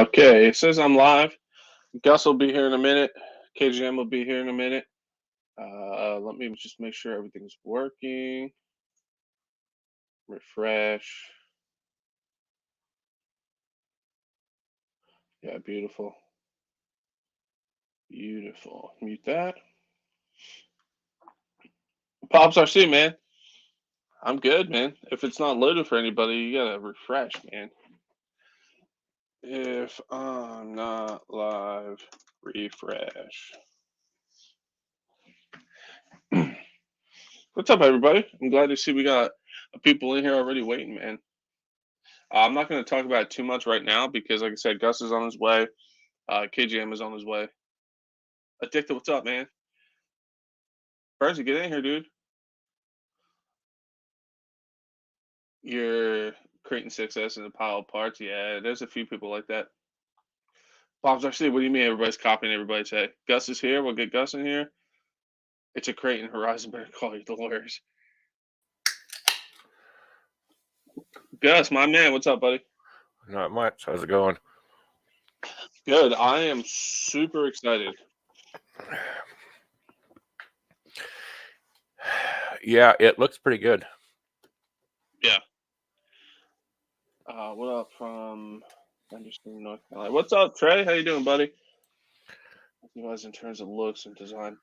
Okay, it says I'm live. Gus will be here in a minute. KGM will be here in a minute. Let me just make sure everything's working. Refresh. Yeah, beautiful. Beautiful. Mute that. Pops RC, man. I'm good, man. If it's not loaded for anybody, you gotta refresh, man. If I'm not live, refresh. What's up, everybody? I'm glad to see we got people in here already waiting, man. I'm not going to talk about it too much right now because, like I said, Gus is on his way. KGM is on his way. Addicted, what's up, man? Bernsey, get in here, dude. You're creating success in a pile of parts. Yeah, there's a few people like that. Bob's actually, what do you mean everybody's copying everybody's say? Gus is here. We'll get Gus in here. It's a crate in Horizon. Better call you the lawyers. Gus, my man, what's up, buddy? Not much. How's it going? Good. I am super excited. Yeah, it looks pretty good. Yeah. What up from Anderson, North Carolina? What's up, Trey? How you doing, buddy? You guys, in terms of looks and design.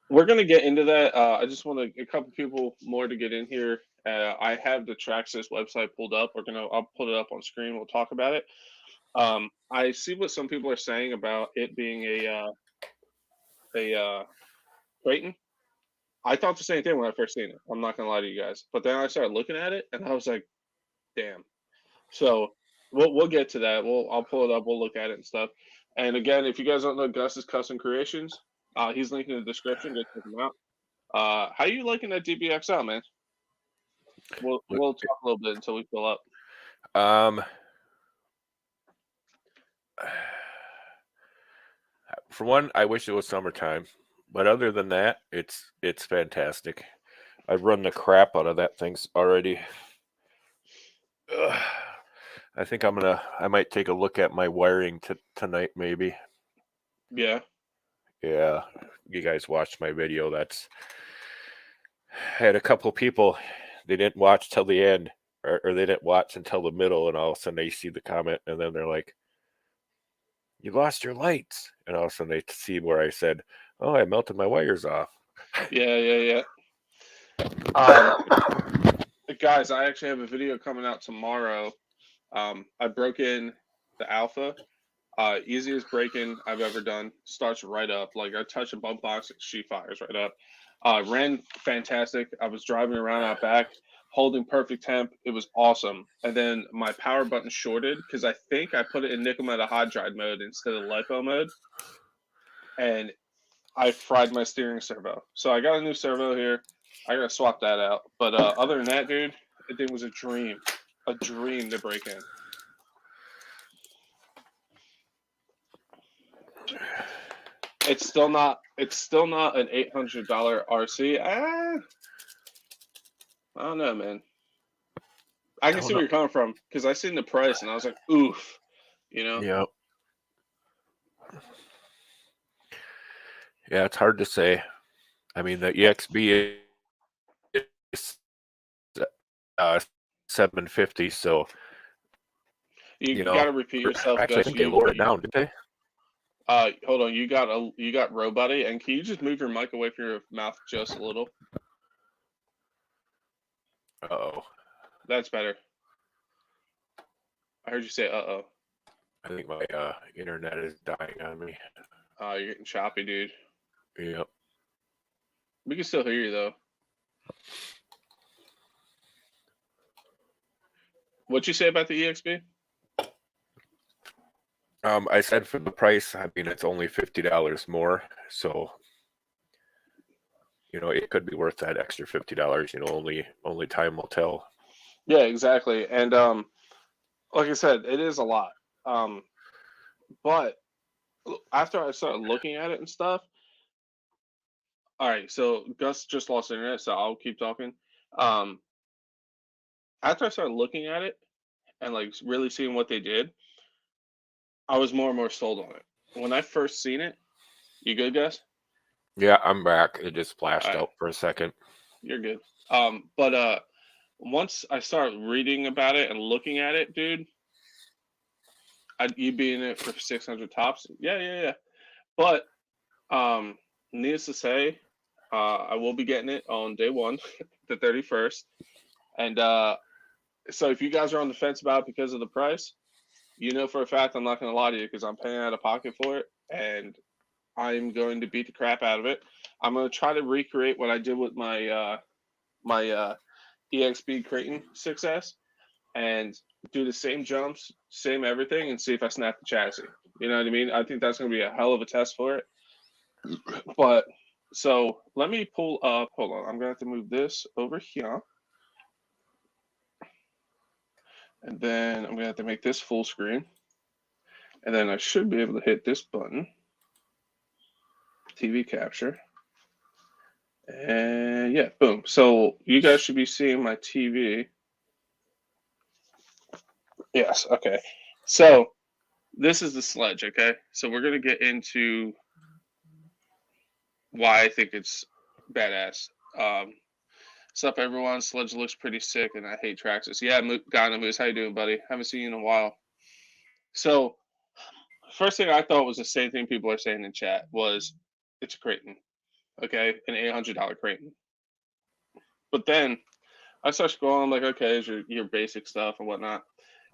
We're gonna get into that. I just want a couple people more to get in here. I have the Traxxas website pulled up. I'll put it up on screen. We'll talk about it. I see what some people are saying about it being a Creighton. I thought the same thing when I first seen it. I'm not gonna lie to you guys, but then I started looking at it and I was like, damn. So we'll get to that. I'll pull it up. We'll look at it and stuff. And again, if you guys don't know Gus's Custom Creations, he's linked in the description. Go check him out. How you liking that DBXL, man? We'll talk a little bit until we fill up. For one, I wish it was summertime, but other than that, it's fantastic. I've run the crap out of that thing already. I think I might take a look at my wiring tonight, maybe. Yeah. Yeah, you guys watched my video. I had a couple people, they didn't watch till the end, or they didn't watch until the middle, and all of a sudden they see the comment, and then they're like, "You lost your lights," and all of a sudden they see where I said, "Oh, I melted my wires off." Yeah. Guys, I actually have a video coming out tomorrow. I broke in the Alpha. Easiest break-in I've ever done. Starts right up. Like I touch a bump box, she fires right up. Ran fantastic. I was driving around out back, holding perfect temp. It was awesome. And then my power button shorted because I think I put it in nickel metal hydride mode instead of LiPo mode. And I fried my steering servo. So I got a new servo here. I gotta swap that out. But other than that, dude, it was a dream to break in. It's still not an $800 RC. I don't know, man. I can see where you're coming from because I seen the price and I was like, oof, you know. Yep. Yeah, it's hard to say. I mean, the EXB is 750, so you got to repeat yourself. Actually, I think they lowered it down, didn't they? Hold on. You got Row Buddy, and can you just move your mic away from your mouth just a little? Uh-oh. That's better. I heard you say "uh-oh." I think my internet is dying on me. You're getting choppy, dude. Yep. We can still hear you though. What'd you say about the EXB? I said for the price, I mean, it's only $50 more, so it could be worth that extra $50. Only time will tell. Yeah, exactly. And like I said, it is a lot. But after I started looking at it and stuff, all right. So Gus just lost internet, so I'll keep talking. After I started looking at it and like really seeing what they did, I was more and more sold on it. When I first seen it, you good, guys? Yeah, I'm back. It just flashed All right, out for a second. you're good. But once I start reading about it and looking at it, dude, you'd be in it for 600 tops. Yeah. But needless to say, I will be getting it on day one, the 31st. And so if you guys are on the fence about it because of the price, you know for a fact I'm not going to lie to you because I'm paying out of pocket for it, and I'm going to beat the crap out of it. I'm going to try to recreate what I did with my EXP Creighton 6S and do the same jumps, same everything, and see if I snap the chassis. You know what I mean? I think that's going to be a hell of a test for it. But so let me pull up. Hold on, I'm going to have to move this over here, and then I'm going to have to make this full screen, and then I should be able to hit this button, TV capture. And yeah, boom. So you guys should be seeing my TV. Yes, okay. So this is the sledge, okay? So we're going to get into why I think it's badass. What's up, everyone? Sledge looks pretty sick, and I hate Traxxas. Yeah, Ghana Moose, how you doing, buddy? Haven't seen you in a while. So first thing I thought was the same thing people are saying in chat was it's a Creighton, okay? An $800 Creighton. But then I start scrolling, like, okay, it's your basic stuff and whatnot.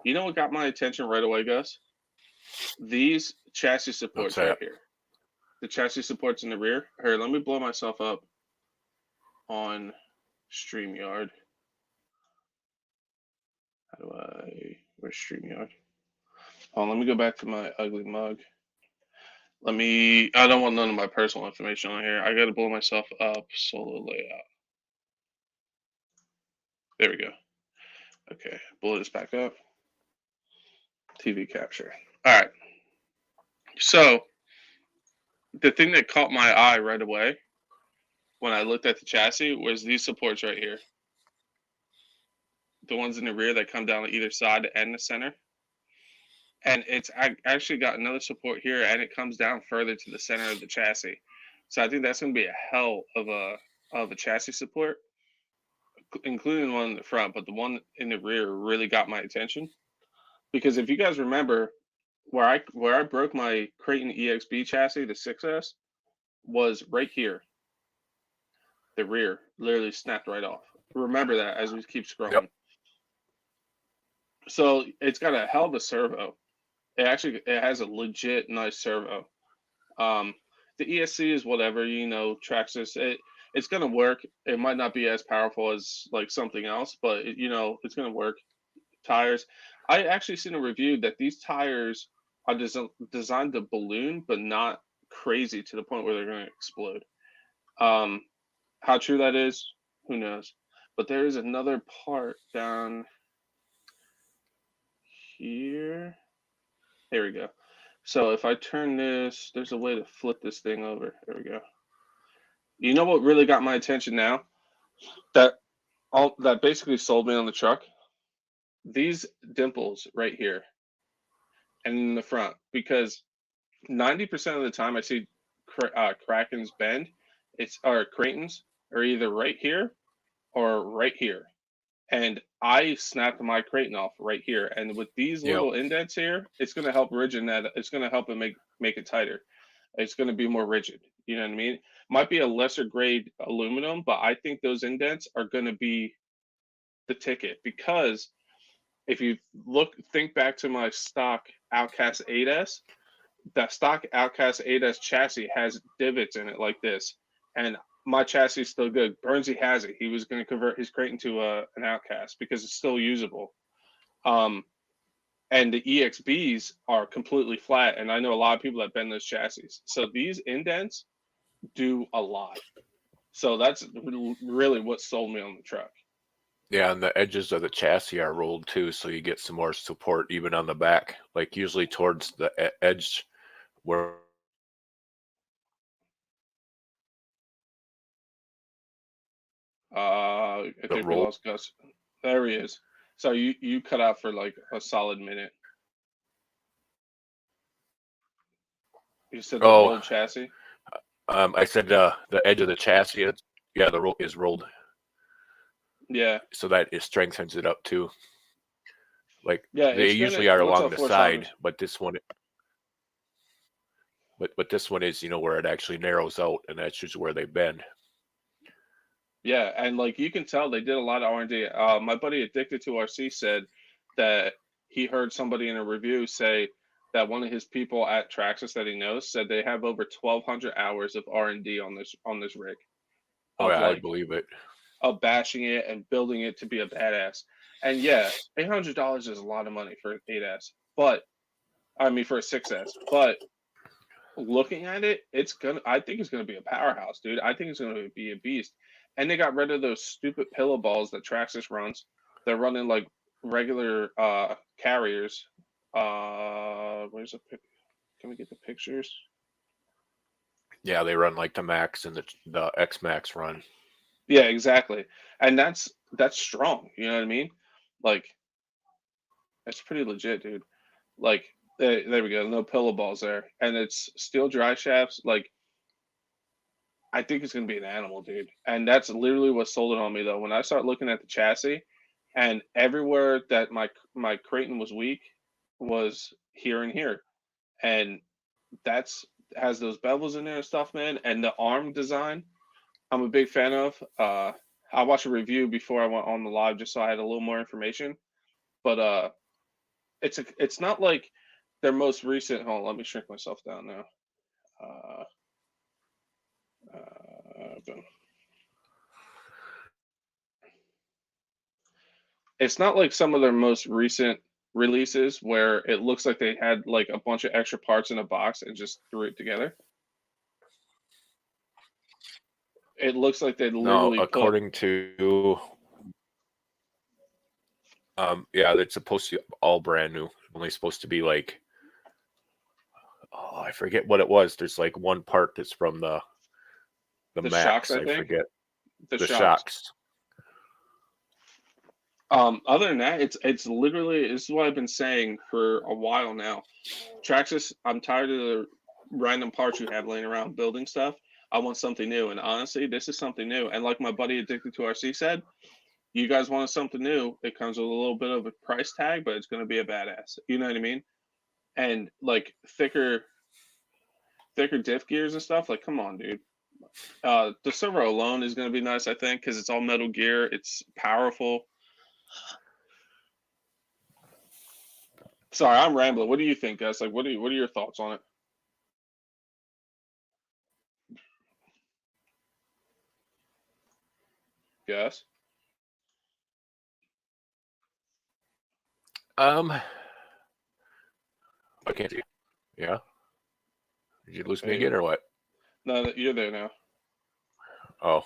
You know what got my attention right away, Gus? These chassis supports right here. The chassis supports in the rear. Here, let me blow myself up on StreamYard. How do where's StreamYard? Oh, let me go back to my ugly mug. I don't want none of my personal information on here. I gotta blow myself up. Solo layout. There we go. Okay, blow this back up. TV capture. All right. So the thing that caught my eye right away when I looked at the chassis was these supports right here. The ones in the rear that come down on either side and the center. And it's actually got another support here, and it comes down further to the center of the chassis. So I think that's going to be a hell of a chassis support, including the one in the front. But the one in the rear really got my attention because if you guys remember, where I broke my Creighton EXB chassis, the 6S, was right here. The rear literally snapped right off. Remember that as we keep scrolling. Yep. So it's got a hell of a servo. It has a legit nice servo. The ESC is whatever, Traxxas. It's gonna work. It might not be as powerful as like something else, but it's gonna work. Tires. I actually seen a review that these tires are designed to balloon, but not crazy to the point where they're gonna explode. How true that is, who knows? But there is another part down here. There we go. So if I turn this, there's a way to flip this thing over. There we go. You know what really got my attention now? That basically sold me on the truck. These dimples right here and in the front, because 90% of the time I see Krakens bend, Creightons are either right here or right here. And I snapped my Creighton off right here. And with these little indents here, it's going to help rigid that. It's going to help it make it tighter. It's going to be more rigid. You know what I mean? Might be a lesser grade aluminum, but I think those indents are going to be the ticket, because if you think back to my stock Outcast 8S, that stock Outcast 8S chassis has divots in it like this. And my chassis is still good. Burnsy has it. He was going to convert his Creighton to an Outcast because it's still usable. And the EXBs are completely flat, and I know a lot of people that bend those chassis. So these indents do a lot. So that's really what sold me on the truck. Yeah, and the edges of the chassis are rolled too, so you get some more support even on the back, like usually towards the edge where I think we lost Gus. There he is. So you cut out for like a solid minute. You said the Oh, rolled chassis. I said the edge of the chassis. Yeah, the roll is rolled, Yeah, so that it strengthens it up too. Like yeah. they It's gonna. usually are What's along up, the Four side, Summers? but this one is where it actually narrows out, and that's just where they bend. Yeah, and like you can tell, they did a lot of R&D. My buddy Addicted to RC said that he heard somebody in a review say that one of his people at Traxxas that he knows said they have over 1,200 hours of R&D on this rig Oh of yeah, I like believe it. of bashing it and building it to be a badass. And yeah, $800 is a lot of money for an 8S, but I mean for a 6S. But looking at it, I think it's gonna be a powerhouse, dude. I think it's gonna be a beast. And they got rid of those stupid pillow balls that Traxxas runs. They're running like regular carriers. Where's the pic? Can we get the pictures? Yeah, they run like the Max and the X Max run. Yeah, exactly. And that's strong. You know what I mean? Like that's pretty legit, dude. Like there we go. No pillow balls there, and it's steel dry shafts. Like I think it's gonna be an animal, dude. And that's literally what sold it on me though. When I start looking at the chassis, and everywhere that my Creighton was weak was here and here, and that's has those bevels in there and stuff, man. And the arm design, I'm a big fan of. I watched a review before I went on the live just so I had a little more information. But it's not like their most recent. Hold on, let me shrink myself down now. Uh, boom. It's not like some of their most recent releases where it looks like they had like a bunch of extra parts in a box and just threw it together. It looks like they No, literally put. according to yeah, it's supposed to be all brand new. Only supposed to be like, oh, I forget what it was. There's like one part that's from the The shocks, Max. I I think. forget The the shocks. shocks. Other than that, it's literally this is what I've been saying for a while now. Traxxas, I'm tired of the random parts you have laying around building stuff. I want something new, and honestly, this is something new. And like my buddy Addicted to RC said, you guys want something new. It comes with a little bit of a price tag, but it's going to be a badass. You know what I mean? And like thicker diff gears and stuff. Like, come on, dude. The servo alone is going to be nice, I think, because it's all metal gear. It's powerful. Sorry, I'm rambling. What do you think, guys? Like, what are your thoughts on it? Yes. I can't see. Yeah. Did you lose me again or what? No, you're there now. Oh.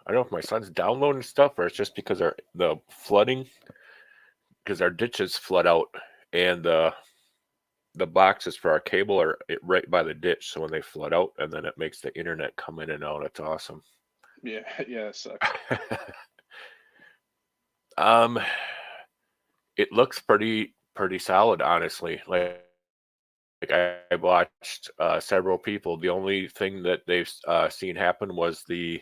I don't know if my son's downloading stuff or it's just because the flooding, because our ditches flood out and the boxes for our cable are right by the ditch. So when they flood out, and then it makes the internet come in and out. It's awesome. Yeah, yeah, it sucks. It looks pretty solid, honestly. Like I watched several people. The only thing that they've seen happen was the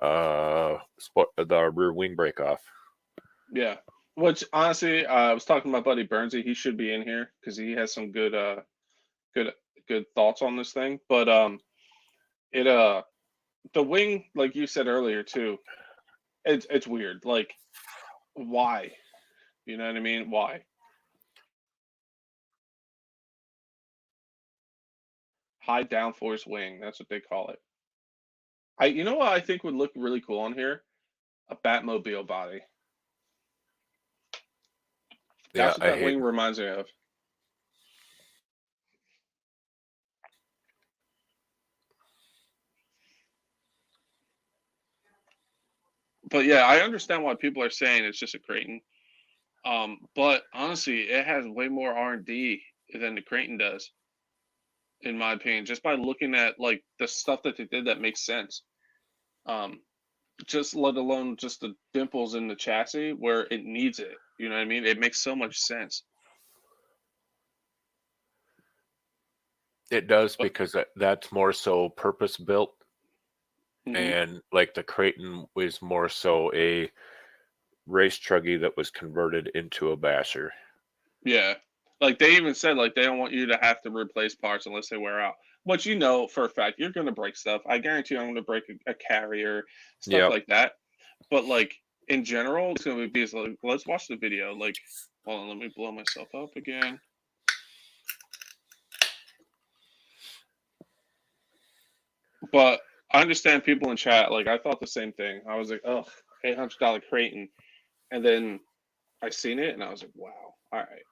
rear wing break off. Yeah. Which honestly, I was talking to my buddy Bernsey. He should be in here because he has some good good thoughts on this thing. But it the wing, like you said earlier too, it's weird. Like, why? You know what I mean? Why? High downforce wing. That's what they call it. You know what I think would look really cool on here? A Batmobile body. Yeah, That's what I that hate. wing reminds me of. But yeah, I understand why people are saying it's just a Creighton. But honestly, it has way more R&D than the Creighton does, in my opinion. Just by looking at like the stuff that they did, that makes sense. Um, just let alone just the dimples in the chassis where it needs it. You know what I mean? It makes so much sense. It does, But, because that's more so purpose built, mhm. and like the Creighton was more so a race truggy that was converted into a basher. Yeah. Like they even said like they don't want you to have to replace parts unless they wear out. Which you know for a fact you're gonna break stuff. I guarantee you I'm gonna break a carrier, stuff Yep. like that. But like in general, it's gonna be like let's watch the video. Like, hold on, let me blow myself up again. But I understand people in chat. Like I thought the same thing. I was like, oh, $800 Creighton, and then I seen it and I was like, wow, all right.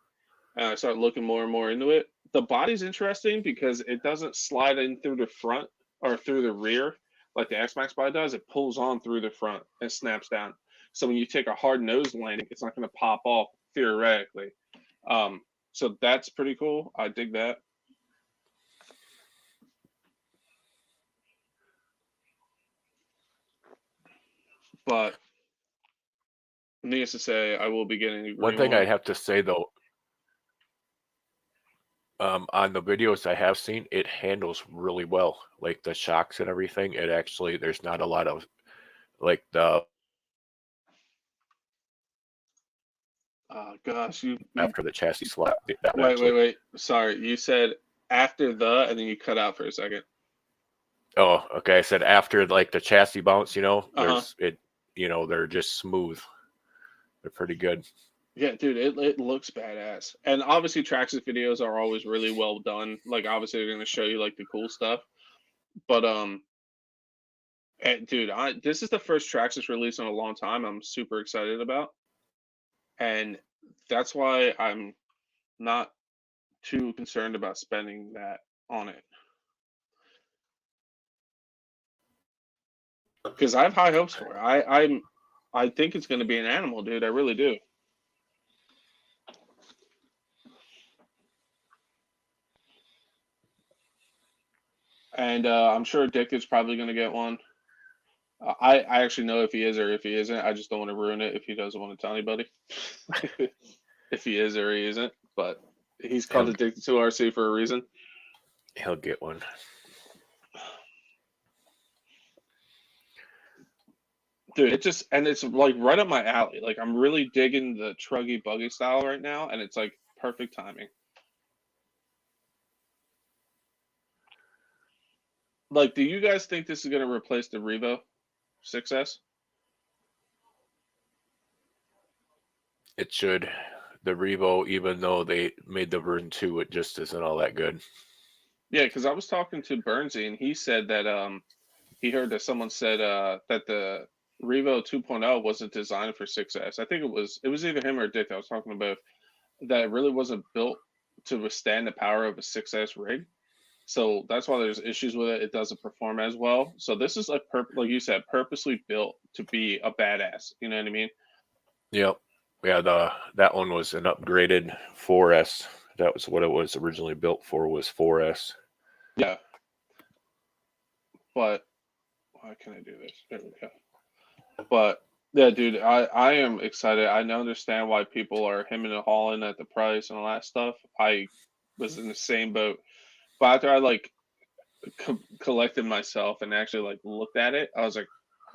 And I started looking more and more into it. The body's interesting because it doesn't slide in through the front or through the rear like the X Max body does. It pulls on through the front and snaps down. So when you take a hard nose landing, it's not going to pop off theoretically. Um, so that's pretty cool. I dig that. But needless to say, I will be getting a One green thing I one. have to say though, on the videos I have seen, it handles really well. Like the shocks and everything, it actually, there's not a lot of like the Gosh, you after the chassis slot that wait, actually. wait, wait. Sorry, you said after the, and then you cut out for a second. Oh, okay. I said after like the chassis bounce, Uh huh. there's it, they're just smooth. They're pretty good. Yeah, dude, it looks badass. And obviously Traxxas videos are always really well done. Like obviously they're gonna show you like the cool stuff. But dude, this is the first Traxxas release in a long time I'm super excited about. And that's why I'm not too concerned about spending that on it. Because I have high hopes for it. I think it's gonna be an animal, dude. I really do. And I'm sure Dick is probably gonna get one. I actually know if he is or if he isn't. I just don't want to ruin it if he doesn't want to tell anybody. If he is or he isn't, but he's called He'll Addicted to RC for a reason. he'll get one. Dude, it's like right up my alley. Like I'm really digging the truggy buggy style right now, and it's like perfect timing. Like, do you guys think this is gonna replace the Revo 6S? It should. The Revo, even though they made the version 2, it just isn't all that good. Yeah, because I was talking to Bernsey, and he said that he heard that someone said that the Revo 2.0 wasn't designed for 6S. I think it was either him or Dick that was talking about that it really wasn't built to withstand the power of a 6S rig. So that's why there's issues with it. It doesn't perform as well. So this is like you said, purposely built to be a badass. You know what I mean? Yep. Yeah, that one was an upgraded 4S. That was what it was originally built for, was 4S. Yeah. But why can I do this? There we go. But yeah, dude, I am excited. I now understand why people are hemming and hawing at the price and all that stuff. I was in the same boat. But after I like collected myself and actually like looked at it, I was like,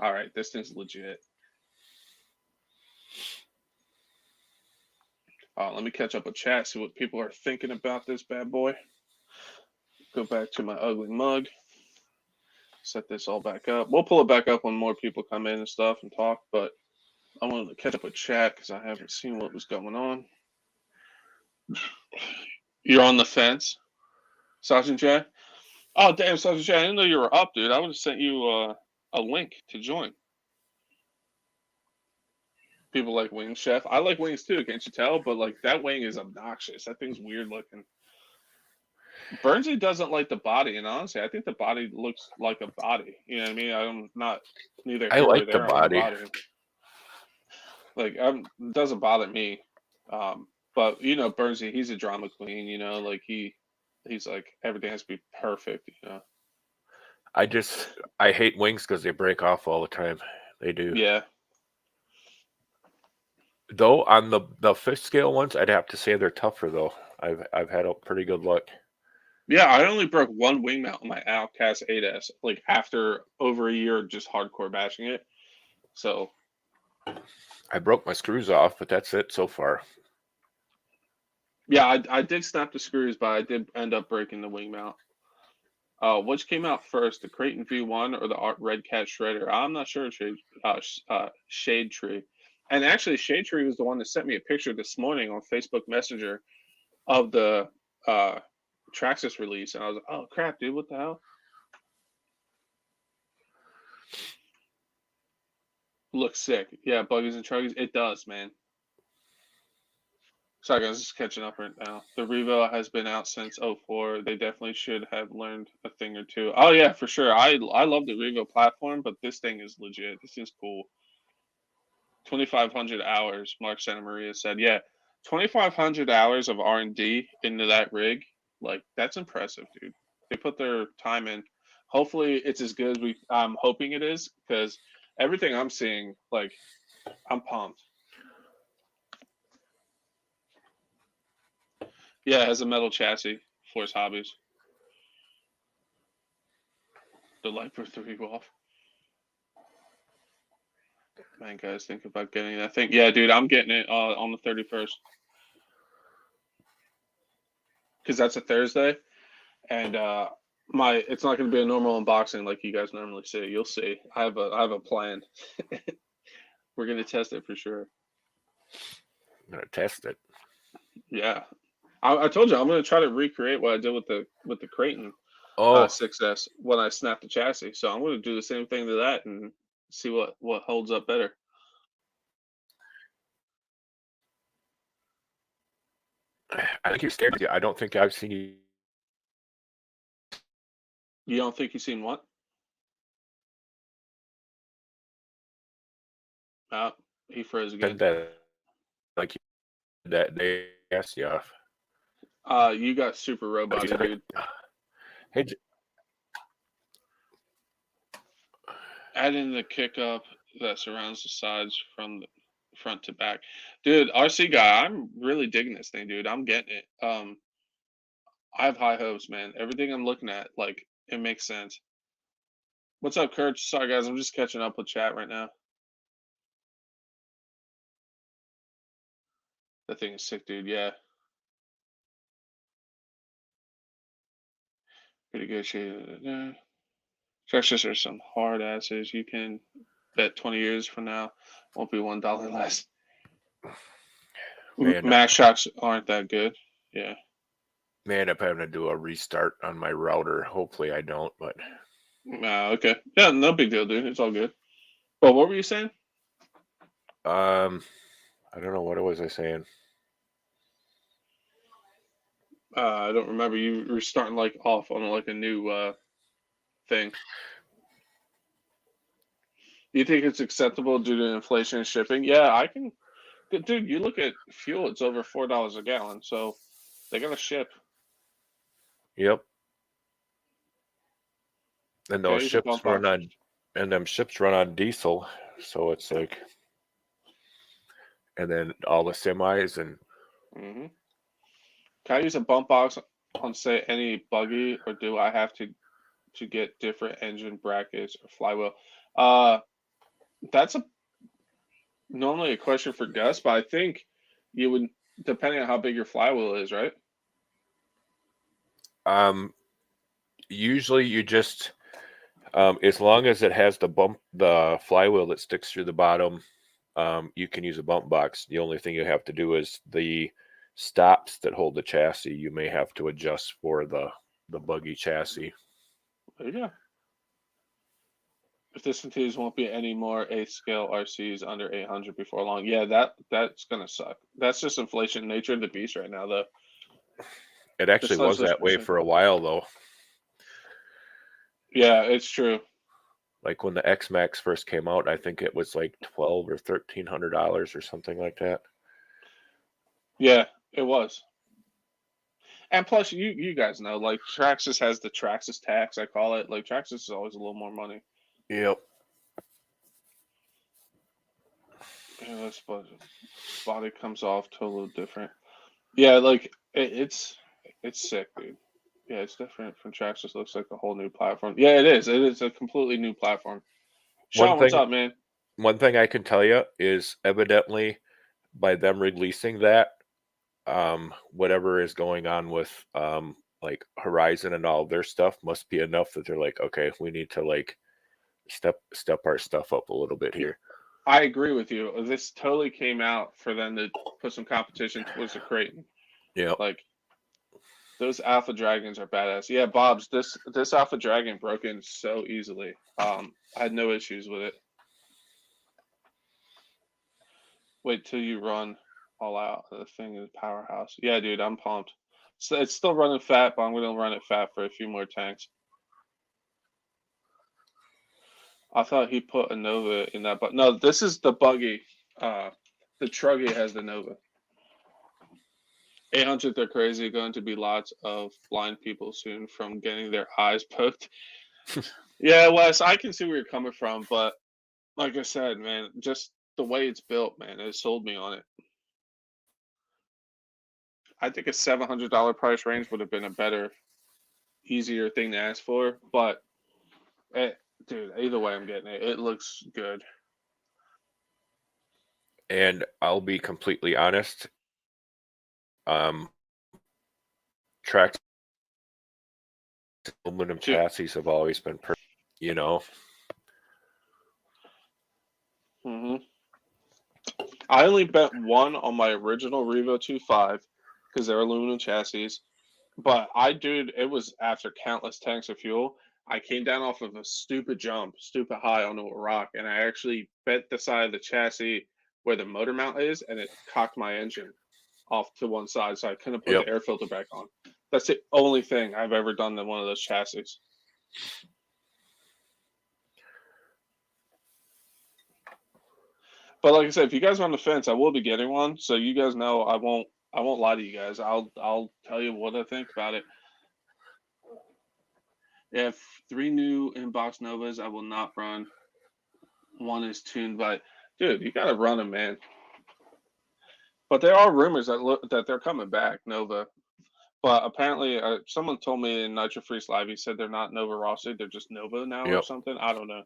all right, this thing's legit. Let me catch up with chat, see what people are thinking about this bad boy. Go back to my ugly mug. Set this all back up. We'll pull it back up when more people come in and stuff and talk, but I wanted to catch up with chat because I haven't seen what was going on. You're on the fence, Sergeant J? Oh, damn, Sergeant J, I didn't know you were up, dude. I would have sent you a link to join. People like Wings Chef. I like Wings too, can't you tell? But like that wing is obnoxious. That thing's weird looking. Burnsley doesn't like the body, and honestly, I think the body looks like a body. You know what I mean? I'm not neither I here or like the there on the body. body. Like, it doesn't bother me. But you know, Burnsley, he's a drama queen. You know, like he's like everything has to be perfect. You know? I hate wings because they break off all the time. They do. Yeah. Though on the fish scale ones, I'd have to say they're tougher though. I've had a pretty good luck. Yeah, I only broke one wing mount on my Outcast 8S, like after over a year of just hardcore bashing it. So I broke my screws off, but that's it so far. yeah, I did snap the screws, but I did end up breaking the wing mount. Which came out first, the Creighton V1 or the Red Cat Shredder? I'm not sure. Shade Tree, and actually, Shade Tree was the one that sent me a picture this morning on Facebook Messenger of the Traxxas release, and I was like, "Oh crap, dude, what the hell?" Looks sick. Yeah, buggies and truggies. It does, man. Sorry guys, just catching up right now. The Revo has been out since '04. They definitely should have learned a thing or two. Oh yeah, for sure. I love the Revo platform, but this thing is legit. This is cool. 2,500 hours, Mark Santa Maria said. Yeah, 2,500 hours of R&D into that rig. Like that's impressive, dude. They put their time in. Hopefully, it's as good as I'm hoping it is, because everything I'm seeing, like, I'm pumped. Yeah, it has a metal chassis. Force Hobbies. The Lifer 3 off. Man, guys, think about getting that thing. Yeah, dude, I'm getting it on the 31st because that's a Thursday, and it's not going to be a normal unboxing like you guys normally see. You'll see. I have a plan. We're going to test it for sure. I'm gonna test it. Yeah, I told you I'm going to try to recreate what I did with the Creighton Oh, 6S when I snapped the chassis. So I'm going to do the same thing to that and see what holds up better. I think you're scared. I don't think I've seen you. You don't think you've seen what? Uh, he froze again. Said that like that day. Yes, yeah. You got super robot, dude. Hey, Add in the kick up that surrounds the sides from the front to back. Dude, RC guy, I'm really digging this thing, dude. I'm getting it. I have high hopes, man. Everything I'm looking at, like, it makes sense. What's up, Kurt? Sorry guys, I'm just catching up with chat right now. That thing is sick, dude. Yeah. Pretty good shit. Traxxas are some hard asses. You can bet 20 years from now won't be $1 less. man, Max shocks aren't that good. Yeah. man, I'm having to do a restart on my router. Hopefully, I don't. But Okay. Yeah, no big deal, dude. It's all good. But what were you saying? I don't know, what was I saying. I don't remember. You were starting like off on like a new thing. Do you think it's acceptable due to inflation and shipping? Yeah, I can. Dude, you look at fuel; it's over $4 a gallon, so they gotta ship. Yep. And those Okay, the ships bump run box. on, and them ships run on diesel, so it's like, and then all the semis and Mm-hmm. Can I use a bump box on say any buggy, or do I have to get different engine brackets or flywheel? That's normally a question for Gus, but I think you would, depending on how big your flywheel is, right? usually you just as long as it has the flywheel that sticks through the bottom, you can use a bump box. The only thing you have to do is the stops that hold the chassis. You may have to adjust for the buggy chassis. There you go. If discontinues won't be any more 8th scale RCs under 800 before long. Yeah, that's gonna suck. That's just inflation, nature of the beast right now, though. It actually This was legislation that way for a while though. Yeah, it's true. Like when the X Max first came out, I think it was like $1,200 or $1,300 or something like that. Yeah, it was. And plus, you guys know, like Traxxas has the Traxxas tax, I call it. Like Traxxas is always a little more money. Yep. Yeah, this body comes off totally different. Yeah, like it's sick, dude. Yeah, it's different from Traxxas. Looks like a whole new platform. Yeah, it is. It is a completely new platform. One Sean, what's thing up, man? one thing I can tell you is evidently by them releasing that, whatever is going on with like Horizon and all their stuff must be enough that they're like, okay, we need to like step our stuff up a little bit here. I agree with you. This totally came out for them to put some competition towards the Creighton. Yeah. Like those Alpha Dragons are badass. Yeah, Bob's this Alpha Dragon broke in so easily. I had no issues with it. Wait till you run all out. The thing is powerhouse. Yeah, dude, I'm pumped. So it's still running fat, but I'm gonna run it fat for a few more tanks. I thought he put a Nova in that, but no, this is the buggy. The Truggy has the Nova. 800, they're crazy. Going to be lots of blind people soon from getting their eyes poked. Yeah, Wes, I can see where you're coming from, but like I said, man, just the way it's built, man, it sold me on it. I think a $700 price range would have been a better, easier thing to ask for, but dude, either way, I'm getting it. It looks good. And I'll be completely honest. Trax aluminum chassis have always been, you know. I only bet one on my original Revo 2.5 because they're aluminum chassis. But it was after countless tanks of fuel. I came down off of a stupid jump, stupid high onto a rock, and I actually bent the side of the chassis where the motor mount is, and it cocked my engine off to one side, so I couldn't put Yep. the air filter back on. That's the only thing I've ever done to one of those chassis. But like I said, if you guys are on the fence, I will be getting one, so you guys know I won't lie to you guys. I'll tell you what I think about it. They have 3 new inbox Novas I will not run. One is tuned by, dude, you gotta run them, man. But there are rumors that they're coming back, Nova. But apparently, someone told me in Nitro Freeze Live, he said they're not Nova Rossi, they're just Nova now or Yep. something. I don't know.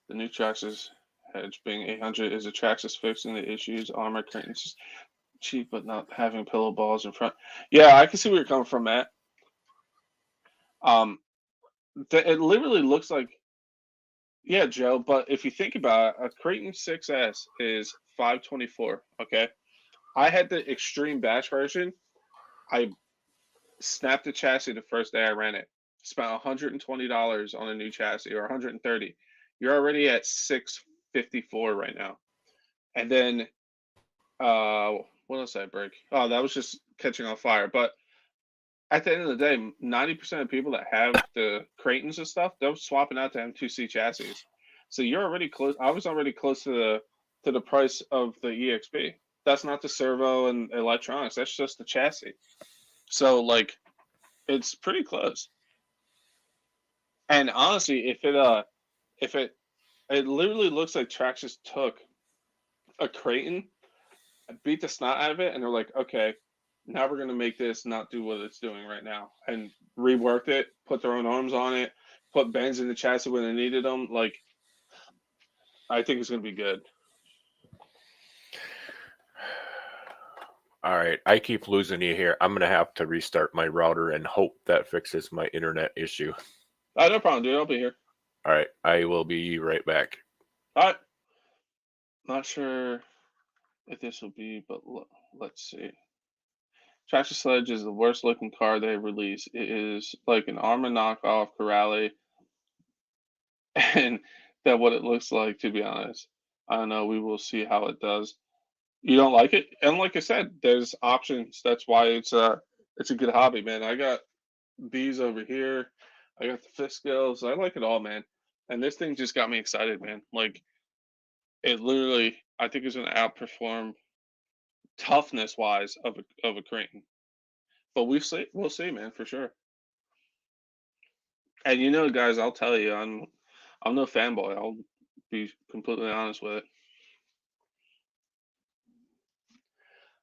The new Traxxas hedge being 800 is a Traxxas fixing the issues. Armor curtains cheap, but not having pillow balls in front. Yeah, I can see where you're coming from, Matt. It literally looks like, yeah, Joe. But if you think about it, a Creighton 6S is 524. Okay, I had the extreme bash version. I snapped the chassis the first day I ran it. Spent $120 on a new chassis, or 130. You're already at 654 right now. And then, what else did I break? Oh, that was just catching on fire. But at the end of the day, 90% of people that have the Creightons and stuff, they're swapping out to M2C chassis. So you're already close. I was already close to the price of the EXP. That's not the servo and electronics. That's just the chassis. So like, it's pretty close. And honestly, if it literally looks like Traxxas took a Creighton, beat the snot out of it, and they're like, okay, now we're gonna make this not do what it's doing right now, and reworked it, put their own arms on it, put bends in the chassis when they needed them. Like, I think it's gonna be good. All right, I keep losing you here. I'm gonna have to restart my router and hope that fixes my internet issue. Oh, no problem, dude. I'll be here. All right, I will be right back. All right. Not sure if this will be, but let's see. Traxxas Sledge is the worst looking car they released. It is like an Armor knockoff Corrale, and that what it looks like, to be honest. I don't know. We will see how it does. You don't like it, and like I said, there's options. That's why it's a good hobby, man. I got bees over here. I got the fish skills. I like it all, man. And this thing just got me excited, man. Like, it literally, I think is going to outperform toughness wise of a Creighton. But we'll see, man, for sure. And you know, guys, I'll tell you, I'm no fanboy. I'll be completely honest with it.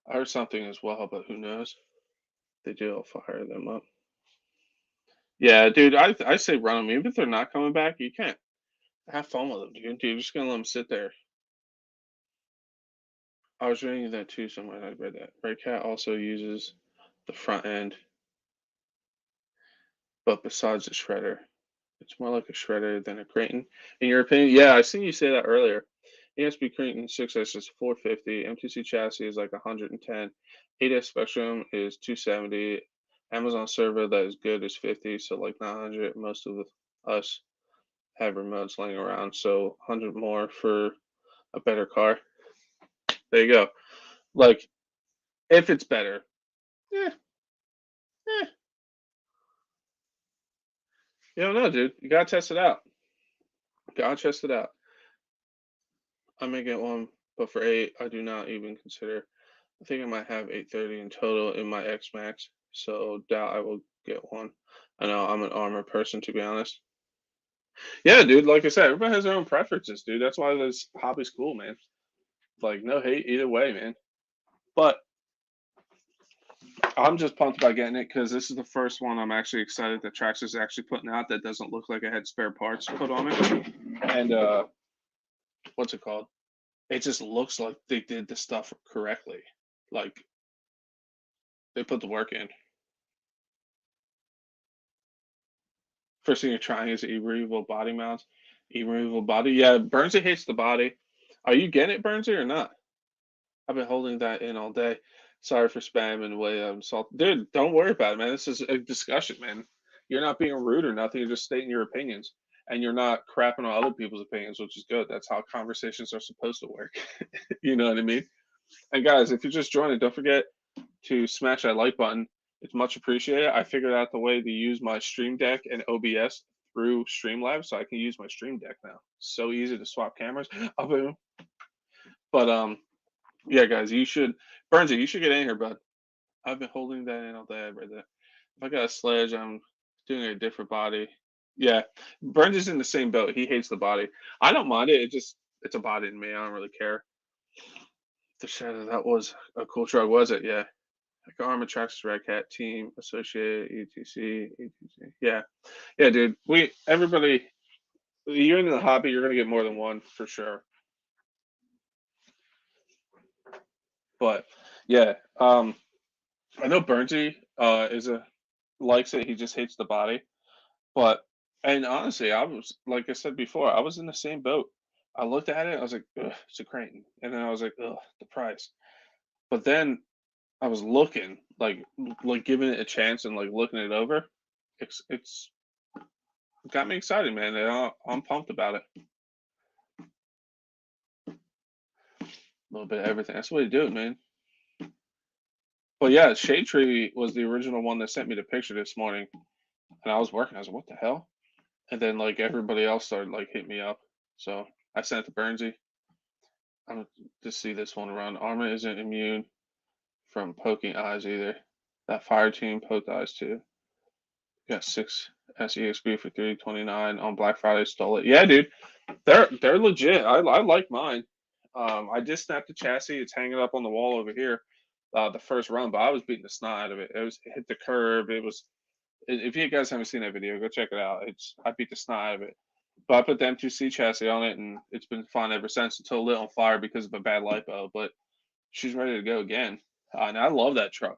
I heard something as well, but who knows? They do, I'll fire them up. Yeah, dude, I say run them. Even if they're not coming back, you can't have fun with them, dude. You're just gonna let them sit there. I was reading that too somewhere. I read that. Red Cat also uses the front end, but besides the shredder, it's more like a shredder than a Creighton. In your opinion? Yeah, I seen you say that earlier. ESP Creighton 6S is 450. MTC chassis is like 110. 8S Spectrum is 270. Amazon Servo that is good is 50, so like 900. Most of us have remotes laying around, so 100 more for a better car. There you go. Like, if it's better, yeah, eh, you don't know, dude. You gotta test it out. Gotta test it out. I may get one, but for 8, I do not even consider. I think I might have 830 in total in my X Max, so doubt I will get one. I know I'm an armor person, to be honest. Yeah, dude. Like I said, everybody has their own preferences, dude. That's why this hobby's cool, man. Like, no hate either way, man. But I'm just pumped about getting it because this is the first one I'm actually excited that Traxxas is actually putting out that doesn't look like it had spare parts put on it. And what's it called? It just looks like they did the stuff correctly. Like they put the work in. First thing you're trying is e-removable body mounts. E-removable body. Yeah, Burnsy hates the body. Are you getting it, Burnsy, or not? I've been holding that in all day. Sorry for spam and the way I'm salt. Dude, don't worry about it, man. This is a discussion, man. You're not being rude or nothing. You're just stating your opinions. And you're not crapping on other people's opinions, which is good. That's how conversations are supposed to work. You know what I mean? And guys, if you're just joining, don't forget to smash that like button. It's much appreciated. I figured out the way to use my Stream Deck and OBS through Streamlabs, so I can use my Stream Deck now. So easy to swap cameras. But yeah, guys, you should Burnsy, you should get in here, bud. I've been holding that in all day. I read that. If I got a sledge, I'm doing a different body. Yeah, Burnsy's in the same boat. He hates the body. I don't mind it. It's a body to me. I don't really care. The shadow that was a cool truck, was it? Yeah. Like Armor Traxxas Red Cat Team Associated ETC. Yeah, yeah, dude. Everybody. You're in the hobby. You're gonna get more than one for sure. But yeah, I know Burnsy is a likes it. He just hates the body. But and honestly, I was like I said before, I was in the same boat. I looked at it, I was like, ugh, it's a Creighton, and then I was like, ugh, the price. But then I was looking, like giving it a chance and like looking it over. It's got me excited, man. And I'm pumped about it. A little bit of everything. That's the way to do it, man. But yeah, Shade Tree was the original one that sent me the picture this morning, and I was working. I was like, what the hell? And then like everybody else started like hitting me up, so I sent it to Burnsy. I'm just see this one around. Armor isn't immune from poking eyes either. That fire team poked eyes too. Got 6 SEXP for 329 on Black Friday. Stole it. Yeah, dude, they're legit. I like mine. I just snapped the chassis. It's hanging up on the wall over here. The first run, but I was beating the snot out of it. It hit the curb. It was. If you guys haven't seen that video, go check it out. I beat the snot out of it. But I put the M2C chassis on it, and it's been fine ever since until it lit on fire because of a bad lipo. But she's ready to go again. And I love that truck.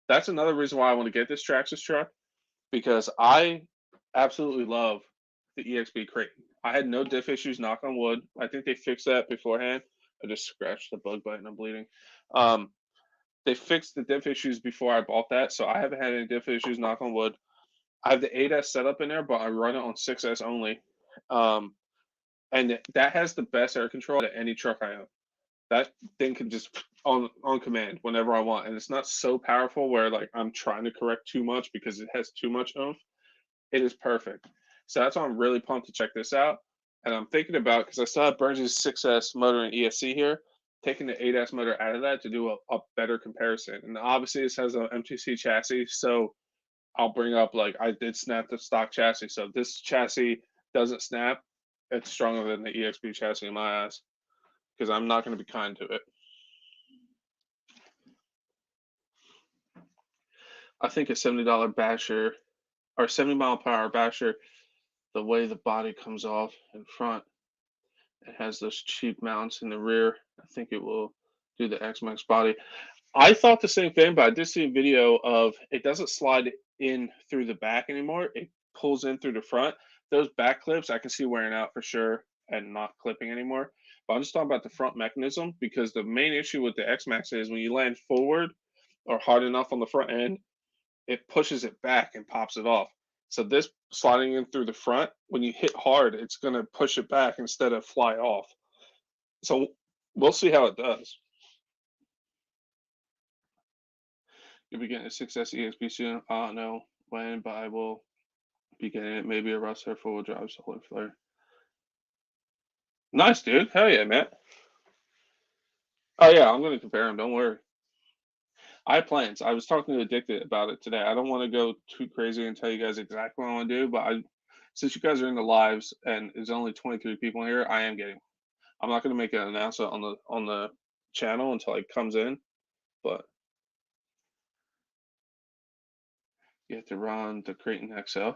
That's another reason why I want to get this Traxxas truck because I absolutely love the EXP Creighton. I had no diff issues, knock on wood. I think they fixed that beforehand. I just scratched the bug bite and I'm bleeding. They fixed the diff issues before I bought that, so I haven't had any diff issues, knock on wood. I have the 8S setup in there, but I run it on 6S only. And that has the best air control of any truck I own. That thing can just on command whenever I want, and it's not so powerful where like I'm trying to correct too much because it has too much oomph. It is perfect. So that's why I'm really pumped to check this out. And I'm thinking about because I still have Burns' 6S motor and ESC here, taking the 8S motor out of that to do a better comparison. And obviously this has an MTC chassis, so I'll bring up like I did snap the stock chassis. So if this chassis doesn't snap, it's stronger than the EXP chassis in my eyes because I'm not going to be kind to it. I think a $70 basher or 70-mile-per-hour basher, the way the body comes off in front, it has those cheap mounts in the rear. I think it will do the X-Max body. I thought the same thing, but I did see a video of it doesn't slide in through the back anymore. It pulls in through the front. Those back clips I can see wearing out for sure and not clipping anymore. But I'm just talking about the front mechanism because the main issue with the X-Max is when you land forward or hard enough on the front end, it pushes it back and pops it off. So this sliding in through the front, when you hit hard, it's going to push it back instead of fly off. So we'll see how it does. You'll be getting a 6S EXP soon. I don't know when, but I will be getting it. Maybe a Ruster 4-wheel drive solar flare. Nice, dude. Hell yeah, man. Oh yeah, I'm gonna compare them. Don't worry. I have plans. I was talking to Addicted about it today. I don't want to go too crazy and tell you guys exactly what I want to do, but since you guys are in the lives and there's only 23 people here, I am getting. I'm not gonna make an announcement on the channel until it comes in, but you have to run the Creighton XL.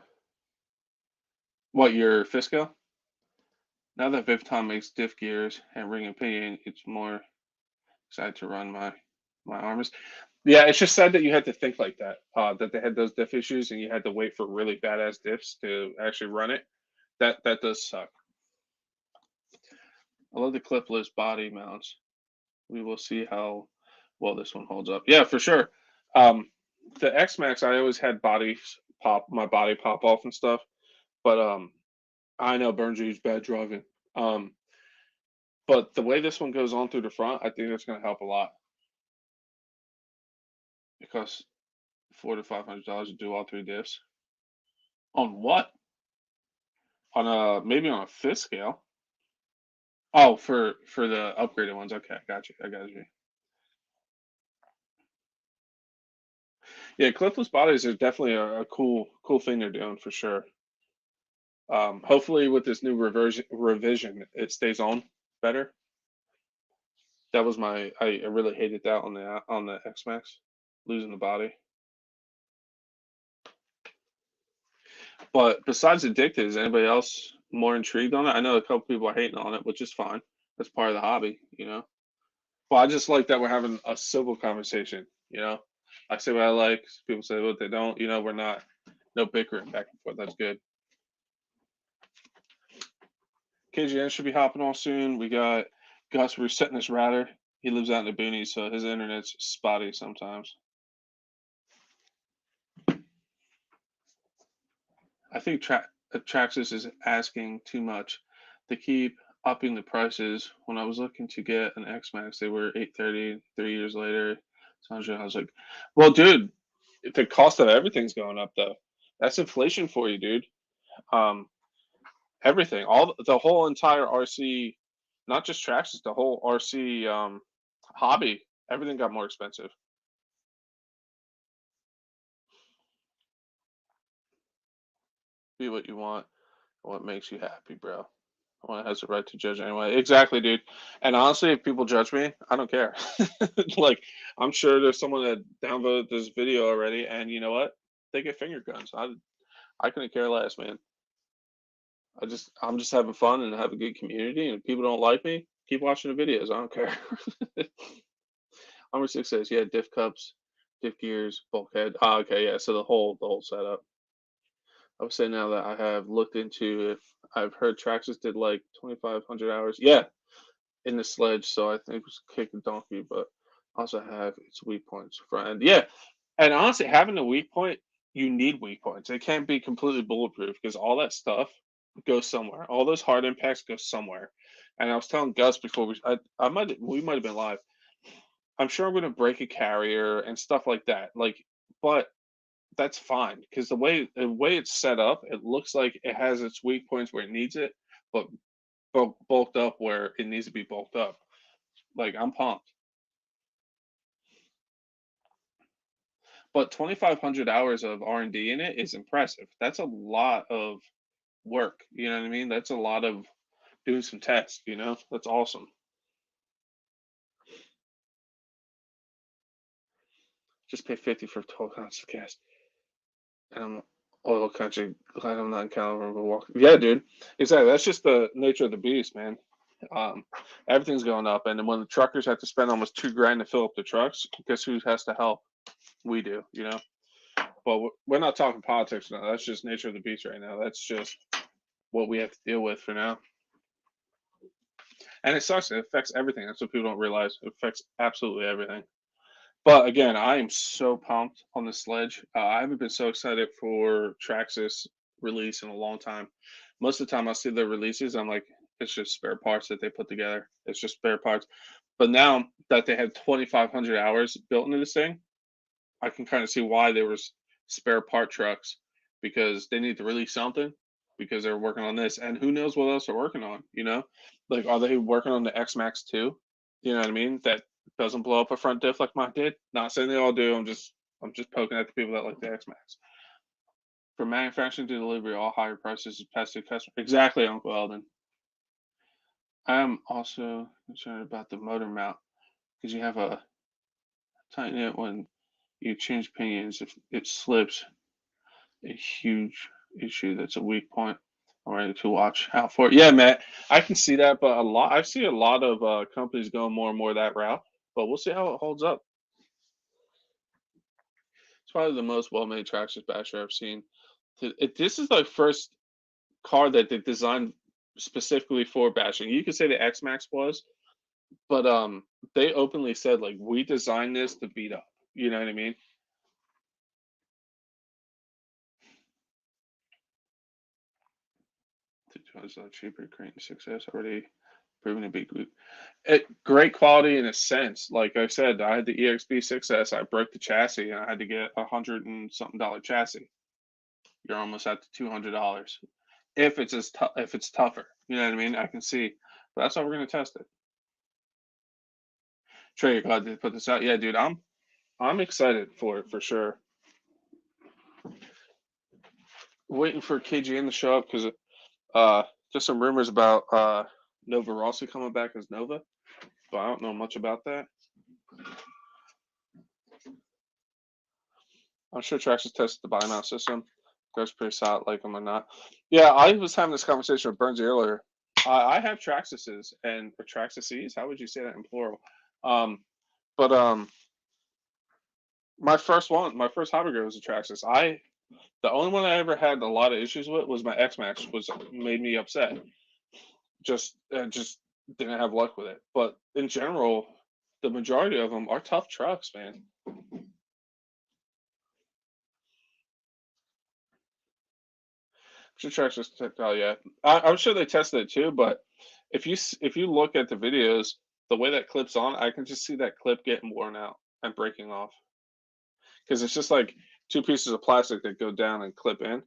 What, your Fisco? Now that Vivton makes diff gears and ring and pinion, it's more excited to run my armors. Yeah, it's just sad that you had to think like that. That they had those diff issues and you had to wait for really badass diffs to actually run it. That does suck. I love the clipless body mounts. We will see how well this one holds up. Yeah, for sure. The X Max, I always had my body pop off and stuff, but I know Burnsy's bad driving. But the way this one goes on through the front, I think it's going to help a lot. It costs $400 to $500 to do all 3 diffs. On what? On maybe on a 5th scale. Oh, for the upgraded ones. Okay, I got you. Yeah, clipless bodies are definitely a cool thing they're doing for sure. Hopefully with this new revision, it stays on better. That was I really hated that on the X Max, losing the body. But besides Addicted, is anybody else more intrigued on it? I know a couple people are hating on it, which is fine. That's part of the hobby, you know. Well, I just like that we're having a civil conversation, you know. I say what I like, people say what they don't, you know, we're not no bickering back and forth. That's good. KGN should be hopping on soon. We got Gus resetting his router. He lives out in the boonies, so his internet's spotty sometimes. I think Traxxas is asking too much. They keep upping the prices. When I was looking to get an X Max, they were $830. 3 years later, I was like, "Well, dude, the cost of everything's going up, though. That's inflation for you, dude. Everything, the whole entire RC, not just Traxxas, the whole RC hobby, everything got more expensive." Be what you want, what makes you happy, bro. No one has the right to judge anyway. Exactly, dude. And honestly, if people judge me, I don't care. Like, I'm sure there's someone that downvoted this video already, and you know what? They get finger guns. I couldn't care less, man. I'm just having fun and have a good community. And if people don't like me, keep watching the videos. I don't care. Armor 6 says, yeah, diff cups, diff gears, bulkhead. Ah, okay, yeah. So the whole setup. I would say now that I have looked into, if I've heard Traxxas did like 2,500 hours. Yeah, in the sledge, so I think it was kick a donkey, but also have its weak points front end. Yeah, and honestly, having a weak point, you need weak points. It can't be completely bulletproof because all that stuff goes somewhere. All those hard impacts go somewhere. And I was telling Gus before we might have been live. I'm sure I'm going to break a carrier and stuff like that. Like, but that's fine because the way it's set up, it looks like it has its weak points where it needs it, but bulked up where it needs to be bulked up. Like, I'm pumped. But 2,500 hours of R&D in it is impressive. That's a lot of work. You know what I mean? That's a lot of doing some tests. You know, that's awesome. Just pay 50 for 12 ounces of gas. And I'm oil country. Glad I'm not in California. Walk. Yeah, dude. Exactly. That's just the nature of the beast, man. Um, Everything's going up, and then when the truckers have to spend almost $2,000 to fill up the trucks, guess who has to help? We do, you know. But we're not talking politics now. That's just nature of the beast right now. That's just what we have to deal with for now. And it sucks. It affects everything. That's what people don't realize. It affects absolutely everything. But again, I am so pumped on the sledge. I haven't been so excited for Traxxas release in a long time. Most of the time, I see their releases, I'm like, it's just spare parts that they put together. It's just spare parts. But now that they have 2,500 hours built into this thing, I can kind of see why there was spare part trucks, because they need to release something, because they're working on this, and who knows what else they're working on. Like, are they working on the X Max too? You know what I mean? That doesn't blow up a front diff like mine did. Not saying they all do. I'm just poking at the people that like the X Max. From manufacturing to delivery, all higher prices is passed to the customer. Exactly, Uncle Eldon. I am also concerned about the motor mount, because you have a tighten it when you change pinions. If it slips, a huge issue. That's a weak point. I'm ready to watch out for it. Yeah, Matt, I can see that, but I see a lot of companies going more and more that route. But we'll see how it holds up. It's probably the most well-made Traxxas basher I've seen. This is the first car that they designed specifically for bashing. You could say the X Max was, but they openly said, like, we designed this to beat up. You know what I mean? It's cheaper. Creating success already proven to be good. Great quality in a sense. Like I said, I had the EXP 6S. I broke the chassis, and I had to get $100 and something chassis. You're almost at the $200 if it's if it's tougher. You know what I mean? I can see. But that's how we're gonna test it. Trey, you're glad to put this out. Yeah, dude, I'm excited for it for sure. Waiting for KGN to show up, because just some rumors about Nova Rossi coming back as Nova, but I don't know much about that. I'm sure Traxxas tested the buy now system. Goes pretty solid, like them or not. Yeah, I was having this conversation with Burns earlier. I have Traxxases and or Traxxases. How would you say that in plural? But my first hybrid gear was a Traxxas. The only one I ever had a lot of issues with was my X Max, was made me upset. Just didn't have luck with it. But in general, the majority of them are tough trucks, man. Sure, Traxxas. Oh yeah, I'm sure they tested it too. But if you look at the videos, the way that clips on, I can just see that clip getting worn out and breaking off, because it's just like two pieces of plastic that go down and clip in,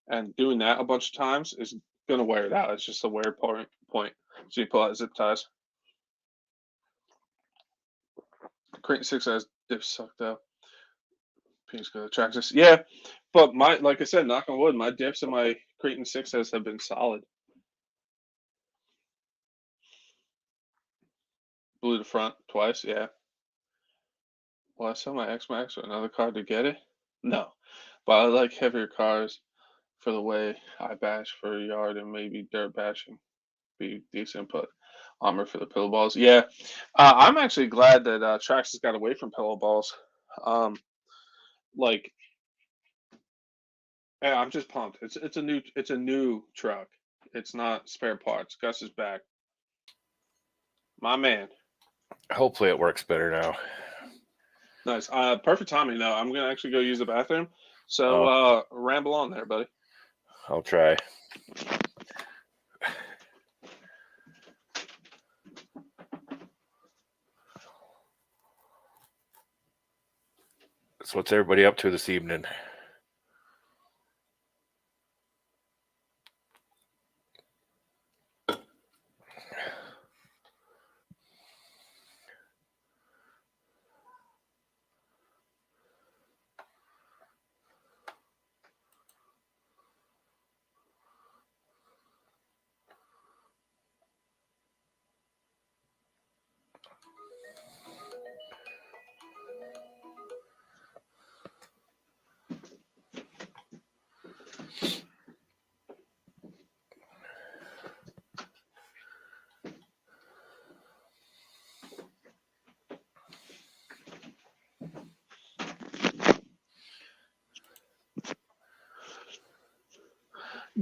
and doing that a bunch of times is gonna wear it out. It's just a wear point. So you pull out zip ties. Crate 6 has diff sucked up. Peace go Traxxas. Yeah, but like I said, knock on wood, my diffs and my Creighton 6s have been solid. Blew the front twice, yeah. Will I sell my X Max or another car to get it? No, but I like heavier cars for the way I bash for a yard, and maybe dirt bashing be decent, but armor for the pillow balls. Yeah, I'm actually glad that Traxxas got away from pillow balls. Um, like, yeah, I'm just pumped. It's a new truck. It's not spare parts. Gus is back, my man. Hopefully, it works better now. Nice. Perfect timing though. I'm gonna actually go use the bathroom. So ramble on there, buddy. I'll try. So what's everybody up to this evening?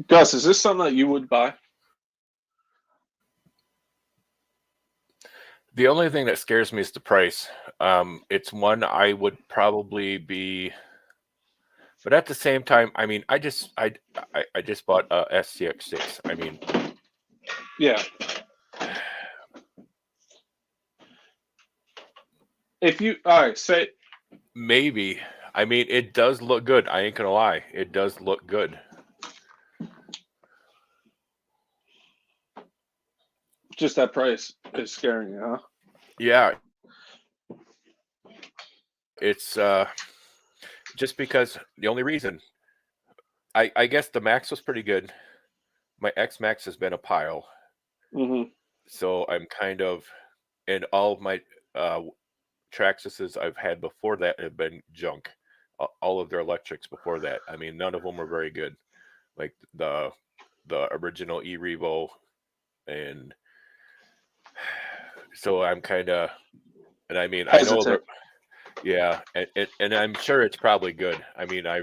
Gus, is this something that you would buy? The only thing that scares me is the price. It's one I would probably be, but at the same time, I mean, I just bought a SCX6. I mean, Yeah. If you all right, say maybe. I mean, it does look good. I ain't gonna lie, it does look good. just that price is scaring you, huh? Yeah, it's just because the only reason I guess the Max was pretty good. My X Max has been a pile, so I'm kind of, and all of my Traxxas I've had before that have been junk. All of their electrics before that, I mean, none of them were very good. Like the original E-Revo, and so I'm kind of, and I mean, I know that, Hesitant. yeah, and I'm sure it's probably good. I mean, I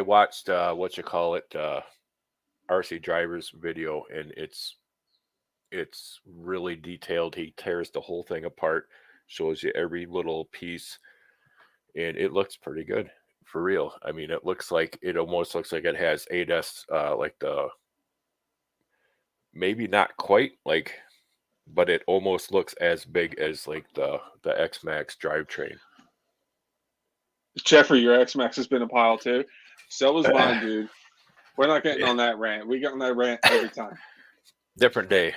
watched what you call it, RC Driver's video, and it's really detailed. He tears the whole thing apart, shows you every little piece, and it looks pretty good for real. I mean, it almost looks like it has ADAS, like the, maybe not quite like, but it almost looks as big as like the X Max drivetrain. Jeffrey, your X Max has been a pile too. So was mine, dude. We're not getting on that rant. We get on that rant every time. Different day.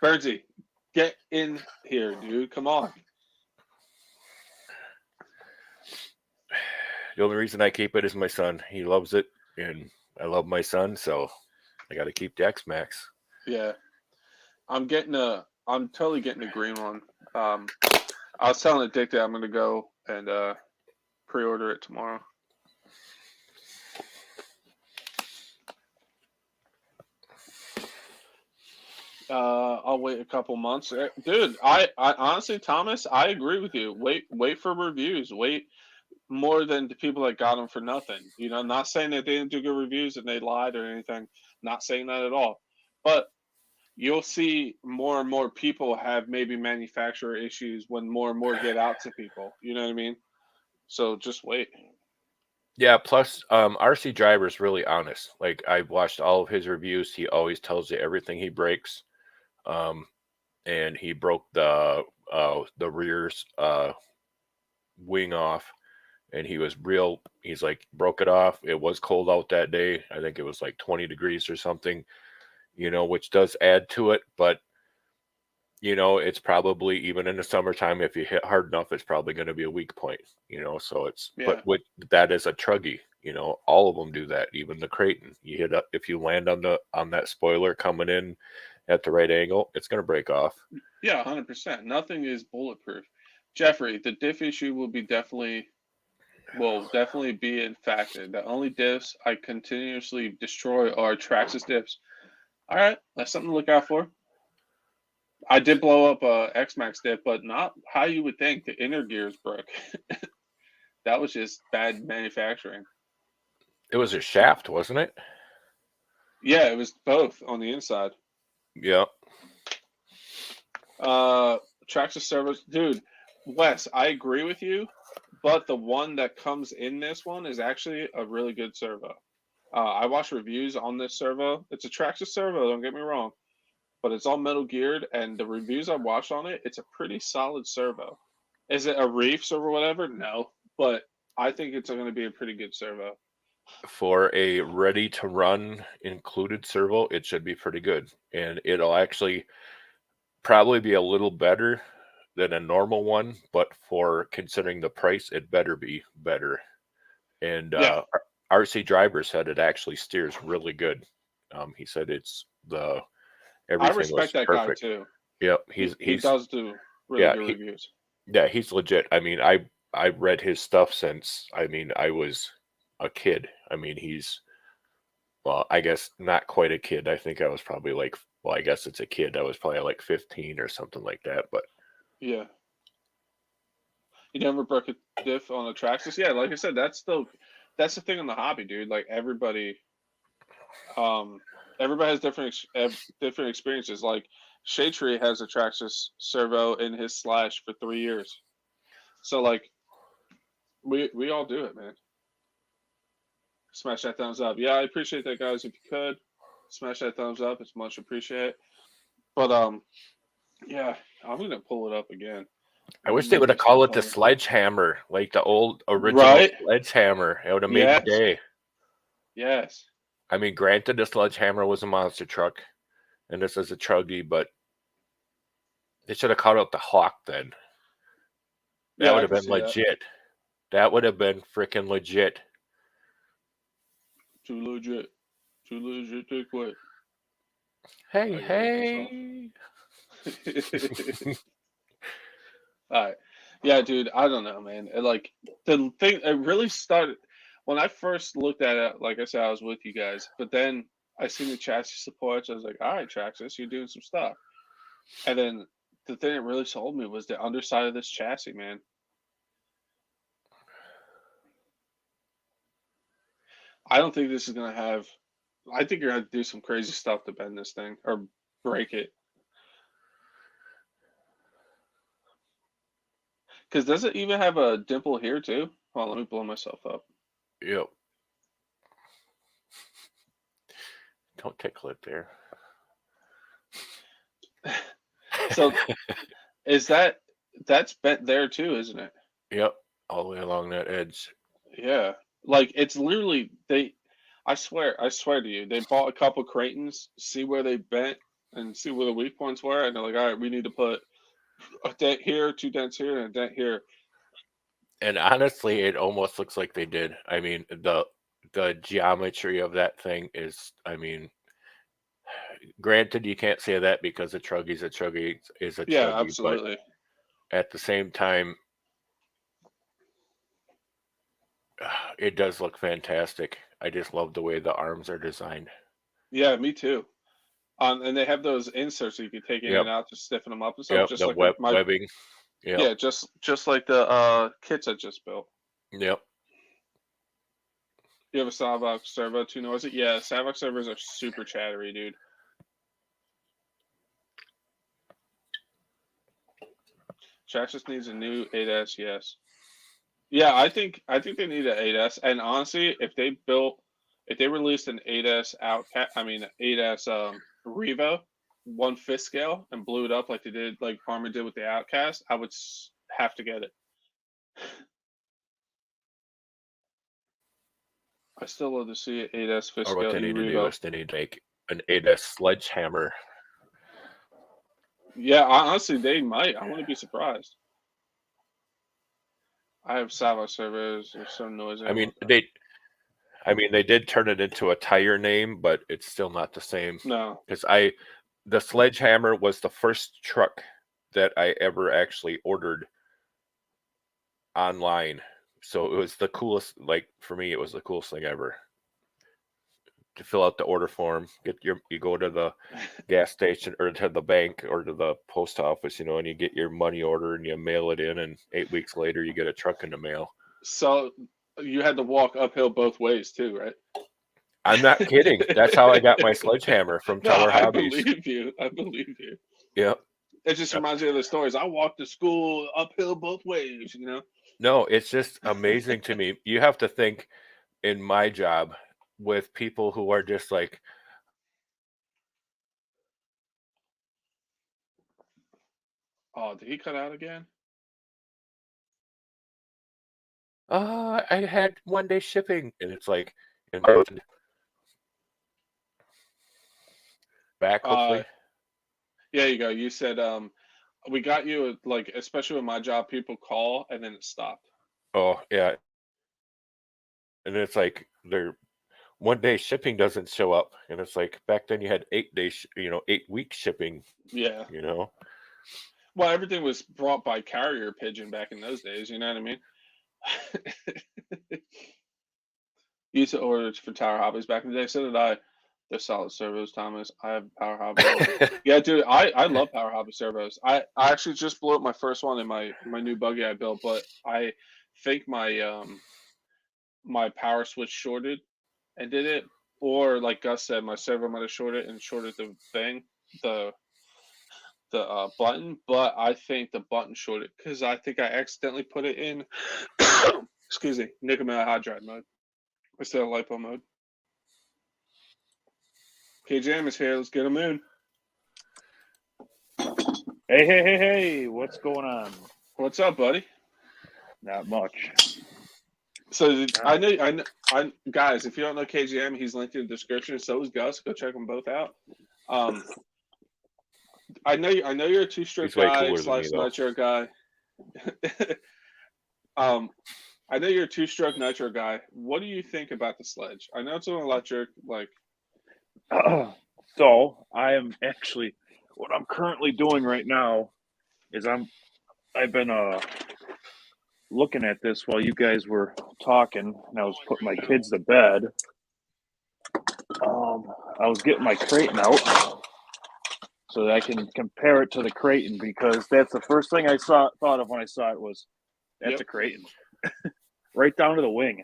Bernsey, get in here, dude. Come on. The only reason I keep it is my son. He loves it, and I love my son, so I got to keep the X Max. Yeah, I'm totally getting a green one. I was telling Dick that I'm gonna go and pre-order it tomorrow. I'll wait a couple months, dude. I honestly, Thomas, I agree with you. Wait for reviews. Wait more than the people that got them for nothing. You know, not saying that they didn't do good reviews and they lied or anything. Not saying that at all. But you'll see more and more people have maybe manufacturer issues when more and more get out to people. You know what I mean? So just wait. Yeah, plus RC Driver's really honest. Like, I've watched all of his reviews. He always tells you everything he breaks. And he broke the rear's wing off, and he's like, broke it off. It was cold out that day. I think it was like 20 degrees or something, which does add to it, but it's probably, even in the summertime, if you hit hard enough, it's probably going to be a weak point, so it's, Yeah. but with that is a truggy, all of them do that. Even the Creighton, you hit up, if you land on that spoiler coming in at the right angle, it's going to break off. Yeah, 100%. Nothing is bulletproof. Jeffrey, the diff issue will definitely be in factor. The only diffs I continuously destroy are Traxxas diffs. All right, that's something to look out for. I did blow up a X-Max diff, but not how you would think. The inner gears broke. That was just bad manufacturing. It was a shaft, wasn't it? Yeah, it was both on the inside. Yeah. Traxxas servos, dude. Wes, I agree with you, but the one that comes in this one is actually a really good servo. I watched reviews on this servo. It's a Traxxas servo, don't get me wrong, but it's all metal geared, and the reviews I watched on it, it's a pretty solid servo. Is it a Reefs or whatever? No, but I think it's going to be a pretty good servo. For a ready to run included servo, it should be pretty good, and it'll actually probably be a little better than a normal one, but for considering the price, it better be better. And Yeah. RC Driver said it actually steers really good. He said everything I respect was that perfect. guy too. Yep, he does do really good reviews. Yeah, he's legit. I mean, I read his stuff since, I mean, I was a kid. I mean, well, I guess not quite a kid. I think I was probably like, well, I guess it's a kid. I was probably like 15 or something like that. But yeah, you never broke a diff on a Traxxas. Yeah, like I said, that's the that's the thing in the hobby, dude. Like um, everybody has different experiences. Like Shade Tree has a Traxxas servo in his slash for 3 years. So like we all do it, man. Smash that thumbs up. Yeah, I appreciate that, guys. If you could smash that thumbs up, it's much appreciated. But yeah, I'm gonna pull it up again. I wish they would Making have some called it the fun. sledgehammer, like the old original Right? sledgehammer. It would have made the Yes. day. Yes. I mean, granted, the sledgehammer was a monster truck, and this is a chuggy, but they should have called it the Hawk then. That Yeah, would I have can been see that. legit. That would have been freaking legit. Too legit. Too legit to quit. Hey, I gotta hey. get this off. All right. Yeah, dude, I don't know, man. Like the thing it really started when I first looked at it, like I said, I was with you guys, but then I seen the chassis supports, I was like, all right, Traxxas, you're doing some stuff. And then the thing that really sold me was the underside of this chassis, man. I don't think this is gonna have I think you're gonna have to do some crazy stuff to bend this thing or break it. Because does it even have a dimple here too? Hold on, let me blow myself up. Yep. Don't tickle it there. So is that's bent there too, isn't it? Yep. All the way along that edge. Yeah. Like it's literally I swear to you, they bought a couple Creightons, see where they bent and see where the weak points were, and they're like, all right, we need to put a dent here, two dents here, and a dent here. And honestly, it almost looks like they did. I mean, the geometry of that thing is, I mean, granted, you can't say that because a chuggy's a chuggy is a Yeah, chuggy, but absolutely. at the same time, it does look fantastic. I just love the way the arms are designed. Yeah, me too. And they have those inserts that you can take in Yep, and out to stiffen them up and stuff, yep, just the like my webbing. Yep, yeah, just like the kits I just built. yep. You have a Savok servo too noisy? Yeah, Savok servos are super chattery, dude. Traxxas needs a new 8S, yes. Yeah, I think they need an 8S. And honestly, if they released an 8S I mean 8S Revo, 1/5 scale, and blew it up like they did, like Parma did with the Outcast, I would have to get it. I still love to see an 8S 5th Or what scale they E need to do Revo. is they need to make an 8S sledgehammer. Yeah, honestly, they might. I wouldn't be surprised. I have Savo servos. They're so noisy. I mean, they did turn it into a tire name, but it's still not the same. No. Because the sledgehammer was the first truck that I ever actually ordered online. So it was the coolest, like for me, it was the coolest thing ever. To fill out the order form, you go to the gas station or to the bank or to the post office, and you get your money order and you mail it in, and 8 weeks later you get a truck in the mail. So you had to walk uphill both ways too, right? I'm not kidding. That's how I got my sledgehammer from No, Teller I Hobbies. believe you. I believe you. Yep. It just reminds me of the stories. I walked to school uphill both ways, you know? No, it's just amazing to me. You have to think in my job with people who are just like, Oh, did he cut out again? I had 1 day shipping. And it's like, in my back, Uh, hopefully. yeah, you go. You said we got you like especially with my job, people call and then it stopped. Oh, yeah. And it's like, 1 day shipping doesn't show up. And it's like, back then you had 8 days, 8 week shipping, Yeah. you know? Well, everything was brought by carrier pigeon back in those days, you know what I mean? Used to order for Tower Hobbies back in the day. So did I. They're solid servos, Thomas. I have Power Hobby. Yeah, dude, I love Power Hobby servos. I actually just blew up my first one in my new buggy I built, but I think my power switch shorted and did it, or like Gus said, my servo might have shorted and shorted the thing, the button. But I think the button shorted because I think I accidentally put it in, excuse me, nickel metal hydride mode instead of lipo mode. KJM is here. Let's get him in. Hey, what's going on? What's up, buddy? Not much. So I know, guys, if you don't know KGM, he's linked in the description. So is Gus. Go check them both out. I know you're a two-stroke guy / nitro guy. I know you're a two-stroke nitro guy. What do you think about the sledge? I know it's an electric, like. So I am actually, what I'm currently doing right now is I've been looking at this while you guys were talking, and I was putting my kids to bed. I was getting my Creighton out so that I can compare it to the Creighton, because that's the first thing I thought of when I saw it was, that's a Creighton. Right down to the wing.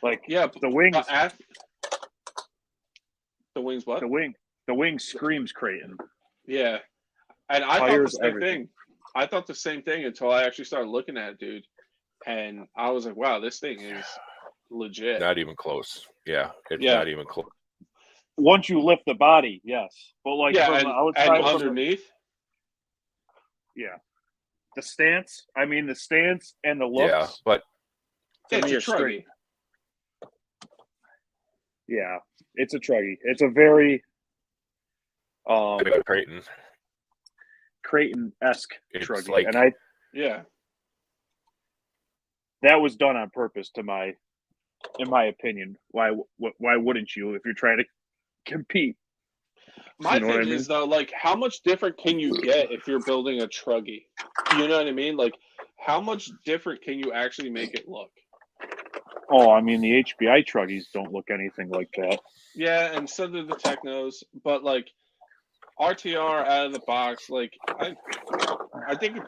Like, yeah, the wings. The wings what? The wing screams Creighton. Yeah. And I thought the same thing. I thought the same thing until I actually started looking at it, dude. And I was like, wow, this thing is legit. Not even close. Yeah, it's not even close. Once you lift the body, yes. But like from and, the outside, and underneath. The stance. I mean, the stance and the looks. Yeah, but it's a truggy. Yeah, it's a truggy. It's a very Creighton-esque truggy, like, and yeah, that was done on purpose, in my opinion. Why wouldn't you if you're trying to compete? My thing is though, like, how much different can you get if you're building a truggy? You know what I mean? Like, how much different can you actually make it look? Oh, I mean, the HBI truggies don't look anything like that. Yeah, and so do the Technos, but like RTR out of the box, like I think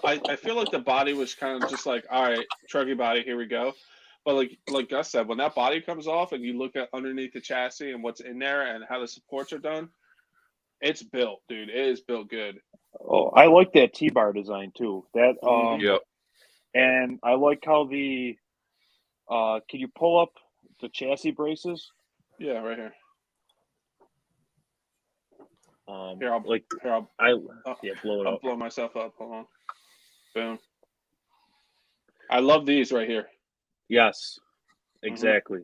I feel like the body was kind of just like, all right, truggy body, here we go. But like Gus said, when that body comes off and you look at underneath the chassis and what's in there and how the supports are done, it's built, dude. It is built good. Oh, I like that T-bar design too. That yep. And I like how the can you pull up the chassis braces? Yeah, right here. I'll blow myself up. Hold on. Boom. I love these right here. Yes, exactly.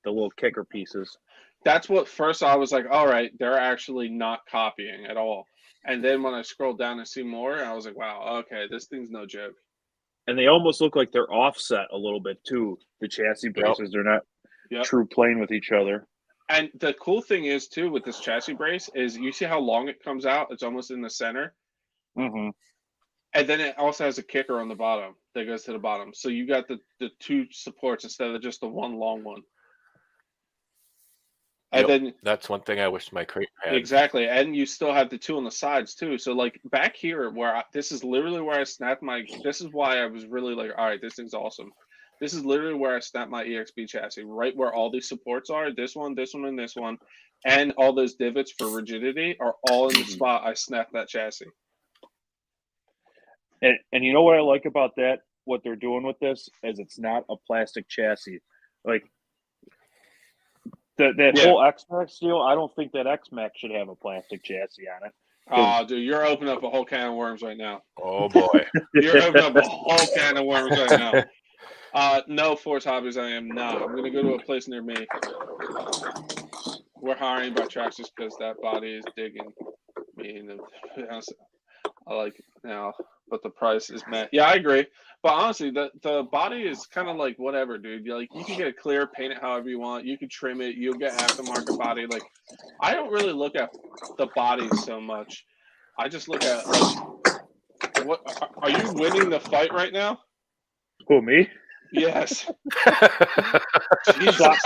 The little kicker pieces. That's what first I was like, all right, they're actually not copying at all. And then when I scrolled down and see more, I was like, wow, okay, this thing's no joke. And they almost look like they're offset a little bit too. The chassis braces, they're not true plane with each other. And the cool thing is too with this chassis brace is you see how long it comes out. It's almost in the center. Mm-hmm. And then it also has a kicker on the bottom that goes to the bottom. So you got the two supports instead of just the one long one. And then that's one thing I wish my Creighton had. Exactly. And you still have the two on the sides too. So like back here where this is literally where I snapped this is why I was really like, all right, this thing's awesome. This is literally where I snapped my EXB chassis, right where all these supports are. This one, and this one. And all those divots for rigidity are all in the spot I snapped that chassis. And you know what I like about that? What they're doing with this is it's not a plastic chassis. Like that whole X-Max deal, I don't think that X-Max should have a plastic chassis on it. Oh, dude, you're opening up a whole can of worms right now. Oh, boy. You're opening up a whole can of worms right now. No, Force Hobbies, I am not. I'm going to go to a place near me. We're hiring by Traxxas because that body is digging me. I like it now, but the price is meh. Yeah, I agree. But honestly, the body is kind of like whatever, dude. Like, you can get it clear, paint it however you want. You can trim it. You'll get aftermarket body. Like, I don't really look at the body so much. I just look at, like, what are you winning the fight right now? Who, me? Yes. Jesus,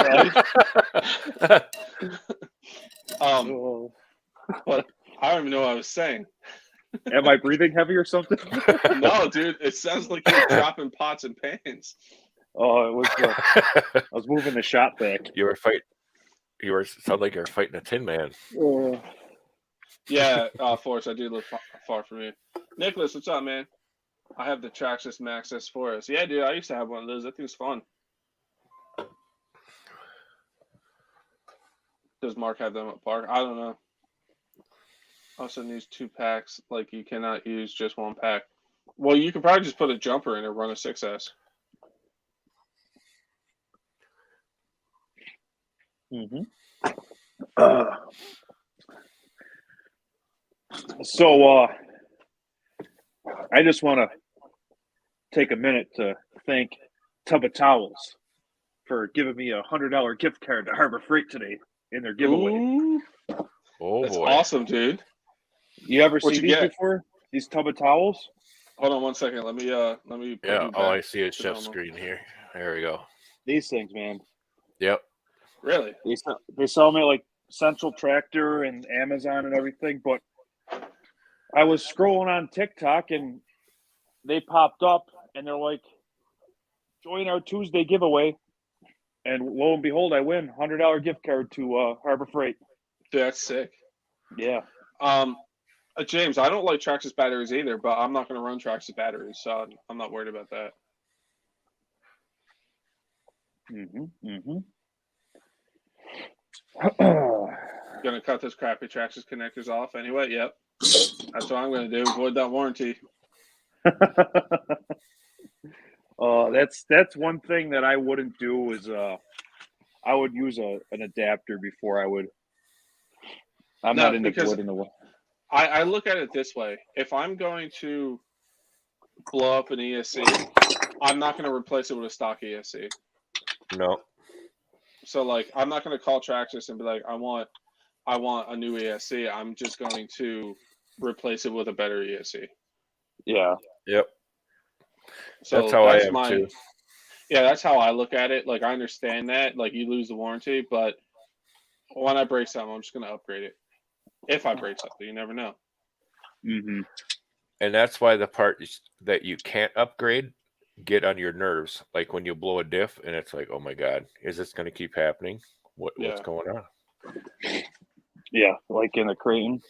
but I don't even know what I was saying. Am I breathing heavy or something? No, dude. It sounds like you're dropping pots and pans. Oh, it was. I was moving the shop back. Sound like you were fighting a Tin Man. Yeah, Forrest, I do live far from you. Nicholas, what's up, man? I have the Traxxas Max S4S. Yeah, dude, I used to have one of those. That thing's fun. Does Mark have them at Park? I don't know. Also needs 2 packs. Like, you cannot use just 1 pack. Well, you could probably just put a jumper in and run a 6S. Mm-hmm. So, I just want to take a minute to thank Tub of Towels for giving me a $100 gift card to Harbor Freight today in their giveaway. Ooh, Oh that's boy! awesome, dude. You ever What'd seen you these get? before? These Tub of Towels? Hold on 1 second. Let me put Yeah, you all I back see is to Chef's normal. screen here. There we go. These things, man. Yep. Really? They sell them at like Central Tractor and Amazon and everything. But I was scrolling on TikTok and they popped up and they're like, join our Tuesday giveaway. And lo and behold, I win $100 gift card to Harbor Freight. Dude, that's sick. Yeah. James, I don't like Traxxas batteries either, but I'm not going to run Traxxas batteries, so I'm not worried about that. Gonna cut those crappy Traxxas connectors off anyway. Yep, that's what I'm gonna do. Void that warranty. That's one thing that I wouldn't do is I would use an adapter before I would. I'm No, not into because voiding the. I look at it this way: if I'm going to blow up an ESC, I'm not going to replace it with a stock ESC. No. So like, I'm not going to call Traxxas and be like, I want a new ESC. I'm just going to replace it with a better ESC. Yeah. Yep. So that's how I am too. Yeah, that's how I look at it. Like, I understand that. Like, you lose the warranty, but when I break something, I'm just going to upgrade it. If I break something, you never know. Mm-hmm. And that's why the part that you can't upgrade get on your nerves. Like when you blow a diff and it's like, oh my God, is this going to keep happening? What's going on? Yeah, like in the Creighton.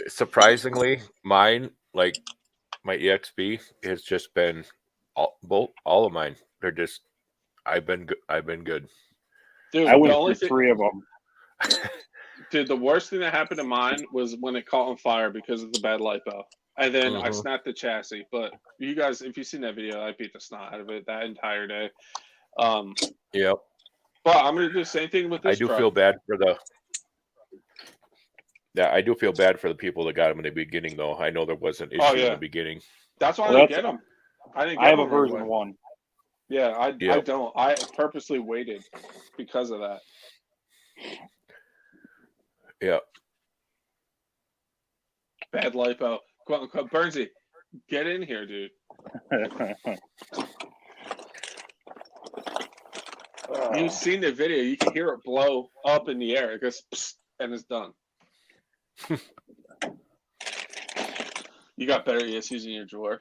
Surprisingly, mine, like my EXP, has just been all of mine. They're just, I've been good. Dude, I went through 3 of them. Dude, the worst thing that happened to mine was when it caught on fire because of the bad lipo. And then I snapped the chassis. But you guys, if you've seen that video, I beat the snot out of it that entire day. Yep. But I'm going to do the same thing with this truck. Feel bad for the... Yeah, I do feel bad for the people that got them in the beginning, though. I know there was an issue in the beginning. That's why I didn't get them. I have a version 1. Yeah, I don't. I purposely waited because of that. Yeah. Bad lipo. Quote unquote. Bernsey, get in here, dude. You've seen the video. You can hear it blow up in the air. It goes, psst, and it's done. You got better ESCs in your drawer.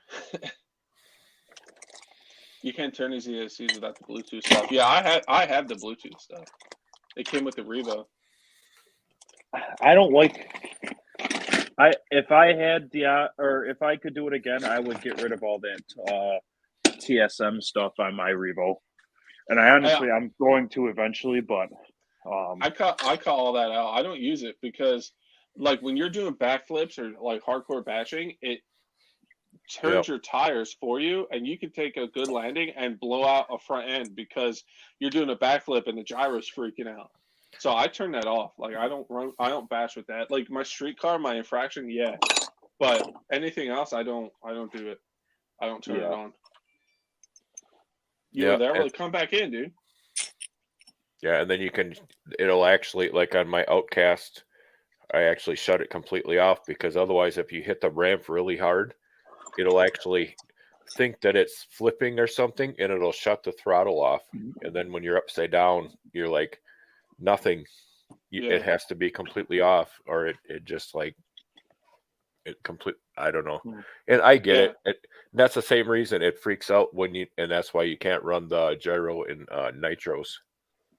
You can't turn these ESCs without the Bluetooth stuff. Yeah, I have the Bluetooth stuff. It came with the Revo. I don't like. If I had or if I could do it again, I would get rid of all that TSM stuff on my Revo. And I'm going to eventually, but I cut all that out. I don't use it because, like, when you're doing backflips or like hardcore bashing, it turns your tires for you, and you can take a good landing and blow out a front end because you're doing a backflip and the gyro's freaking out. So I turn that off. Like, I don't bash with that. Like my street car, my infraction, yeah, but anything else, I don't do it. I don't turn it on. You were there? Well, come back in, dude. Yeah, and then it'll actually, like on my Outcast, I actually shut it completely off because otherwise if you hit the ramp really hard, it'll actually think that it's flipping or something and it'll shut the throttle off. And then when you're upside down, you're like, nothing. It has to be completely off or it just like, I don't know. Hmm. And I get it. That's the same reason it freaks out when you, and that's why you can't run the gyro in nitros.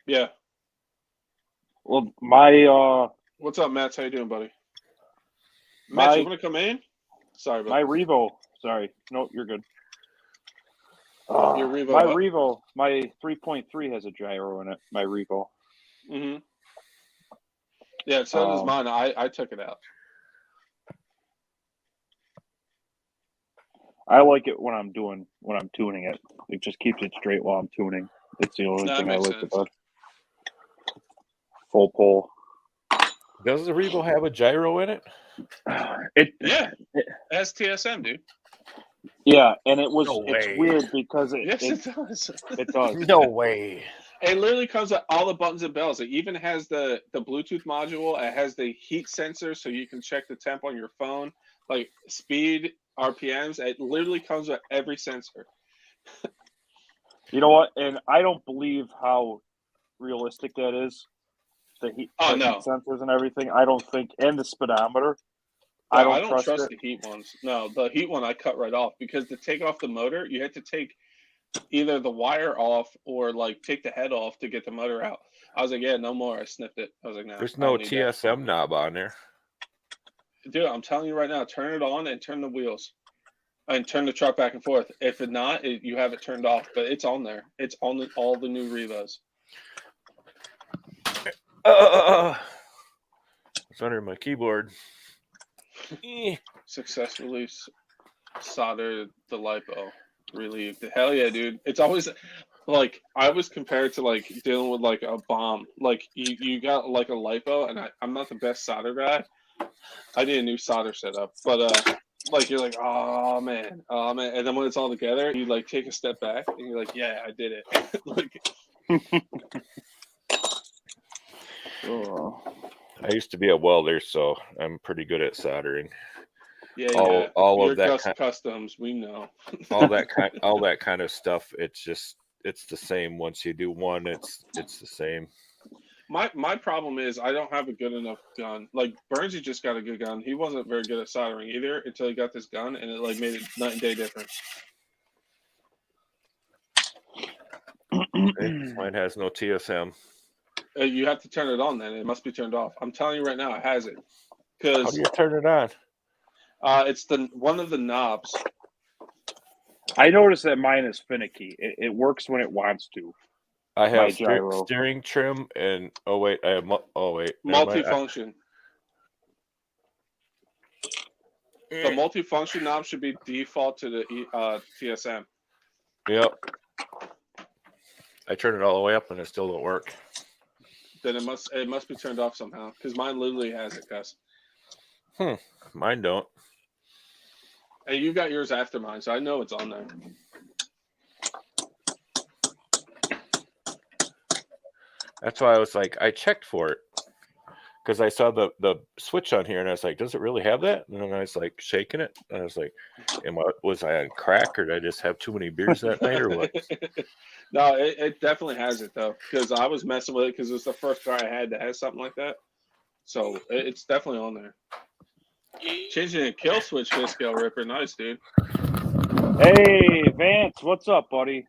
Yeah. Well, my What's up, Matt? How you doing, buddy? Matt, you want to come in? Sorry, my buddy. Revo. Sorry, no, you're good. Your Revo. My what? Revo, my 3.3 has a gyro in it. My Revo. Mm-hmm. Yeah, so does mine. I took it out. I like it when I'm tuning it. It just keeps it straight while I'm tuning. It's the only That thing I makes like sense. about full pull. Does the Revo have a gyro in it? Yeah. It has TSM, dude. Yeah, and it's way. weird because it does. It does. No way. It literally comes with all the buttons and bells. It even has the Bluetooth module. It has the heat sensor, so you can check the temp on your phone, like speed, RPMs. It literally comes with every sensor. You know what? And I don't believe how realistic that is. The heat sensors and everything. I don't think, and the speedometer. No, I don't trust the heat ones. No, the heat one I cut right off because to take off the motor, you had to take either the wire off or like take the head off to get the motor out. I was like, yeah, no more. I sniffed it. I was like, no. There's no TSM knob on there. Dude, I'm telling you right now, turn it on and turn the wheels. And turn the truck back and forth. If it's not, you have it turned off, but it's on there. It's on all the new Revos. It's under my keyboard. Successfully soldered the lipo. Relieved. Hell yeah, dude. It's always like I was compared to like dealing with like a bomb. Like you got like a lipo, and I'm not the best solder guy. I need a new solder setup, but like you're like, oh man, and then when it's all together, you like take a step back and you're like, yeah, I did it. Like, I used to be a welder, so I'm pretty good at soldering. Yeah, all your of that customs, we know. all that kind of stuff. It's the same. Once you do one, it's the same. My problem is I don't have a good enough gun. Like Burnsy just got a good gun. He wasn't very good at soldering either until he got this gun, and it like made it night and day difference. Mine has no TSM. You have to turn it on. Then it must be turned off. I'm telling you right now, it has it. How do you turn it on? It's one of the knobs. I noticed that mine is finicky. It works when it wants to. I have steering trim and I have multifunction. The multifunction knob should be default to the TSM. Yep. I turn it all the way up and it still don't work. Then it must be turned off somehow because mine literally has it, Gus. Mine don't. And you got yours after mine, so I know it's on there. That's why I was like, I checked for it because I saw the switch on here, and I was like, does it really have that? And then I was like shaking it, and I was like, was I on crack, or did I just have too many beers that night, or what? No, it definitely has it though, because I was messing with it because it was the first car I had that has something like that. So it's definitely on there. Changing a kill switch for scale ripper, nice, dude. Hey, Vance, what's up, buddy?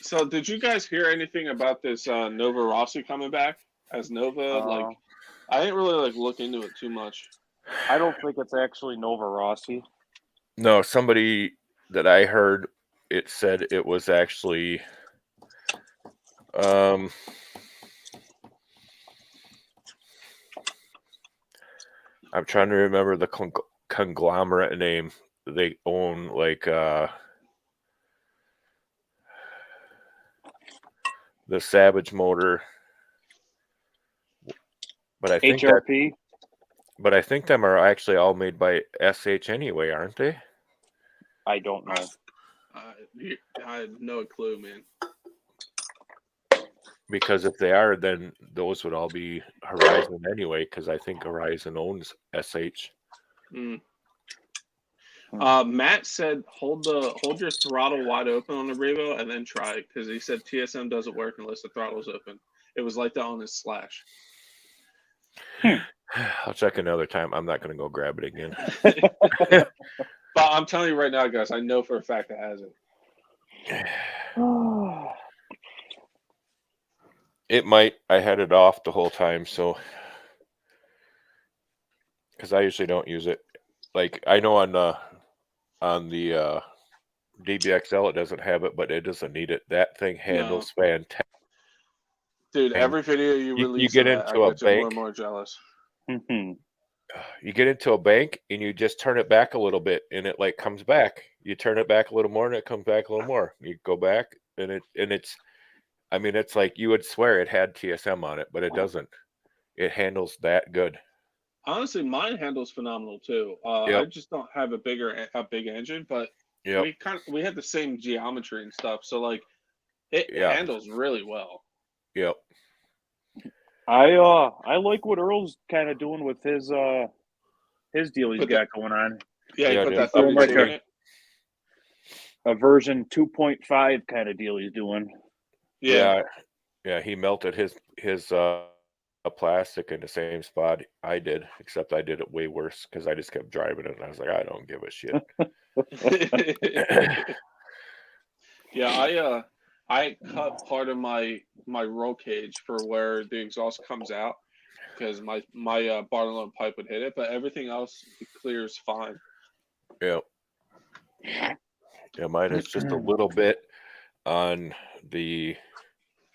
So, did you guys hear anything about this Nova Rossi coming back as Nova? Like, I didn't really look into it too much. I don't think it's actually Nova Rossi. No, somebody that I heard it said it was actually. I'm trying to remember the conglomerate name. They own the Savage motor, but I think HRP. But I think them are actually all made by SH anyway, aren't they? I don't know. I have no clue, man. Because if they are, then those would all be Horizon anyway, because I think Horizon owns SH. Matt said hold your throttle wide open on the Revo and then try it because he said TSM doesn't work unless the throttle's open. It was like that on his Slash. I'll check another time. I'm not going to go grab it again. But I'm telling you right now, guys, I know for a fact it hasn't. It might. I had it off the whole time, so because I usually don't use it. Like I know on the DBXL it doesn't have it, but it doesn't need it. That thing handles fantastic. Dude, every video you release, you get I into a get more and bank. more jealous. You get into a bank and you just turn it back a little bit, and it like comes back. You turn it back a little more, and it comes back a little more. You go back, and it's. I mean, it's like you would swear it had TSM on it, but it doesn't. It handles that good. Honestly, mine handles phenomenal too. I just don't have a big engine, but we had the same geometry and stuff, so like it handles really well. Yep. I like what Earl's kind of doing with his deal he's got going on. Yeah, he put that doing 32 in it. A version 2.5 kind of deal he's doing. Yeah. He melted his plastic in the same spot I did, except I did it way worse because I just kept driving it, and I was like, I don't give a shit. Yeah, I cut part of my roll cage for where the exhaust comes out because my Bartolone pipe would hit it, but everything else clears fine. Yeah, mine is just a little bit on the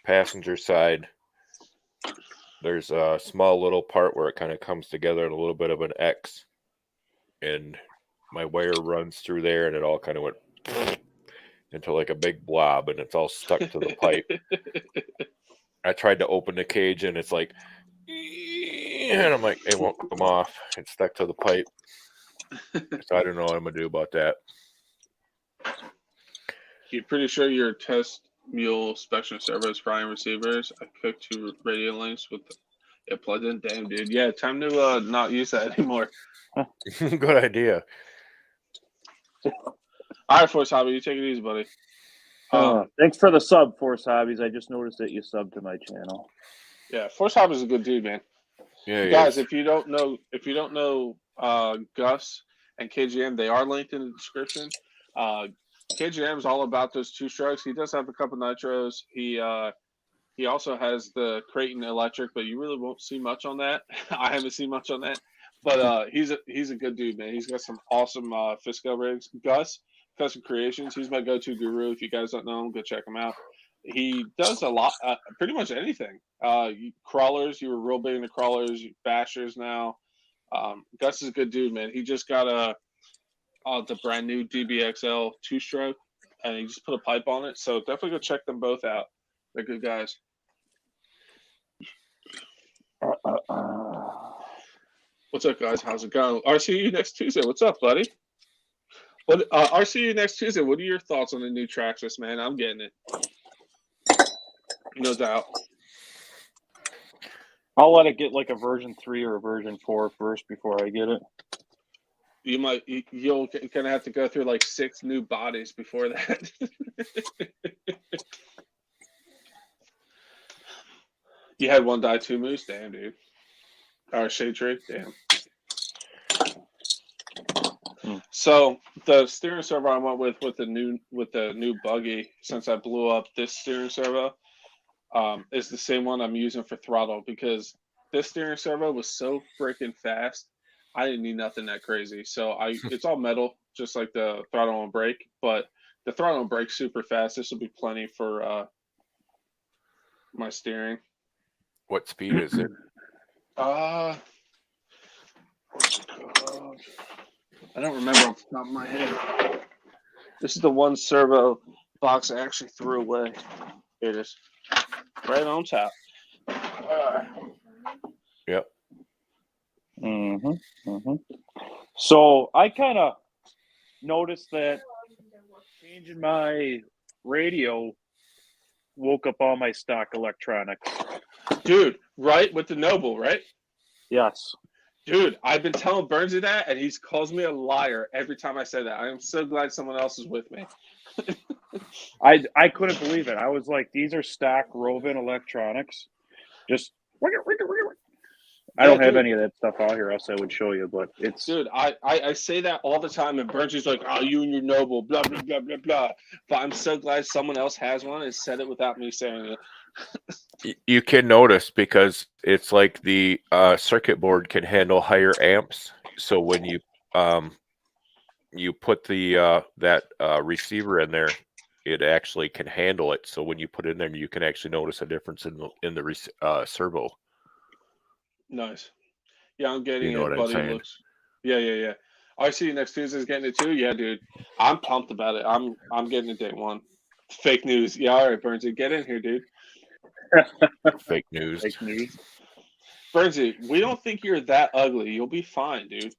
passenger side. There's a small little part where it kind of comes together in a little bit of an X, and my wire runs through there, and it all kind of went into like a big blob, and it's all stuck to the pipe. I tried to open the cage, and it's like, and I'm like, it won't come off. It's stuck to the pipe. So I don't know what I'm gonna do about that. You're pretty sure your test mule Spectrum servos, frying receivers. I cooked 2 radio links with it plugged in. Damn, dude. Yeah, time to not use that anymore. Good idea. All right, Force Hobby, you take it easy, buddy. Thanks for the sub, Force Hobbies. I just noticed that you subbed to my channel. Yeah, Force Hobby's a good dude, man. Yeah, guys, if you don't know Gus and KGM, they are linked in the description. KGM is all about those 2-strokes. He does have a couple nitros. He also has the Creighton electric, but you really won't see much on that. I haven't seen much on that, but he's a good dude, man. He's got some awesome Fisco rigs. Gus Custom Creations, he's my go-to guru. If you guys don't know him, go check him out. He does a lot, pretty much anything. Crawlers, you were real big into crawlers, bashers now. Gus is a good dude, man. He just got the brand new DBXL 2-stroke, and he just put a pipe on it. So definitely go check them both out. They're good guys. What's up, guys? How's it going? RCU next Tuesday. What's up, buddy? What RCU next Tuesday? What are your thoughts on the new Traxxas, man? I'm getting it. No doubt. I'll let it get like a version 3 or a version 4 first before I get it. You'll kind of have to go through like 6 new bodies before that. You had one die, 2 moose? Damn, dude. Or shade tree? Damn. So the steering servo I went with the new buggy, since I blew up this steering servo, is the same one I'm using for throttle, because this steering servo was so freaking fast. I didn't need nothing that crazy. So it's all metal, just like the throttle and brake, but the throttle and brake super fast. This will be plenty for my steering. What speed is it? I don't remember off the top of my head. This is the one servo box I actually threw away. Here it is. Right on top. Yep. So I kind of noticed that changing my radio woke up all my stock electronics. Dude, right? With the Noble, right? Yes. Dude, I've been telling Burnsy that, and he calls me a liar every time I say that. I am so glad someone else is with me. I couldn't believe it. I was like, these are stock Rovin electronics. Just I don't have any of that stuff out here, else I would show you. But it's dude, I say that all the time, and Burnsy's like, "Oh, you and your Noble, blah blah blah blah blah." But I'm so glad someone else has one and said it without me saying it. You can notice because it's like the circuit board can handle higher amps. So when you put the that receiver in there, it actually can handle it. So when you put it in there, you can actually notice a difference in the servo. Nice. Yeah, I'm getting You know it. what I'm Buddy saying? looks. Yeah. I see you next Tuesday's getting it too. Yeah, dude. I'm pumped about it. I'm getting it day one. Fake news. Yeah, all right, Burnsy, get in here, dude. Fake news. fake news. Burnsy, we don't think you're that ugly. You'll be fine, dude.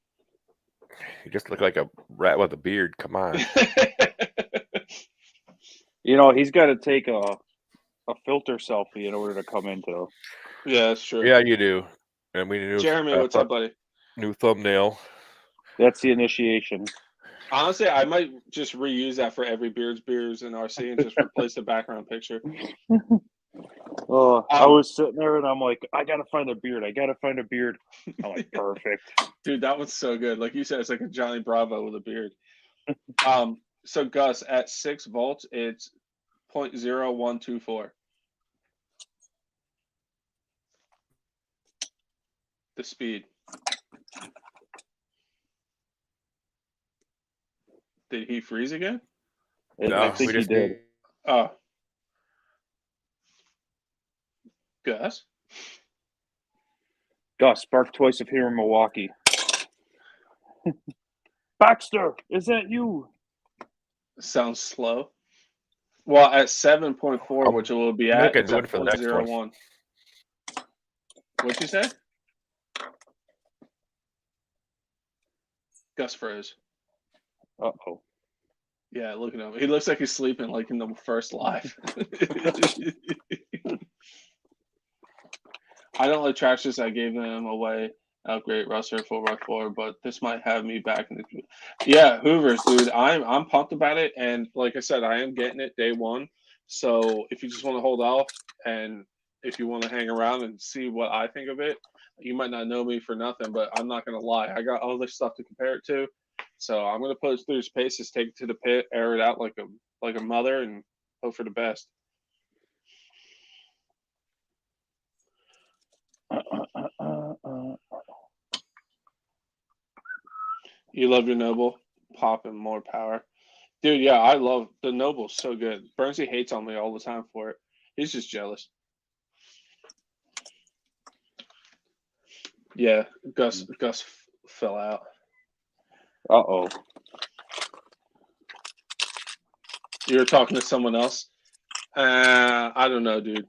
You just look like a rat with a beard. Come on. You know, he's got to take a filter selfie in order to come into. Yeah, that's true. Yeah, you do. And we knew Jeremy, what's up, buddy? New thumbnail. That's the initiation. Honestly, I might just reuse that for every Beers and RC and just replace the background picture. I was sitting there and I'm like, I gotta find a beard. I'm like, perfect. Dude, that was so good. Like you said, it's like a Johnny Bravo with a beard. So Gus, at 6 volts, it's 0.0124. The speed. Did he freeze again? No, I think he did. Oh. Gus? Gus, spark twice if here in Milwaukee. Baxter, is that you? Sounds slow. Well, at 7.4, which it will be at, it's at for the next one. 0.01. What'd you say? Gus froze. Uh-oh. Yeah, look at him. He looks like he's sleeping like in the first live. I don't like Traxxas. I gave them away. Great Ruster 4x4, but this might have me back in the. Yeah, Hoovers, dude. I'm pumped about it, and like I said, I am getting it day one. So if you just want to hold off, and if you want to hang around and see what I think of it, you might not know me for nothing, but I'm not gonna lie. I got all this stuff to compare it to, so I'm gonna put it through its paces, take it to the pit, air it out like a mother, and hope for the best. You love your Noble, popping more power. Dude, yeah, I love the Noble's so good. Burnsy hates on me all the time for it. He's just jealous. Yeah, Gus fell out. Uh-oh. You were talking to someone else? I don't know, dude.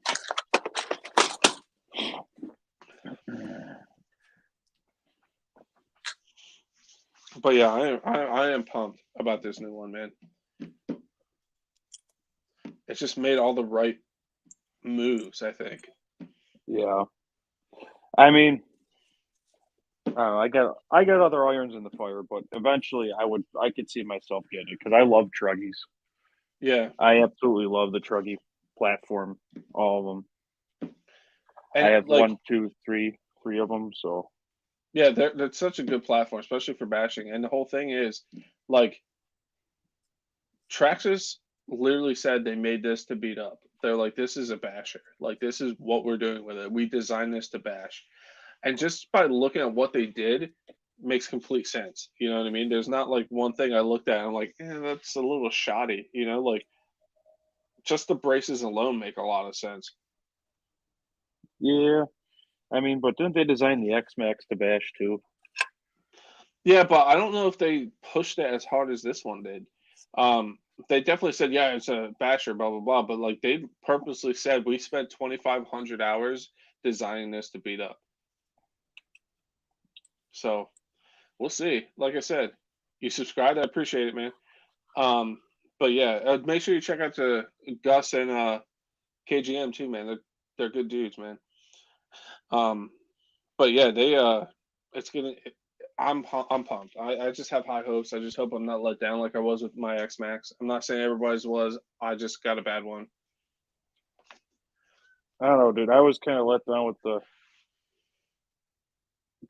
But yeah, I am pumped about this new one, man. It's just made all the right moves, I think. Yeah. I mean, I got other irons in the fire, but eventually I could see myself getting it because I love truggies. Yeah, I absolutely love the truggy platform, all of them. and I have like, 3 of them. So yeah, that's such a good platform, especially for bashing. And the whole thing is, like, Traxxas literally said they made this to beat up. They're like, this is a basher. Like, this is what we're doing with it. We designed this to bash. And just by looking at what they did, makes complete sense. You know what I mean? There's not like one thing I looked at and I'm like, that's a little shoddy. You know, like just the braces alone make a lot of sense. yeah, I mean, but didn't they design the X-Max to bash too? Yeah, but I don't know if they pushed it as hard as this one did. They definitely said, yeah, it's a basher, blah blah blah. But like they purposely said, we spent 2,500 hours designing this to beat up. So we'll see. Like I said, you subscribed, I appreciate it, man. But yeah, make sure you check out the Gus and KGM too, man. They're good dudes, man. But yeah, it's gonna. I'm pumped. I just have high hopes. I just hope I'm not let down like I was with my X Max. I'm not saying everybody's was. I just got a bad one. I don't know, dude. I was kind of let down with the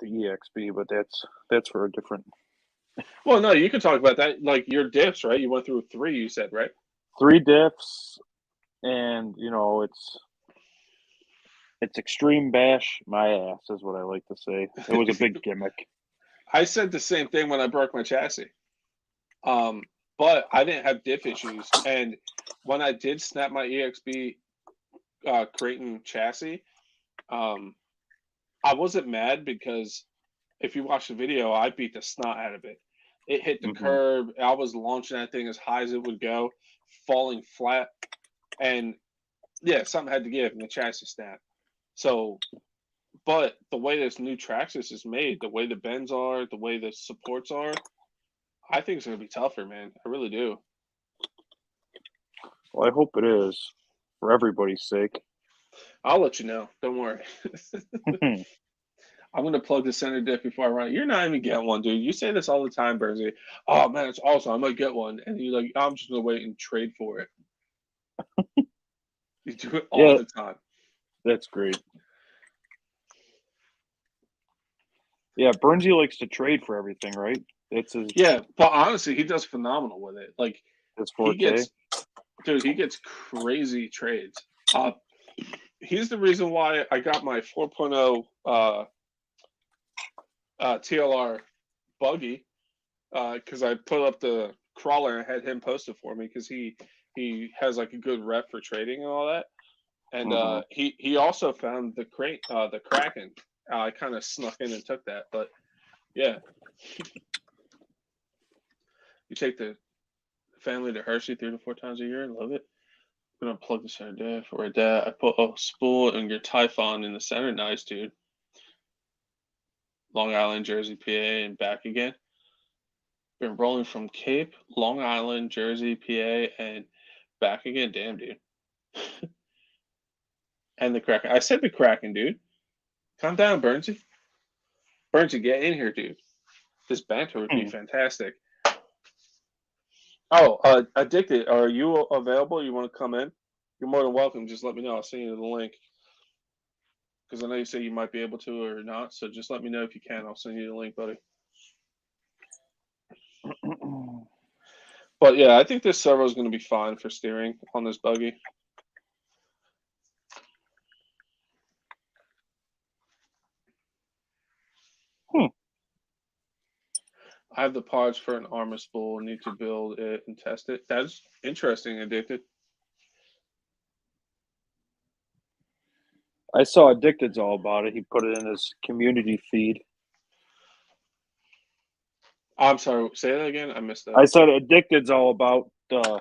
EXP, but that's for a different. Well, no, you can talk about that. Like your diffs, right? You went through 3. You said, right? 3 diffs, and it's extreme bash my ass is what I like to say. It was a big gimmick. I said the same thing when I broke my chassis. But I didn't have diff issues, and when I did snap my EXP Creighton chassis, I wasn't mad because if you watch the video, I beat the snot out of it. It hit the curb. I was launching that thing as high as it would go, falling flat, and yeah, something had to give, and the chassis snapped. So, but the way this new Traxxas is made, the way the bends are, the way the supports are, I think it's going to be tougher, man. I really do. Well, I hope it is, for everybody's sake. I'll let you know. Don't worry. I'm going to plug the center diff before I run it. You're not even getting one, dude. You say this all the time, Bernsey. Oh, man, it's awesome. I might get one. And you're like, I'm just going to wait and trade for it. You do it all the time. That's great. Yeah, Bernsey likes to trade for everything, right? It's his, yeah, but honestly, he does phenomenal with it. Like, his forte. He gets crazy trades. He's the reason why I got my 4.0 TLR buggy, because I put up the crawler and had him post it for me because he has like a good rep for trading and all that. And he also found the Kraken. I kind of snuck in and took that, but yeah. You take the family to Hershey 3 to 4 times a year. Love it. I'm gonna plug the center diff or that. I put a spool and your Typhon in the center. Nice, dude. Long Island, Jersey, PA, and back again. Been rolling from Cape, Long Island, Jersey, PA, and back again. Damn, dude. And the Kraken. I said the Kraken, dude. Calm down, Bernsey. Bernsey, get in here, dude. This banter would be fantastic. Oh, Addicted, are you available? You want to come in? You're more than welcome. Just let me know. I'll send you the link. Because I know you say you might be able to or not. So just let me know if you can. I'll send you the link, buddy. But yeah, I think this servo is going to be fine for steering on this buggy. I have the parts for an armor spool. Need to build it and test it. That's interesting, Addicted. I saw Addicted's all about it. He put it in his community feed. I'm sorry. Say that again. I missed that. I said Addicted's all about the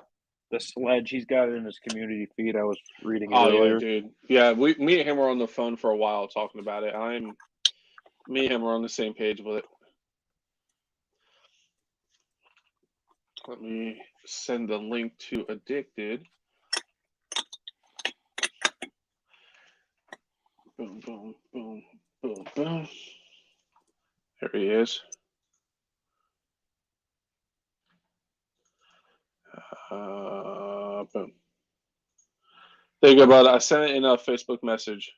sledge. He's got it in his community feed. I was reading it earlier. Yeah, dude. Yeah, me and him were on the phone for a while talking about it. Me and him were on the same page with it. Let me send the link to Addicted. Boom, boom, boom, boom, boom. There he is. Boom. There you go, brother. I sent it in a Facebook message.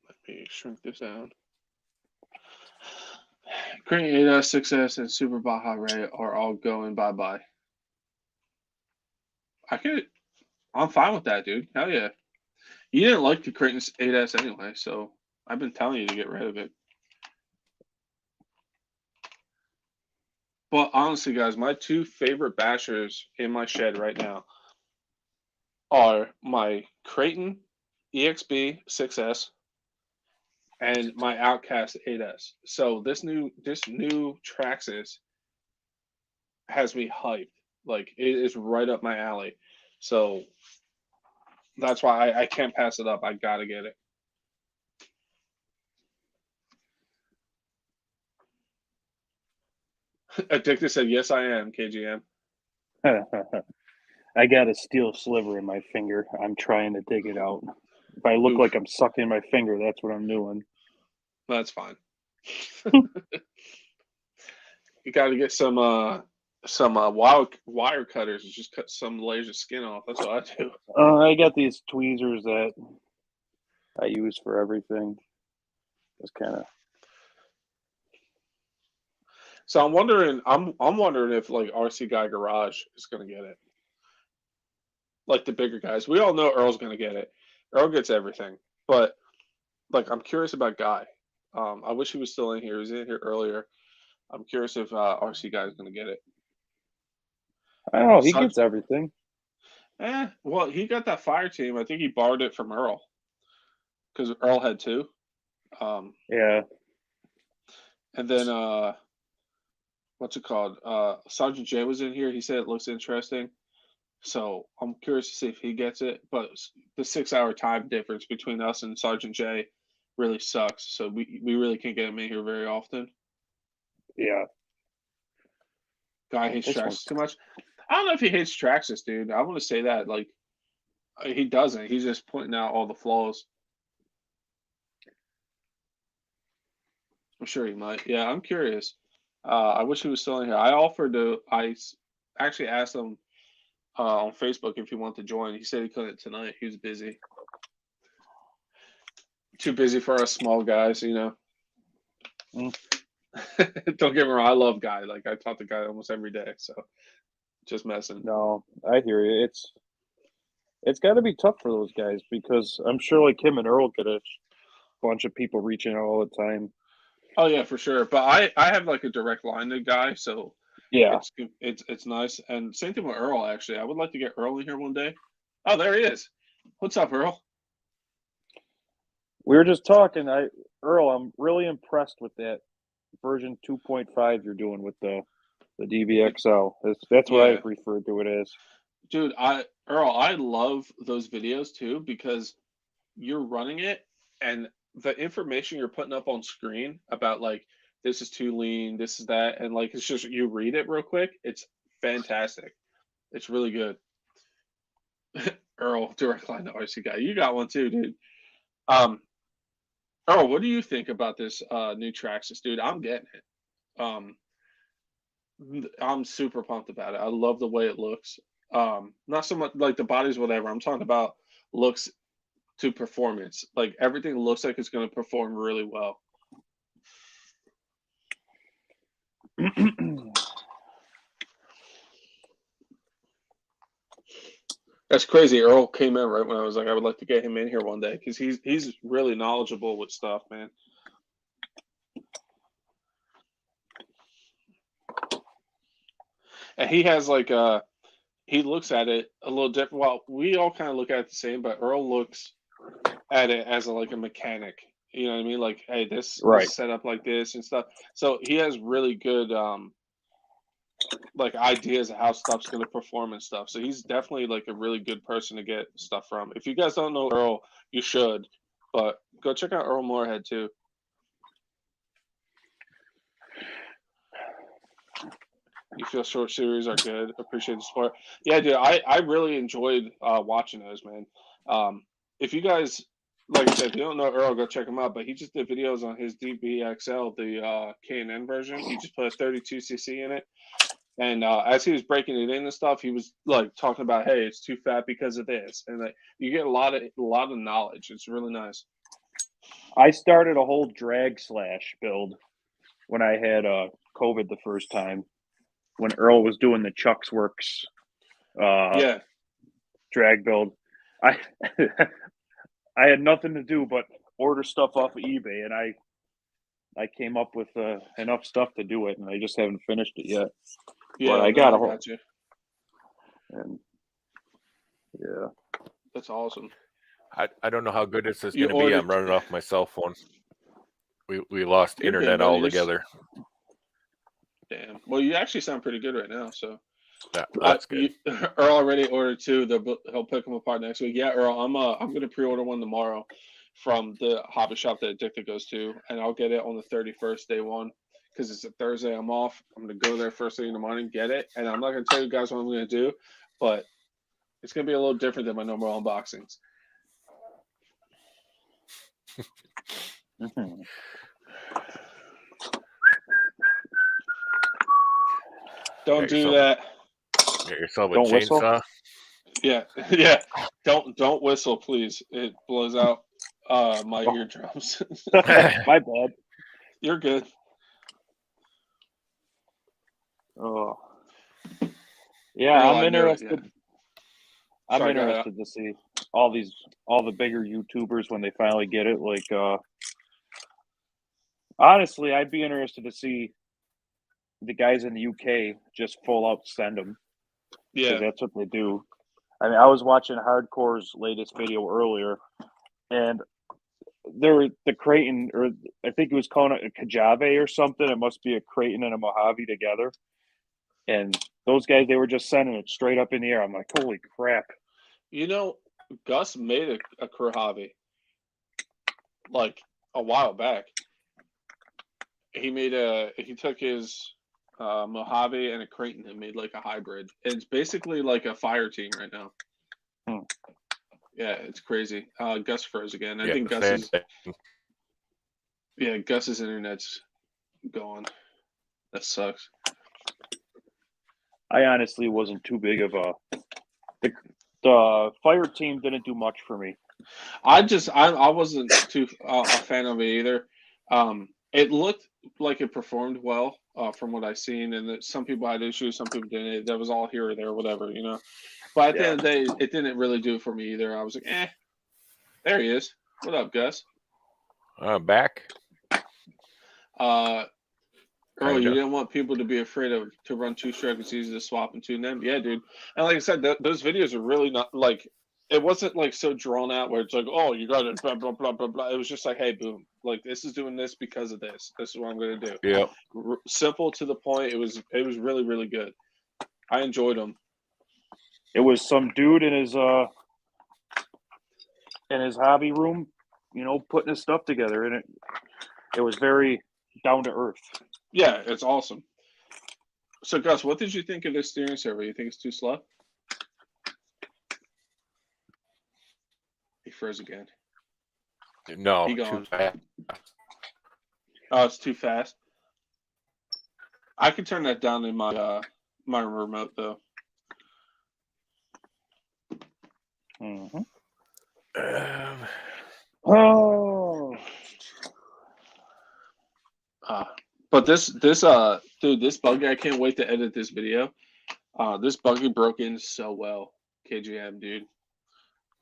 Let me shrink this down. Green 8S, 6S, and Super Baja Ray are all going bye-bye. I'm fine with that, dude. Hell yeah. You didn't like the Creighton 8S anyway, so I've been telling you to get rid of it. But honestly, guys, my 2 favorite bashers in my shed right now are my Creighton EXB 6S and my Outcast 8S. So this new Traxxas has me hyped. Like, it is right up my alley. So that's why I can't pass it up. I gotta get it. Addicted said, "Yes, I am, KGM." I got a steel sliver in my finger. I'm trying to dig it out. If I look Oof. like I'm sucking my finger, that's what I'm doing. That's fine. You got to get some wire cutters and just cut some layers of skin off. That's what I do. I got these tweezers that I use for everything. Just kind of. So I'm wondering if like RC Guy Garage is gonna get it. Like the bigger guys. We all know Earl's gonna get it. Earl gets everything. But like I'm curious about Guy. I wish he was still in here. He was in here earlier. I'm curious if RC Guy is gonna get it. I don't know. He Sarge- gets everything. Well, he got that fire team. I think he borrowed it from Earl. Because Earl had two. Yeah. And then what's it called? Sergeant J was in here. He said it looks interesting. So I'm curious to see if he gets it. But the 6-hour time difference between us and Sergeant J really sucks. So we really can't get him in here very often. Yeah. Guy hates This Traxxas too much. I don't know if he hates Traxxas, dude. I want to say that. Like, he doesn't. He's just pointing out all the flaws. I'm sure he might. Yeah, I'm curious. I wish he was still in here. I actually asked him on Facebook if he wanted to join. He said he couldn't tonight. He was busy. Too busy for us small guys, you know. Mm. Don't get me wrong. I love Guy. Like, I talk to Guy almost every day. So, just messing. No, I hear you. It's got to be tough for those guys because I'm sure like him and Earl get a bunch of people reaching out all the time. Oh yeah, for sure. But I have like a direct line to Guy, so Yeah. it's nice. And same thing with Earl. Actually, I would like to get Earl in here one day. Oh, there he is. What's up, Earl? We were just talking. Earl, I'm really impressed with that version 2.5 you're doing with the DVXL. That's what I Yeah. refer to it as. Dude, Earl, I love those videos too because you're running it and the information you're putting up on screen about like this is too lean, this is that, and like it's just you read it real quick. It's fantastic. It's really good. Earl, direct line to RC Guy. You got one too, dude. Earl, what do you think about this new Traxxas, dude? I'm getting it. I'm super pumped about it. I love the way it looks. Not so much like the body's whatever. I'm talking about looks to performance. Like everything looks like it's going to perform really well. That's crazy. Earl came in right when I was like, I would like to get him in here one day because he's really knowledgeable with stuff, man. And he has like he looks at it a little different. Well, we all kind of look at it the same, but Earl looks at it as like a mechanic. You know what I mean? Like, hey, this is set up like this and stuff. So he has really good like ideas of how stuff's going to perform and stuff. So he's definitely like a really good person to get stuff from. If you guys don't know Earl, you should. But go check out Earl Moorhead too. You feel short series are good. Appreciate the support. Yeah, dude, I really enjoyed watching those, man. If you guys, like I said, if you don't know Earl, go check him out. But he just did videos on his DBXL, the K&N version. He just put a 32cc in it. And as he was breaking it in and stuff, he was like talking about, hey, it's too fat because of this. And like you get a lot of knowledge. It's really nice. I started a whole drag slash build when I had COVID the first time. When Earl was doing the Chuck's Works drag build, I I had nothing to do but order stuff off of eBay, and I came up with enough stuff to do it, and I just haven't finished it yet. Yeah, but I got a whole. Got you. And yeah, that's awesome. I don't know how good this is going to be. I'm running off my cell phone. We lost internet altogether. Damn. Well, you actually sound pretty good right now. So that's good. Earl already ordered two. He'll pick them apart next week. Yeah, Earl, I'm going to pre-order one tomorrow from the hobby shop that Addicted goes to, and I'll get it on the 31st, day one, because it's a Thursday. I'm off. I'm going to go there first thing in the morning, get it, and I'm not going to tell you guys what I'm going to do, but It's gonna be a little different than my normal unboxings. Mhm. Don't do that. Get yourself a Don't whistle? chainsaw. Yeah, yeah. Don't whistle, please. It blows out my Oh. eardrums. My bad. You're good. Oh. Yeah, Oh, I'm I knew it, interested. yeah. I'm Sorry, go ahead. interested to see all the bigger YouTubers when they finally get it. Like, honestly, I'd be interested to see the guys in the UK just full out send them because Yeah, that's what they do. I mean, I was watching Hardcore's latest video earlier, and the Creighton, or I think he was calling it a Kajave or something. It must be a Creighton and a Mojave together. And those guys, they were just sending it straight up in the air. I'm like, holy crap! you know, Gus made a Kurhavi like a while back. He took his Mojave and a Creighton and made like a hybrid. It's basically like a fire team right now. Hmm. Yeah, it's crazy. Gus froze again. I Yeah, think same thing. Gus's internet's gone. That sucks. I honestly wasn't too big of a the fire team didn't do much for me. I wasn't too a fan of it either. It looked like it performed well from what I seen, and that some people had issues, some people didn't. That was all here or there, whatever, you know. But at the end of the day, it didn't really do it for me either. I was like, there he is. What up, Gus? Back. Bro, you Kinda. didn't want people to be afraid to run two-stroke. It's easy to swap and tune them. Yeah, dude. And like I said, those videos are really not like it wasn't like so drawn out where it's like, oh, you got it, blah blah blah blah blah. It was just like, hey, boom, like this is doing this because of this. This is what I'm gonna do. Yep. Simple to the point. It was really really good. I enjoyed them. It was some dude in his hobby room, putting his stuff together, and it was very down to earth. Yeah, it's awesome. So, Gus, what did you think of this steering servo? You think it's too slow? He froze again. No, He too gone. fast. Oh, it's too fast. I can turn that down in my my remote though. Mm-hmm. Um, Oh, But this dude, this buggy, I can't wait to edit this video. This buggy broke in so well, KGM, dude.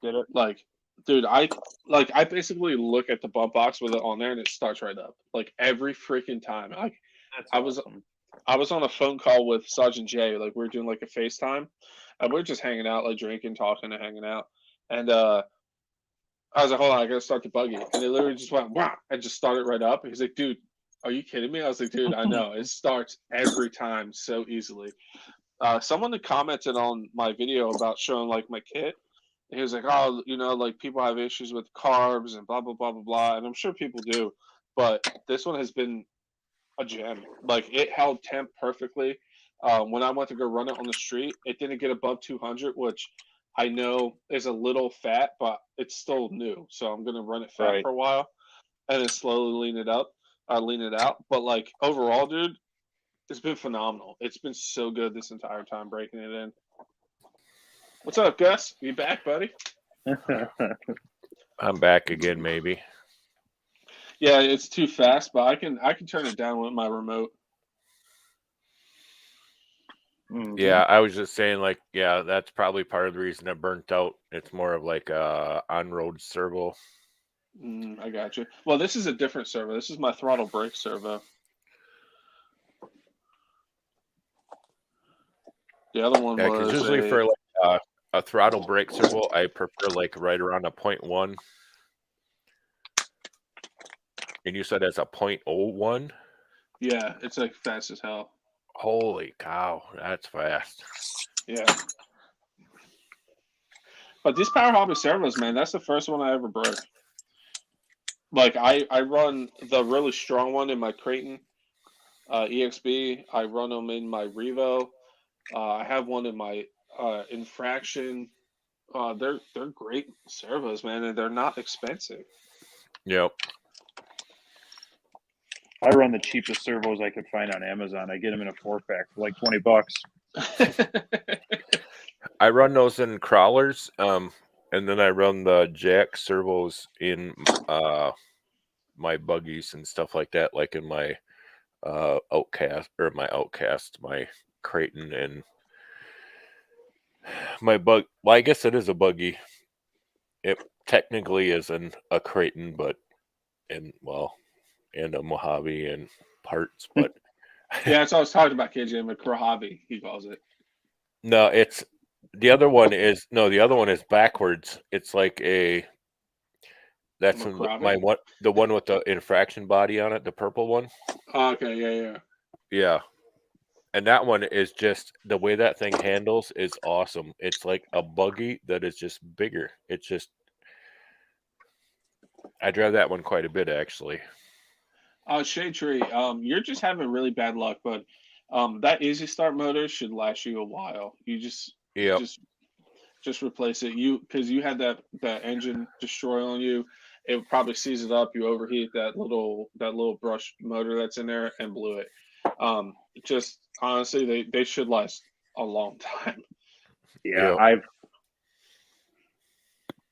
did it? Like, dude, I basically look at the bump box with it on there and it starts right up. Like every freaking time. Like That's I was awesome. I was on a phone call with Sergeant J. Like we were doing like a FaceTime, and we are just hanging out, like drinking, talking, and hanging out. And I was like, hold on, I gotta start the buggy. And it literally just went wow and just started right up. And he's like, dude, are you kidding me? I was like, dude, I know. It starts every time so easily. Someone that commented on my video about showing like my kit. He was like, oh, like people have issues with carbs and blah blah blah blah blah. And I'm sure people do, but this one has been a gem. Like it held temp perfectly. When I went to go run it on the street, it didn't get above 200, which I know is a little fat, but it's still new. So I'm gonna run it fat Right. for a while, and then slowly lean it out. But like overall, dude, it's been phenomenal. It's been so good this entire time breaking it in. What's up, Gus? You back, buddy? I'm back again, maybe. Yeah, it's too fast, but I can turn it down with my remote. Mhm. Yeah, I was just saying, like, yeah, that's probably part of the reason it burnt out. It's more of like a on-road servo. I got you. Well, this is a different servo. This is my throttle brake servo. The other one Yeah, because was usually for like a throttle brake servo, I prefer like right around a 0.1. And you said it's a 0.01? yeah, it's like fast as hell. Holy cow, that's fast. Yeah. But these Power Hobby servos, man, that's the first one I ever broke. Like I run the really strong one in my Creighton EXB. I run them in my Revo. I have one in my Infraction they're great servos, man, and they're not expensive. Yep. I run the cheapest servos I could find on Amazon. I get them in a 4-pack for like $20. I run those in crawlers, and then I run the jack servos in my buggies and stuff like that, like in my outcast, my Creighton, and my bug. Well, I guess it is a buggy. It technically isn't a Creighton, but and a Mojave and parts, but Yeah, that's what I was talking about, KJ. McCrahabi, he calls it. no, it's the other one is backwards. It's like a that's in McCrahabi? the one with the infraction body on it, the purple one. Oh, okay, yeah. Yeah. And that one is just the way that thing handles is awesome. It's like a buggy that is just bigger. It's just I drive that one quite a bit actually. Shade Tree, you're just having really bad luck, but that Easy Start motor should last you a while. You Yep. just replace it. Because you had that engine destroy on you. It probably seized it up. You overheat that little brush motor that's in there and blew it. Just honestly, they should last a long time. Yeah, Yep.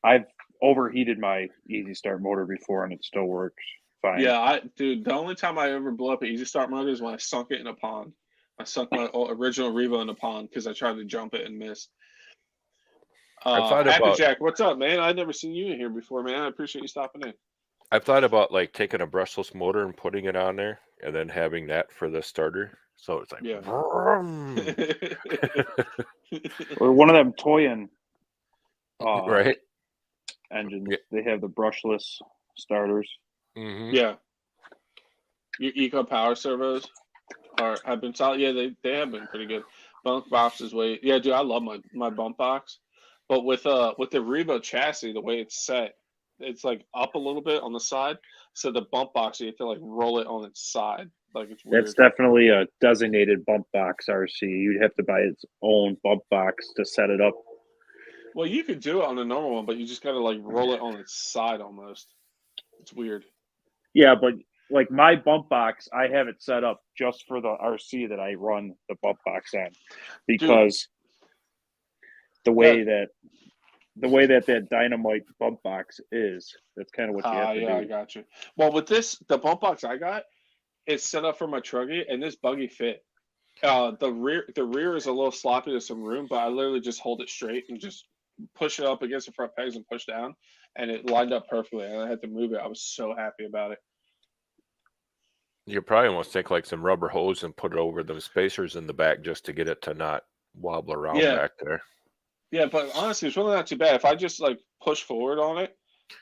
I've overheated my Easy Start motor before, and it still works fine. Yeah, dude, the only time I ever blew up an Easy Start motor is when I sunk it in a pond. I sunk my original Revo in a pond because I tried to jump it and missed. Happy Jack, what's up, man? I've never seen you in here before, man. I appreciate you stopping in. I've thought about like taking a brushless motor and putting it on there and then having that for the starter. So it's like Yeah. Or one of them Toyin right engines. Yeah. They have the brushless starters. Mm-hmm. Yeah. Your Eco Power servos have been solid. Yeah, they have been pretty good. Bump box is way. Yeah, dude, I love my bump box. But with the Revo chassis, the way it's set, it's like up a little bit on the side. So the bump box, you have to like roll it on its side. Like it's weird. That's definitely a designated bump box RC. You'd have to buy its own bump box to set it up. Well, you could do it on a normal one, but you just gotta like roll it on its side almost. It's weird. Yeah, but like my bump box, I have it set up just for the RC that I run the bump box on, because the way that dynamite bump box is, that's kind of what you have to do. I got you. Well, with the bump box I got, it's set up for my truggy, and this buggy fit. The rear is a little sloppy. There's some room, but I literally just hold it straight and just push it up against the front pegs and push down, and it lined up perfectly. And I had to move it. I was so happy about it. You probably almost take like some rubber hose and put it over the spacers in the back just to get it to not wobble around back there. Yeah, but honestly, it's really not too bad. If I just like push forward on it,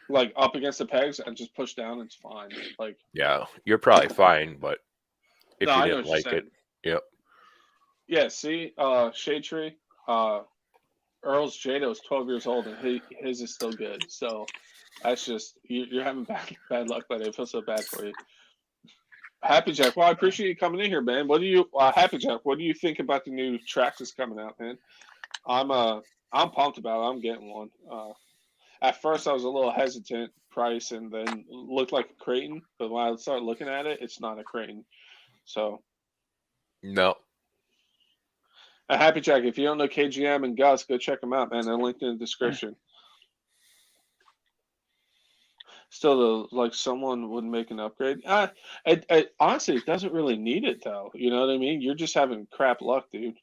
like up against the pegs, and just push down, it's fine. Like, yeah, you're probably fine, but if you didn't like it, yep. Yeah, see, Shade Tree, Earl's Jado is 12 years old, and his is still good. So that's just you're having bad luck, but I feel so bad for you. Happy Jack, well, I appreciate you coming in here, man. What do you, Happy Jack? What do you think about the new Traxxas coming out, man? I'm pumped about it. I'm getting one. At first, I was a little hesitant price, and then looked like a Creighton. But when I started looking at it, it's not a Creighton. So no. Happy Jack, if you don't know KGM and Gus, go check them out, man. They're linked in the description. Still, like someone would make an upgrade. Honestly, it doesn't really need it though. You know what I mean? You're just having crap luck, dude.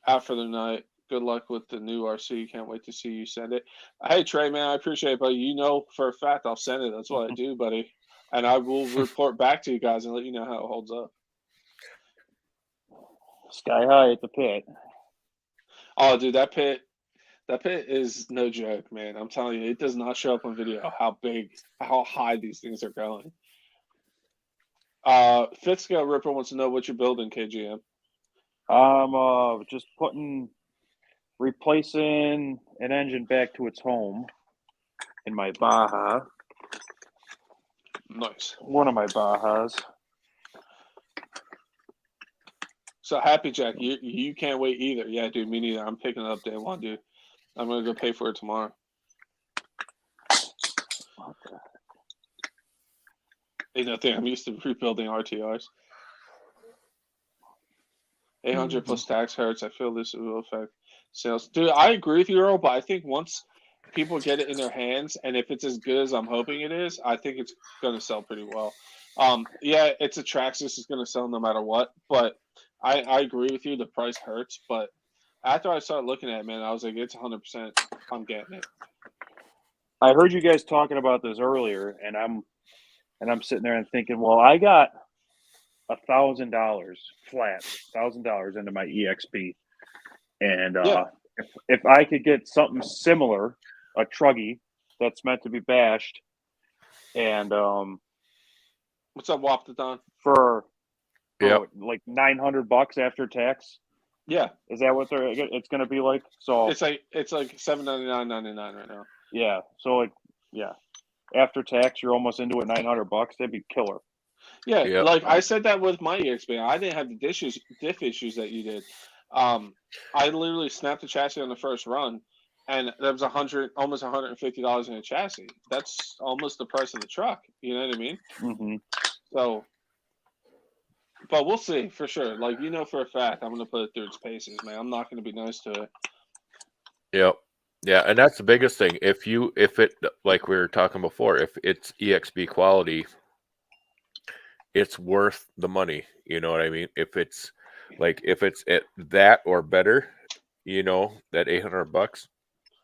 Out for the night. Good luck with the new RC. Can't wait to see you send it. Hey Trey, man, I appreciate it, buddy. You know for a fact I'll send it. That's what I do, buddy. And I will report back to you guys and let you know how it holds up. Sky high at the pit. Oh, dude, that pit is no joke, man. I'm telling you, it does not show up on video how high these things are going. Fifth Scale Ripper wants to know what you're building, KGM. Just replacing an engine back to its home in my Baja. Nice. One of my Bajas. So Happy Jack, you can't wait either. Yeah, dude, me neither. I'm picking it up day one, dude. I'm gonna go pay for it tomorrow. Okay. Ain't nothing. I'm used to rebuilding RTRs. 800 plus tax hurts. I feel this will affect sales. Dude, I agree with you, Earl, but I think once people get it in their hands, and if it's as good as I'm hoping it is, I think it's going to sell pretty well. Yeah, it's a Traxxas. It's going to sell no matter what, but I agree with you. The price hurts, but after I started looking at it, man, I was like, it's 100%. I'm getting it. I heard you guys talking about this earlier, and I'm sitting there and thinking, well, I got $1,000 flat, $1,000 into my EXP, and Yeah. if I could get something similar, a truggy that's meant to be bashed, and What's up, Waptathon? for Yep. what, like $900 after tax. Yeah, Is that what it's going to be like? So it's like $799.99 right now. yeah, so like yeah, after tax you're almost into it. $900. That'd be killer. Yeah, Yep. like I said that with my EXP. I didn't have the diff issues that you did. I literally snapped the chassis on the first run, and there was almost $150 in a chassis. That's almost the price of the truck. You know what I mean? Mm-hmm. So, but we'll see for sure. Like, you know, for a fact, I'm gonna put it through its paces, man. I'm not gonna be nice to it. Yep. Yeah, and that's the biggest thing. If it, like we were talking before, if it's EXP quality, it's worth the money. You know what I mean? If it's at that or better, that $800,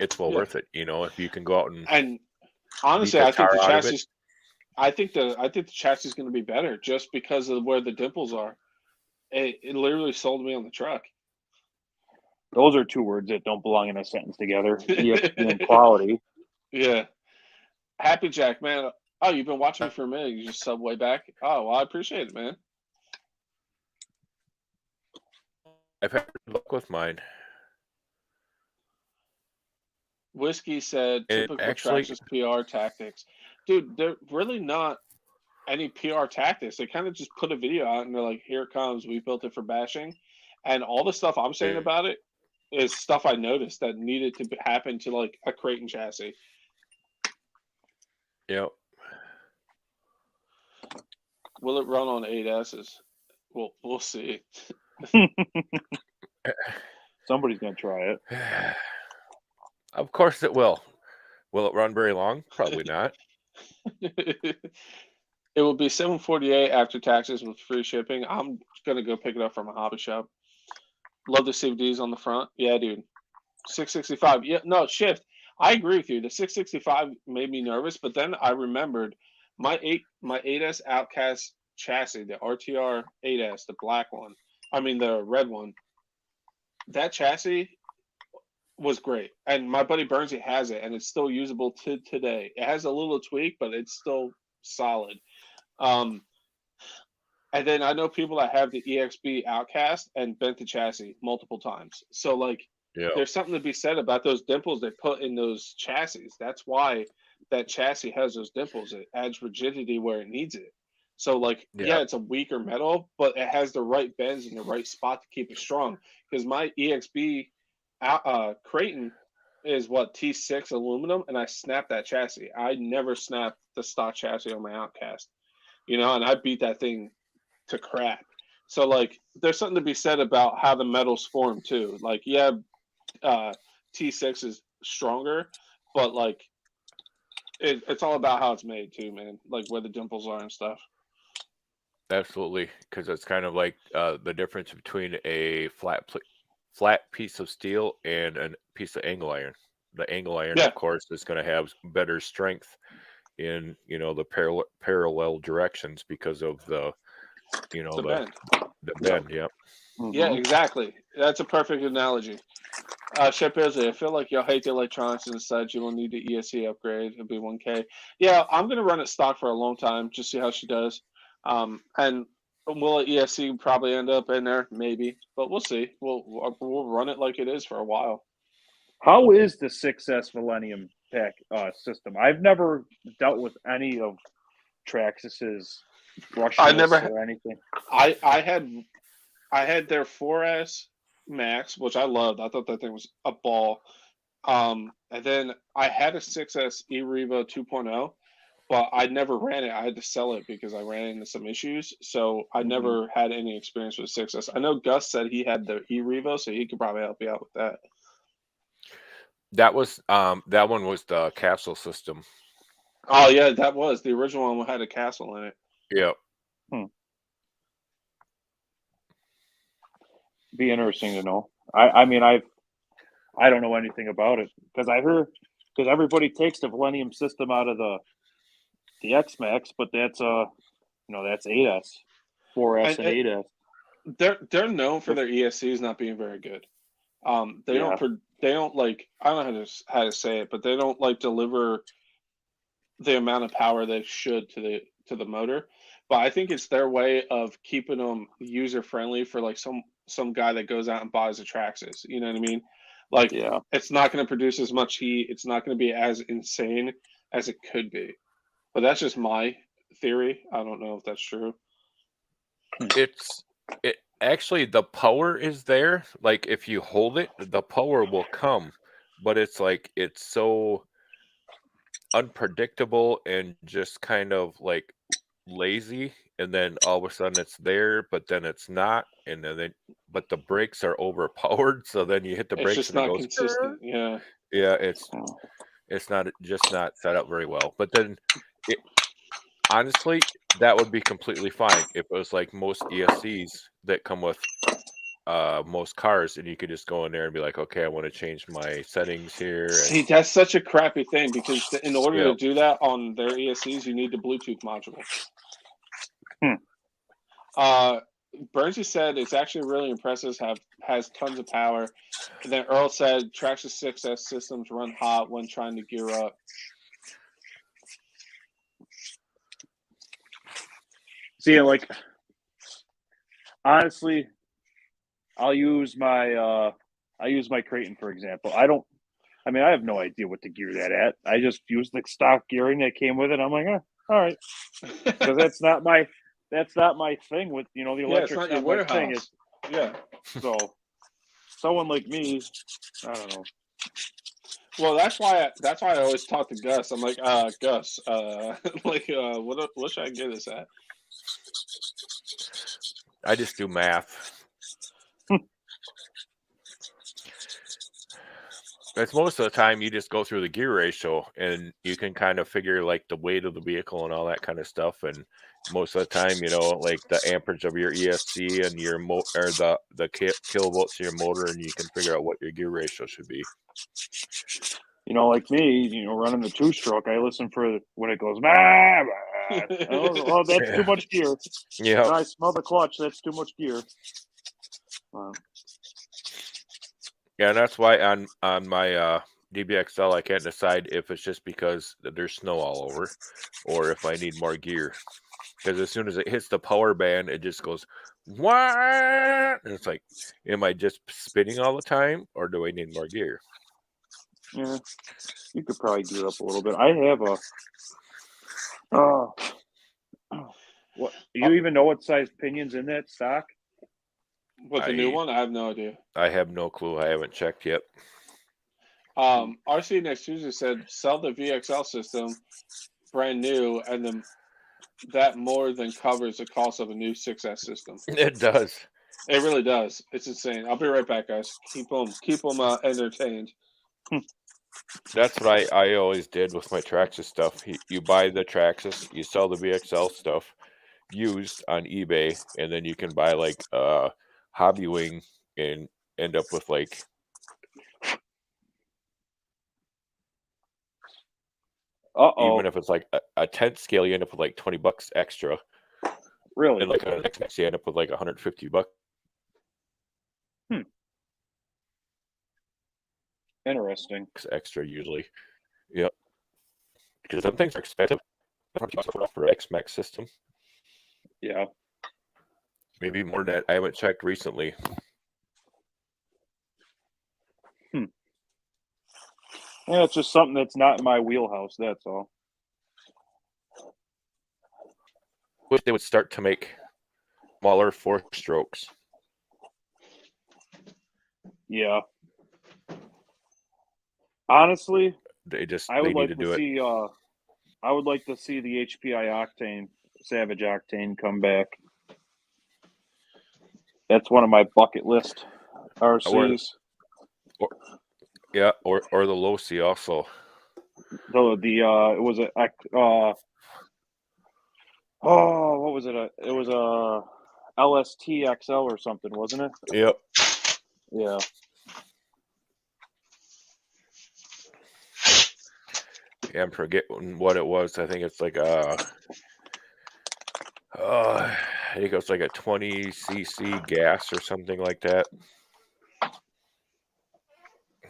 it's well Yeah. worth it. If you can go out and And beat honestly, the I think tar the out of it. chassis. I think the chassis is going to be better just because of where the dimples are. It literally sold me on the truck. Those are two words that don't belong in a sentence together. EXP and quality. Yeah. Happy Jack, man. Oh, you've been watching me for a minute. You just sub way back. Oh, well, I appreciate it, man. I've had luck with mine. Whiskey said And typical actually- Traxxas PR tactics. Dude, they're really not any PR tactics. They kind of just put a video out and they're like, here it comes. We built it for bashing. And all the stuff I'm saying about it is stuff I noticed that needed to happen to like a Creighton chassis. Yep. Will it run on 8Ss? We'll see. Somebody's gonna try it. Of course it will. Will it run very long? Probably not. It will be $748 after taxes with free shipping. I'm gonna go pick it up from a hobby shop. Love the CVDs on the front. Yeah, dude. 665. Yeah, no, shift. I agree with you. The 665 made me nervous, but then I remembered my 8S Outcast chassis, the RTR 8S, the black one. I mean the red one. That chassis was great, and my buddy Bernsey has it, and it's still usable to today. It has a little tweak, but it's still solid. And then I know people that have the EXP Outcast and bent the chassis multiple times. So like, there's something to be said about those dimples they put in those chassis. That's why that chassis has those dimples. It adds rigidity where it needs it. So like, yeah, it's a weaker metal, but it has the right bends in the right spot to keep it strong. Because my EXP Creighton is what, T6 aluminum, and I snapped that chassis. I never snapped the stock chassis on my Outcast, and I beat that thing to crap. So like, there's something to be said about how the metals form too. Like, yeah, T6 is stronger, but like, it's all about how it's made too, man. Like where the dimples are and stuff. Absolutely, because it's kind of like the difference between a flat piece of steel and a piece of angle iron. The angle iron, of course, is going to have better strength in the parallel directions because of the bend. The bend. Yep. Mm-hmm. Yeah, exactly. That's a perfect analogy. Shep Beersley, I feel like you'll hate the electronics and such. You will need the ESC upgrade. It'll be 1K. Yeah, I'm gonna run it stock for a long time, just see how she does. And will ESC probably end up in there? Maybe, but we'll see. We'll run it like it is for a while. How is the 6S Millennium pack system? I've never dealt with any of Traxxas's brushless or anything. I had their 4S Max, which I loved. I thought that thing was a ball. And then I had a 6S e-Revo 2.0, but I never ran it. I had to sell it because I ran into some issues. So I never had any experience with 6S. I know Gus said he had the e-Revo, so he could probably help you out with that. That one was the capsule system. Oh yeah, that was the original one. Had a castle in it. Yeah. Be interesting to know. I mean, I don't know anything about it because everybody takes the Millennium system out of the X-Max, but that's that's 8S, 4S, and 8S. They're known for their ESCs not being very good. They Yeah. don't like, I don't know how to say it, but they don't like deliver the amount of power they should to the motor. But I think it's their way of keeping them user friendly for like some guy that goes out and buys a Traxxas. You know what I mean? Like, Yeah. it's not going to produce as much heat. It's not going to be as insane as it could be. But that's just my theory. I don't know if that's true. It actually, the power is there. Like if you hold it, the power will come, but it's like it's so unpredictable and just kind of like lazy, and then all of a sudden it's there, but then it's not, and then but the brakes are overpowered, so then you hit the It's brakes just and it not goes. consistent. Yeah. Yeah, it's not set up very well. But then honestly, that would be completely fine if it was like most ESCs that come with most cars, and you could just go in there and be like, okay, I want to change my settings here. See, that's such a crappy thing because in order Yeah. to do that on their ESCs, you need the Bluetooth module. Bernsey said it's actually really impressive. Has tons of power. And then Earl said Traxxas 6S systems run hot when trying to gear up. See, like, honestly, I'll use my Creighton for example. I have no idea what to gear that at. I just use the stock gearing that came with it. I'm like, all right, because that's not my thing with the electric. It's not your warehouse. Yeah. So someone like me, I don't know. Well, that's why I always talk to Gus. I'm like, Gus, what should I get this at? I just do math. That's most of the time you just go through the gear ratio and you can kind of figure like the weight of the vehicle and all that kind of stuff. And most of the time, like the amperage of your ESC and your or the kilovolts of your motor, and you can figure out what your gear ratio should be. Like me, running the 2-stroke, I listen for when it goes, oh, that's too much gear. Yeah. I smell the clutch. That's too much gear. Yeah, and that's why on my DBXL I can't decide if it's just because there's snow all over or if I need more gear. Because as soon as it hits the power band, it just goes, what? And it's like, am I just spinning all the time or do I need more gear? Yeah, you could probably gear up a little bit. I have what? You even know what size pinion's in that stock? With the new one, I have no idea. I have no clue. I haven't checked yet. RC Next Tuesday said sell the VXL system brand new, and then that more than covers the cost of a new 6S system. It does. It really does. It's insane. I'll be right back, guys. Keep them entertained. That's what I always did with my Traxxas stuff. You buy the Traxxas, you sell the VXL stuff used on eBay, and then you can buy like Hobby Wing and end up with like even if it's like a 10th scale, you end up with like $20 extra. Really? And like on an X-Max, you end up with like $150. Interesting. Extra usually. Yep. Because some things are expensive for an X-Max system. Yeah. Maybe more than that. I haven't checked recently. Yeah, it's just something that's not in my wheelhouse, that's all. Wish they would start to make smaller 4-strokes. Yeah. Honestly, They I would need like to to do it. see. I would like to see the HPI Octane, Savage Octane come back. That's one of my bucket list RCs. Yeah, or the low C also. It was a what was it? It was a LST XL or something, wasn't it? Yep. Yeah. Yeah, I'm forgetting what it was. I think it's like I think it was like a 20 cc gas or something like that.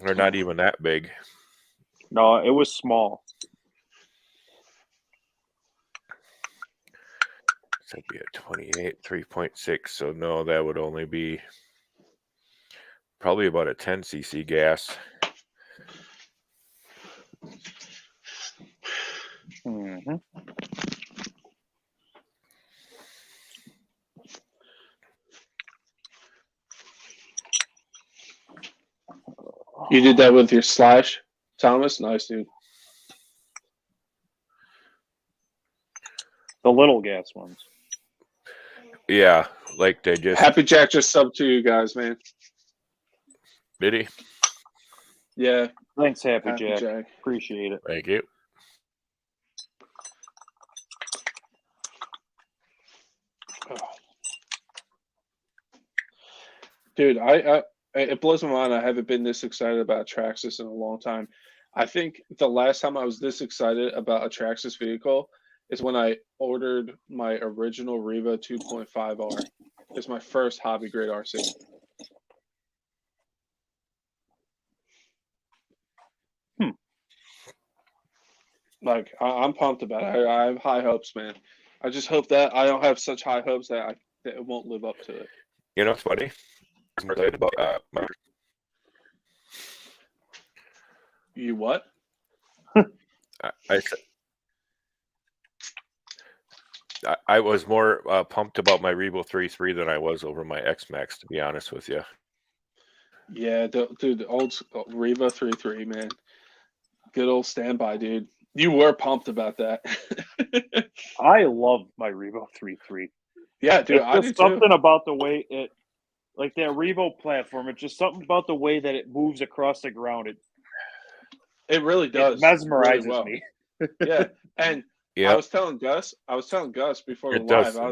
They're not even that big. No, it was small. So it'd be a 28 3.6. So no, that would only be probably about a 10 cc gas. Mm-hmm. You did that with your slash, Thomas? Nice, dude. The little gas ones. Yeah, like they just Happy Jack just subbed to you guys, man. did he? Yeah. Thanks, Happy Happy Jack. Jack. Appreciate it. Thank you. Dude, it blows my mind. I haven't been this excited about Traxxas in a long time. I think the last time I was this excited about a Traxxas vehicle is when I ordered my original Revo 2.5R. It's my first hobby grade RC. Like I'm pumped about it. I have high hopes, man. I just hope that I don't have such high hopes that it won't live up to it. You know what's funny? I'm excited about You what? I was more pumped about my Revo 3.3 than I was over my X-Max, to be honest with you. Yeah, dude, the old Revo 3.3, man. Good old standby, dude. You were pumped about that. I love my Revo 3.3. Yeah, dude, It's I do just too. something about the way it, like that Revo platform. It's just something about the way that it moves across the ground. It really does. It mesmerizes really well. me. Yeah, and Yeah, I was telling Gus before the it does. live.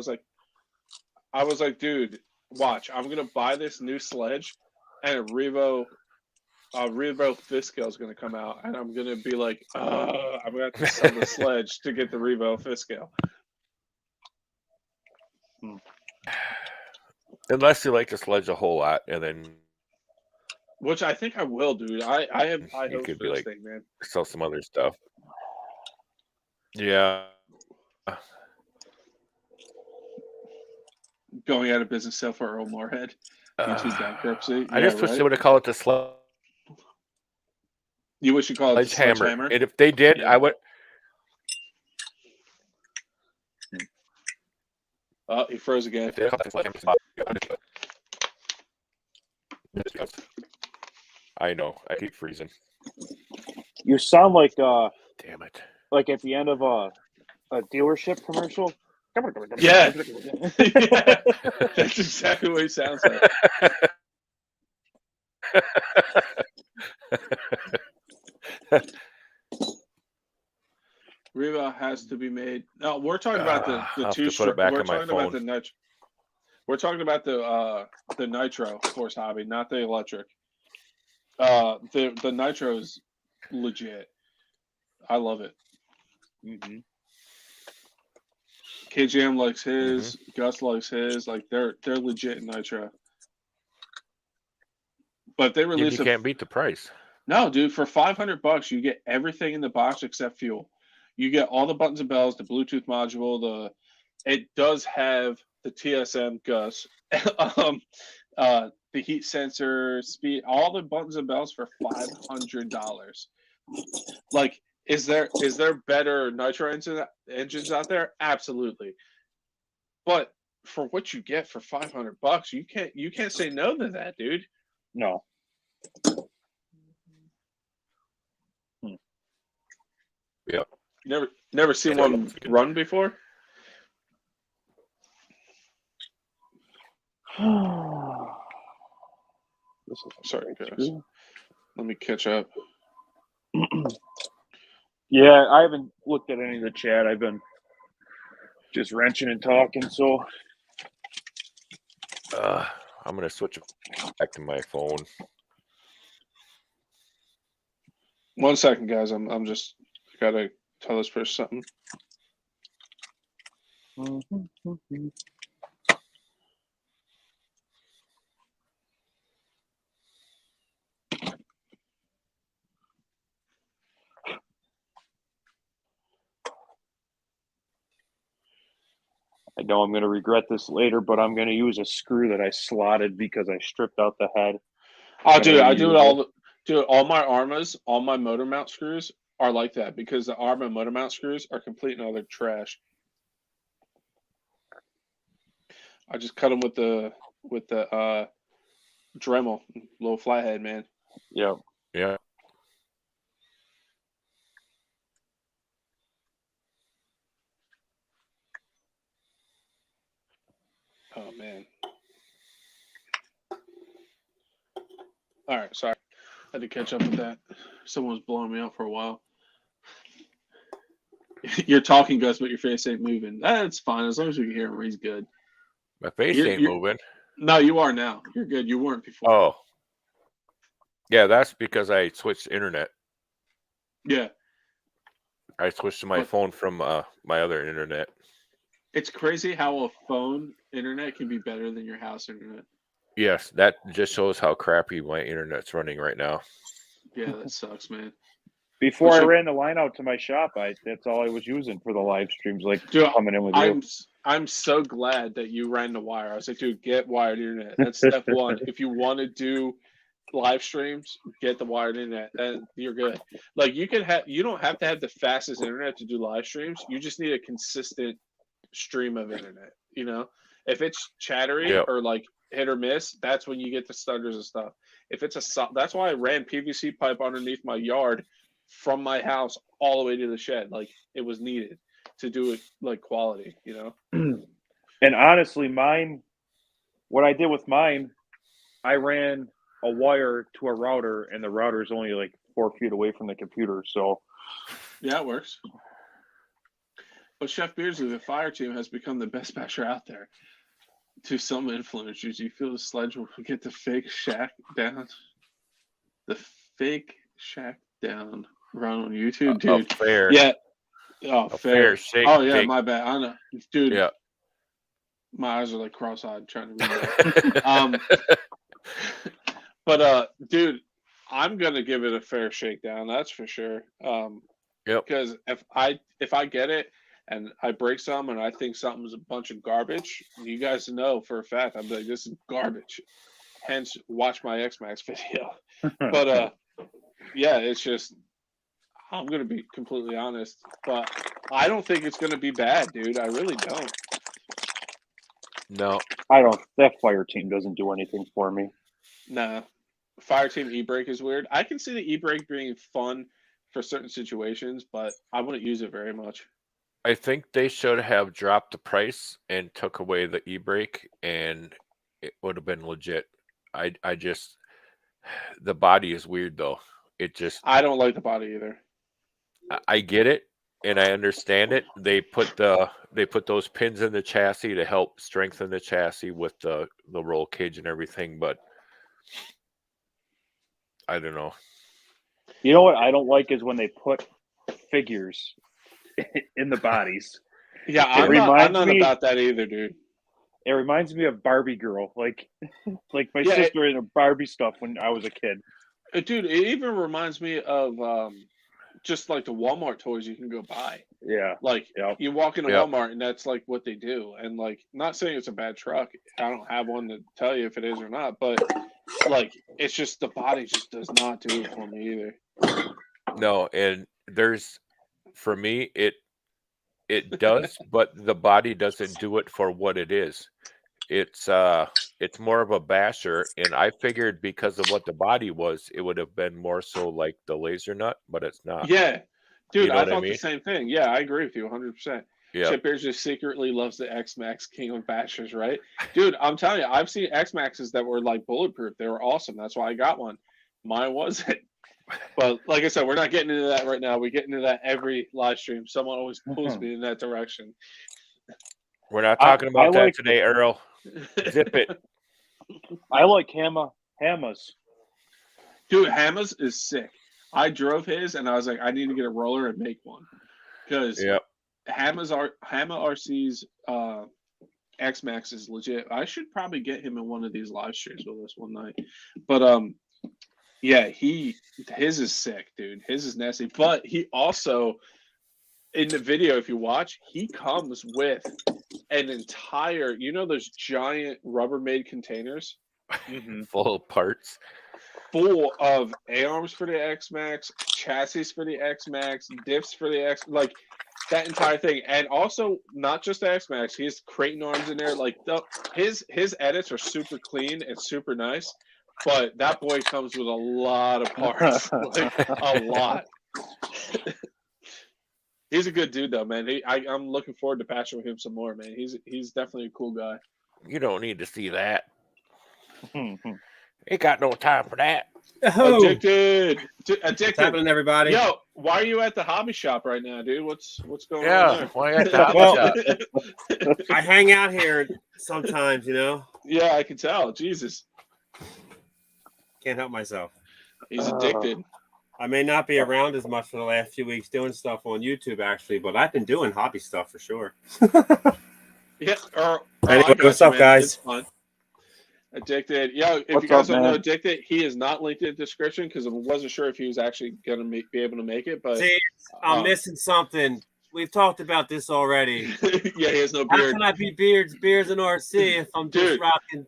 I was like, dude, watch. I'm gonna buy this new sledge, and a Revo fifth scale is gonna come out, and I'm gonna be like, I'm gonna have to sell the sledge to get the Revo fifth scale. Unless you like the sledge a whole lot, and then Which I think I will, dude. I have high you hopes could for be this like thing, man. sell some other stuff. Yeah. Going out of business sale for Earl Moorhead. YouTube bankruptcy. I Yeah, just wish right? they would have called it the sledgehammer. You wish you call it the sledgehammer? And if they did, Yeah. I would. Oh, he froze again. I know. I keep freezing. You sound like Damn it. like at the end of a dealership commercial. Yeah. Yeah. That's exactly what he sounds like. Revo has to be made. No, we're talking about the I'll two have to put it back we're on my talking about phone. the nitro. We're talking about the nitro horse hobby, not the electric. The nitro is legit. I love it. Mm-hmm. KJM likes his. Gus likes his. Like they're legit in nitro. But they You released can't beat the price. No, dude, for $500 you get everything in the box except fuel. You get all the buttons and bells, the Bluetooth module, it does have the TSM Gus, the heat sensor, speed, all the buttons and bells for $500. Like, is there better nitro engines out there? Absolutely. But for what you get for $500, you can't say no to that, dude. No. Yeah. Never seen Yeah. one run before? This is Sorry, guys. Let me catch up. Yeah, I haven't looked at any of the chat. I've been just wrenching and talking. So I'm gonna switch back to my phone. 1 second, guys. I'm just gotta tell this person something. I know I'm going to regret this later, but I'm going to use a screw that I slotted because I stripped out the head. Oh, dude, I do it all. Dude, all my Armas, all my motor mount screws are like that because the Arma motor mount screws are complete and utter trash. I just cut them with the Dremel, little flathead, man. Yep. Yeah. Oh man. All right, sorry. I had to catch up with that. Someone was blowing me up for a while. You're talking, Gus, but your face ain't moving. That's fine as long as we can hear him. He's good. My face ain't moving. No, you are now. You're good. You weren't before. Oh. Yeah, that's because I switched internet. Yeah. I switched to my phone from my other internet. It's crazy how a phone internet can be better than your house internet. Yes, that just shows how crappy my internet's running right now. Yeah, that sucks, man. Before I ran the line out to my shop, that's all I was using for the live streams, like coming in with you. I'm so glad that you ran the wire. I was like, dude, get wired internet. That's step one. If you want to do live streams, get the wired internet, and you're good. Like you don't have to have the fastest internet to do live streams. You just need a consistent stream of internet. You know, if it's chattery or like hit or miss, that's when you get the stutters and stuff. If it's that's why I ran PVC pipe underneath my yard from my house all the way to the shed. Like it was needed to do it like quality, you know? And honestly, what I did with mine, I ran a wire to a router and the router is only like 4 feet away from the computer. So yeah, it works. But Chef Beardsley, the fire team has become the best basher out there. To some influencers, you feel the sledge will get the fake shack down? The fake shack down run on YouTube, dude. Fair. Yeah. Oh, fair. Shake. Oh, yeah, my bad. I know. Dude. Yeah. My eyes are like cross-eyed trying to read that. But dude, I'm gonna give it a fair shakedown, that's for sure. Because if I get it and I break some and I think something's a bunch of garbage, you guys know for a fact I'm like, this is garbage. Hence, watch my X-Max video. But yeah, it's just I'm gonna be completely honest, but I don't think it's gonna be bad, dude. I really don't. No, I don't. That fire team doesn't do anything for me. Nah, fire team e-brake is weird. I can see the e-brake being fun for certain situations, but I wouldn't use it very much. I think they should have dropped the price and took away the e-brake, and it would have been legit. I just the body is weird though. I don't like the body either. I get it and I understand it. They put those pins in the chassis to help strengthen the chassis with the roll cage and everything, but I don't know. You know what I don't like is when they put figures in the bodies. Yeah, I'm not about that either, dude. It reminds me of Barbie girl, like my sister in her Barbie stuff when I was a kid. Dude, it even reminds me of just like the Walmart toys you can go buy. Yeah. Like you walk into Walmart and that's like what they do. And like, not saying it's a bad truck. I don't have one to tell you if it is or not, but like, it's just the body just does not do it for me either. No, and for me, it does, but the body doesn't do it for what it is. It's more of a basher, and I figured because of what the body was, it would have been more so like the laser nut, but it's not. Yeah, Dude, You know I what I thought mean? the same thing. Yeah, I agree with you 100%. Yeah. Chip Beers just secretly loves the X Max King of Bashers, right? Dude, I'm telling you, I've seen X Maxes that were like bulletproof. They were awesome. That's why I got one. Mine wasn't. But like I said, we're not getting into that right now. We get into that every live stream. Someone always pulls me in that direction. We're not talking about that today, Earl. Zip it. I like Hammers. Dude, Hammers is sick. I drove his and I was like, I need to get a roller and make one. Because Yep. Hammer RC's X Max is legit. I should probably get him in one of these live streams with us one night. But yeah, his is sick, dude. His is nasty. But he also, in the video, if you watch, he comes with an entire, those giant Rubbermaid containers Full of parts. full of A-arms for the X Max, chassis for the X Max, diffs for the X, like that entire thing. And also not just the X Max, he has Creighton arms in there. Like his edits are super clean and super nice, but that boy comes with a lot of parts, like a lot. He's a good dude though, man. I'm looking forward to patching with him some more, man. He's definitely a cool guy. You don't need to see that. Ain't got no time for that. Oh, Addicted. what's happening, everybody? Yo, why are you at the hobby shop right now, dude? What's going on Yeah. there? Why at the Well- shop? I hang out here sometimes, Yeah, I can tell. Jesus, Can't help myself. he's addicted. I may not be around as much for the last few weeks doing stuff on YouTube, actually, but I've been doing hobby stuff for sure. Yeah. I Anyway, got what's you, up, man. guys? It's fun. Addicted. Yo, if What's you guys up, don't know man? Addicted, he is not linked in the description because I wasn't sure if he was actually going to be able to make it. But See, I'm missing something. We've talked about this already. yeah, he has no How beard. can I be Beers and RC if I'm just Dude. rocking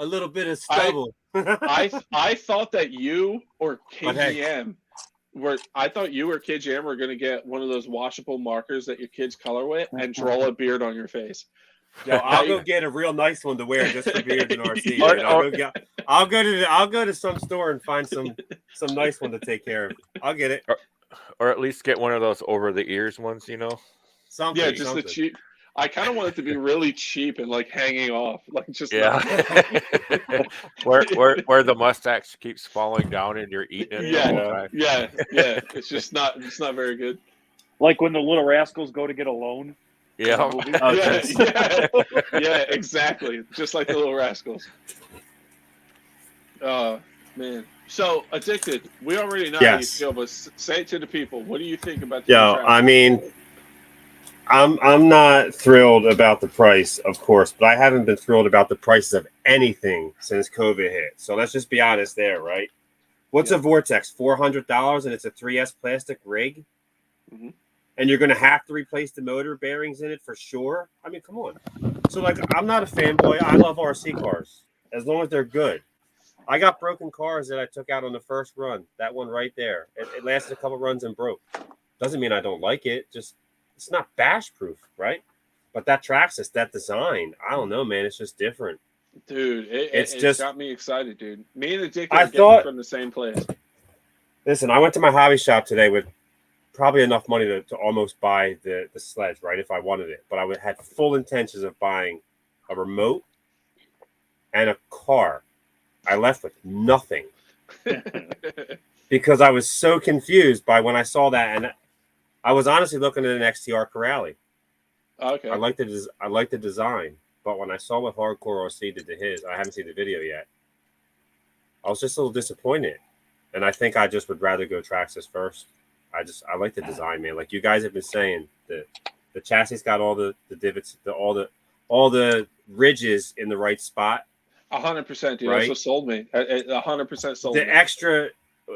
a little bit of stubble? I thought that you or But hey. KGM were going to get one of those washable markers that your kids color with and draw a beard on your face. Yo, I'll go get a real nice one to wear just for Beers and RC. Yeah. I'll go to some store and find some nice one to take care of. I'll get it. Or at least get one of those over the ears ones, Something. Yeah, just something. the cheap. I kind of want it to be really cheap and like hanging off, like just Yeah. where the mustache keeps falling down and you're eating it the whole time. yeah. It's not very good. Like when the Little Rascals go to get a loan. Yeah. Yeah, exactly. Just like the Little Rascals. Oh man. So Addicted, we already know how you Yes. feel, but say it to the people. What do you think about the Yo, new Traxxas? I mean, I'm not thrilled about the price, of course, but I haven't been thrilled about the prices of anything since COVID hit. So let's just be honest there, right? What's a Vortex? $400, and it's a 3S plastic rig, Mhm. and you're gonna have to replace the motor bearings in it for sure. I mean, come on. So like, I'm not a fanboy. I love RC cars as long as they're good. I got broken cars that I took out on the first run. That one right there. It lasted a couple runs and broke. Doesn't mean I don't like it. Just it's not bash proof, right? But that Traxxas, that design, I don't know, man. It's just different. Dude, It's it's just- got me excited, dude. Me and Addicted I are getting thought- from the same place. Listen, I went to my hobby shop today with probably enough money to almost buy the sledge, right? If I wanted it. But I had full intentions of buying a remote and a car. I left with nothing because I was so confused by when I saw that, and I was honestly looking at an XTR Corrale. Okay. I like the design, but when I saw what Hardcore RC did to his, I haven't seen the video yet. I was just a little disappointed, and I think I just would rather go Traxxas first. I like the design, man. Like you guys have been saying, the chassis got all the divots, all the ridges in the right spot. 100%, dude. Right? That's what sold me. 100% sold me. The extra,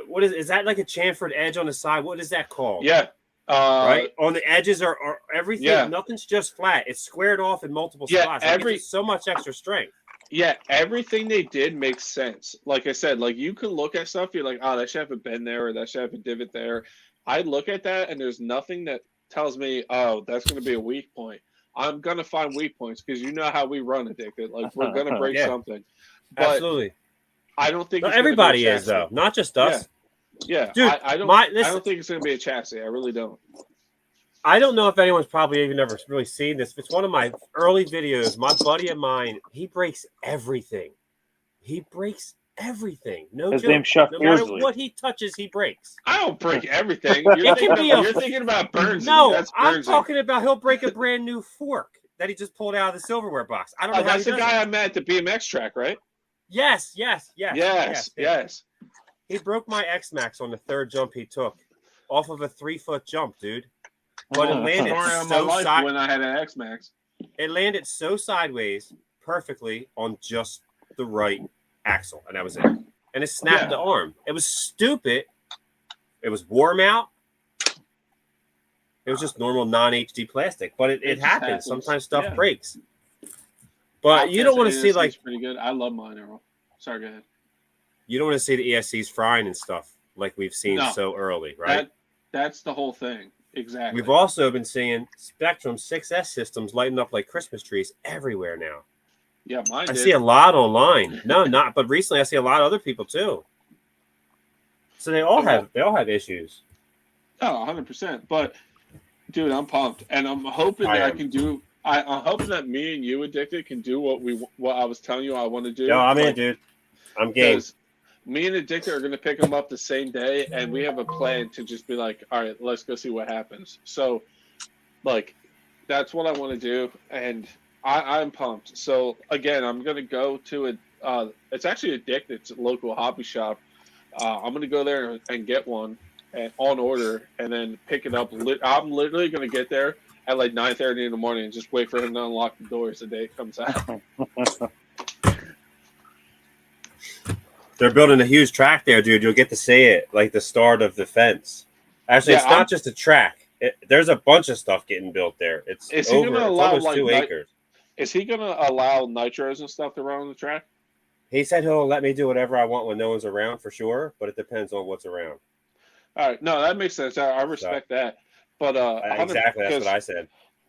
what is that like a chamfered edge on the side? What is that called? Yeah. Right on the edges are everything. Yeah. Nothing's just flat. It's squared off in multiple Yeah, spots. It gives you so much extra strength. Yeah, everything they did makes sense. Like I said, like you can look at stuff, you're like, oh, that should have a bend there, or that should have a divot there. I look at that, and there's nothing that tells me, oh, that's going to be a weak point. I'm going to find weak points because you know how we run Addicted. Like we're going to break Yeah. something. But Absolutely. I don't think No, it's gonna be a everybody is chassis. though, not just us. Yeah, Dude, I don't. my- I listen- don't think it's gonna be a chassis. I really don't. I don't know if anyone's probably even ever really seen this. It's one of my early videos. My buddy of mine, he breaks everything. He breaks everything. No His joke. name's Chef No matter Beersley. what he touches, he breaks. I don't break everything. It can be a- You're thinking about Burns. No, That's I'm Burnsy. talking about he'll break a brand new fork that he just pulled out of the silverware box. I don't know Oh, how that's he the does guy it. I met at the BMX track, right? Yes. Yes. He broke my X-Max on the third jump he took off of a 3-foot jump, dude. But it landed Story of my so life when I had an X Max. it landed so sideways perfectly on just the right axle, and that was it. And it snapped Yeah. the arm. It was stupid. It was warm out. It was just normal non-HD plastic, but it just happens. happens. Sometimes stuff Yeah. breaks. But you don't want to see It's like pretty good. I love mine, Earl. Sorry, go ahead. you don't want to see the ESCs frying and stuff like we've seen No. so early, right? That's the whole thing. Exactly. We've also been seeing Spectrum 6S systems lighting up like Christmas trees everywhere now. Yeah, mine I did. see a lot online. No, not. But recently, I see a lot of other people too. So they all have issues. Oh, 100%. But dude, I'm pumped, and I'm hoping that I can do. I'm hoping that me and you, Addicted, can do what I was telling you I want to do. Yo, I'm in, Like, dude. I'm game. because me and Addicted are going to pick them up the same day, and we have a plan to just be like, all right, let's go see what happens. So, like, that's what I want to do, and I'm pumped. So, again, I'm going to go to it's actually Addicted. It's a local hobby shop. I'm going to go there and get one on order, and then pick it up. I'm literally going to get there at like 9:30 in the morning and just wait for him to unlock the doors the day it comes out. They're building a huge track there, dude. You'll get to see it, like the start of the fence. Actually, Yeah, it's not just a track. There's a bunch of stuff getting built there. It's Is he over. gonna It's allow, almost like, 2 acres. Is he going to allow nitros and stuff to run on the track? He said he'll let me do whatever I want when no one's around for sure, but it depends on what's around. All right, no, that makes sense. I respect that. But Exactly, that's what I said.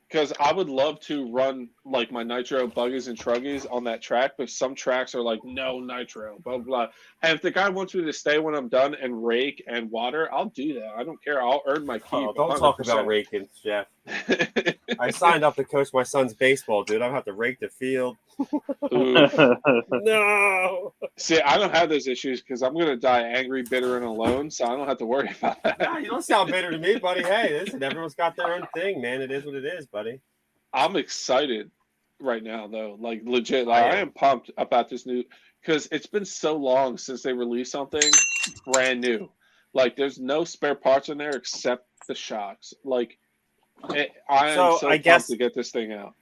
Because I would love to run like my nitro buggies and truggies on that track, but some tracks are like no nitro, blah blah. And if the guy wants me to stay when I'm done and rake and water, I'll do that. I don't care. I'll earn my keep. Oh, don't talk about raking, Jeff. I signed up to coach my son's baseball, dude. I don't have to rake the field. Oof. No. See, I don't have those issues because I'm gonna die angry, bitter, and alone, so I don't have to worry about that. Nah, you don't sound bitter to me, buddy. Hey, listen, everyone's got their own thing, man. It is what it is, buddy. I'm excited right now, though. Like legit, like I am pumped about this new because it's been so long since they released something brand new. Like, there's no spare parts in there except the shocks. Like, I am so pumped to get this thing out.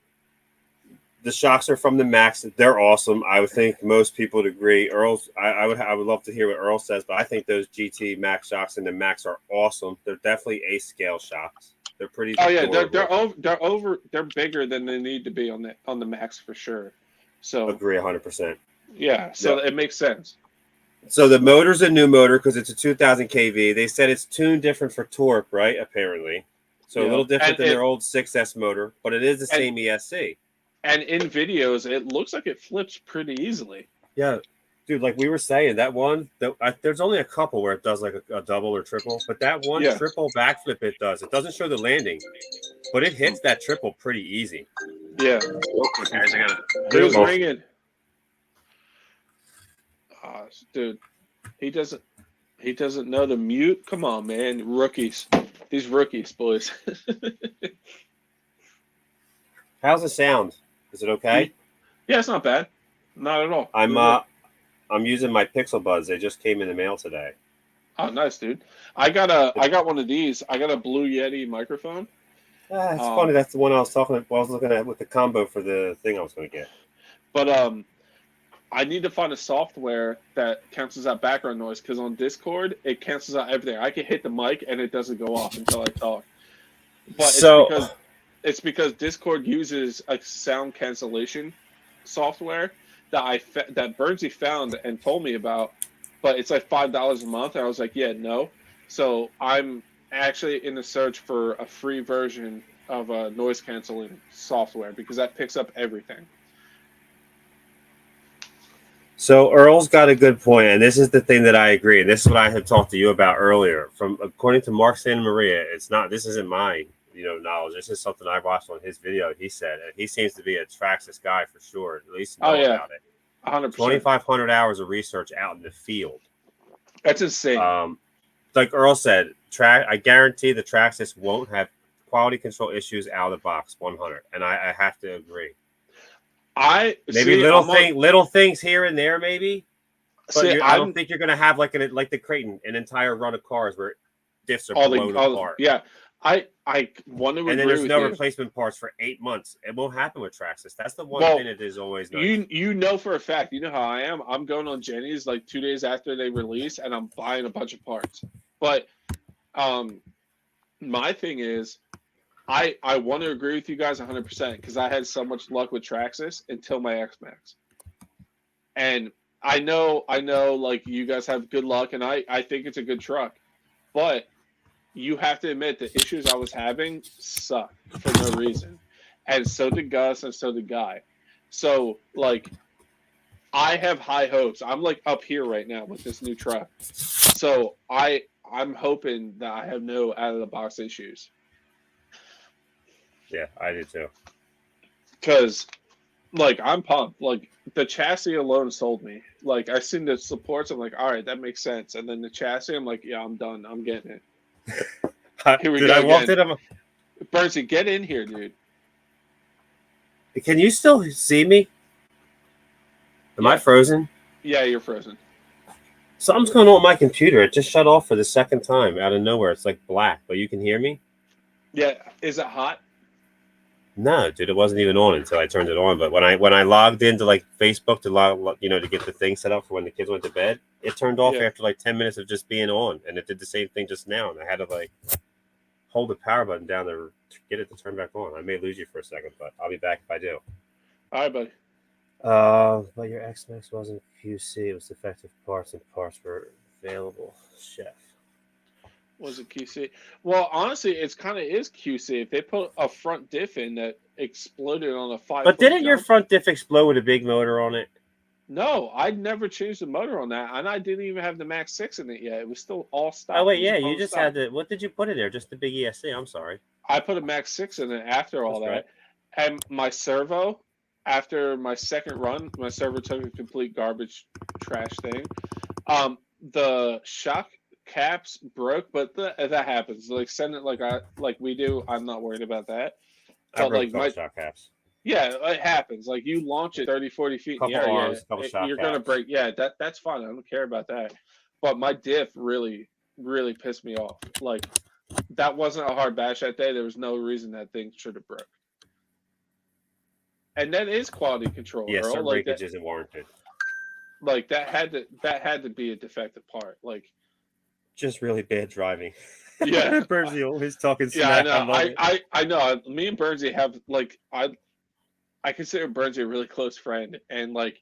The shocks are from the Max. They're awesome. I would think most people would agree. Earl's. I would love to hear what Earl says, but I think those GT Max shocks and the Max are awesome. They're definitely A scale shocks. They're pretty. Oh yeah, adorable. they're bigger than they need to be on the Max for sure. So agree 100%. Yeah, so it makes sense. So the motor's a new motor because it's a 2000 kV. They said it's tuned different for torque, right? Apparently, so a little different than their old 6S motor, but it is the same ESC. And in videos, it looks like it flips pretty easily. Yeah, dude, like we were saying, that one, there's only a couple where it does like a double or triple, but that one triple backflip it does. It doesn't show the landing, but it hits that triple pretty easy. Yeah. Guys, I gotta Who's ringing? Dude, he doesn't know the mute. Come on, man, rookies. These rookies, boys. How's it sound? Is it okay? Yeah, it's not bad. Not at all. I'm using my Pixel Buds. They just came in the mail today. Oh, nice, dude. I got one of these. I got a Blue Yeti microphone. It's funny. That's the one I was looking at with the combo for the thing I was going to get. But I need to find a software that cancels out background noise because on Discord it cancels out everything. I can hit the mic and it doesn't go off until I talk. But it's because Discord uses a sound cancellation software that Bernsey found and told me about, but it's like $5 a month. And I was like, yeah, no. So I'm actually in the search for a free version of a noise canceling software because that picks up everything. So Earl's got a good point, and this is the thing that I agree. And this is what I had talked to you about earlier. From according to Mark Santa Maria, it's not. This isn't my knowledge. This is something I watched on his video. He said and he seems to be a Traxxas guy for sure. At least know about it. 100%. 2,500 hours of research out in the field. That's insane. Like Earl said, I guarantee the Traxxas won't have quality control issues out of the box. 100, and I have to agree. Little things here and there, maybe. But I don't think you're going to have like the Creighton, an entire run of cars where diffs are blown apart. Yeah, I want to agree. And then there's with no you. replacement parts for 8 months. It won't happen with Traxxas. That's the one thing that is always nice. You know for a fact. You know how I am. I'm going on Jenny's like 2 days after they release, and I'm buying a bunch of parts. But my thing is, I want to agree with you guys 100% because I had so much luck with Traxxas until my X-Max. And I know, like you guys have good luck, and I think it's a good truck. But you have to admit the issues I was having suck for no reason. And so did Gus and so did Guy. So, like, I have high hopes. I'm, like, up here right now with this new truck. So I'm hoping that I have no out-of-the-box issues. Yeah, I do too. Because, like, I'm pumped. Like, the chassis alone sold me. Like, I seen the supports. I'm like, all right, that makes sense. And then the chassis, I'm like, yeah, I'm done. I'm getting it. Here we go. I walked in. Bernsey, get in here, dude. Can you still see me? Am I frozen? Yeah, you're frozen. Something's going on with my computer. It just shut off for the second time out of nowhere. It's like black, but you can hear me? Yeah. Is it hot? No, dude, it wasn't even on until I turned it on. But when I logged into like Facebook to get the thing set up for when the kids went to bed, it turned off after like 10 minutes of just being on, and it did the same thing just now. And I had to like hold the power button down to get it to turn back on. I may lose you for a second, but I'll be back if I do. All right, buddy. But your X-Max wasn't QC. It was defective parts, and parts were available. Chef. Was it QC? Well, honestly, it's kind of is QC. If they put a front diff in that exploded on a 5. But didn't your front diff explode with a big motor on it? No, I'd never changed the motor on that, and I didn't even have the Max 6 in it yet. It was still all stock. Oh wait, yeah, you just had the. What did you put in there? Just the big ESC. I'm sorry. I put a Max 6 in it after all that, right. And my servo. After my second run, my servo took a complete garbage trash thing. The shock caps broke, but that happens. Like send it like we do. I'm not worried about that. I broke like shock caps. Yeah, it happens. Like you launch it 30, 40 feet in the air, you're gonna break. Yeah, that's fine. I don't care about that. But my diff really, really pissed me off. Like that wasn't a hard bash that day. There was no reason that thing should have broke. And that is quality control. Yeah, Earl. some like breakage isn't warranted. Like that had to be a defective part. Like just really bad driving. Yeah, Bernsey always talking smack. Yeah, I know. Me and Bernsey have like I consider Bernsey a really close friend, and like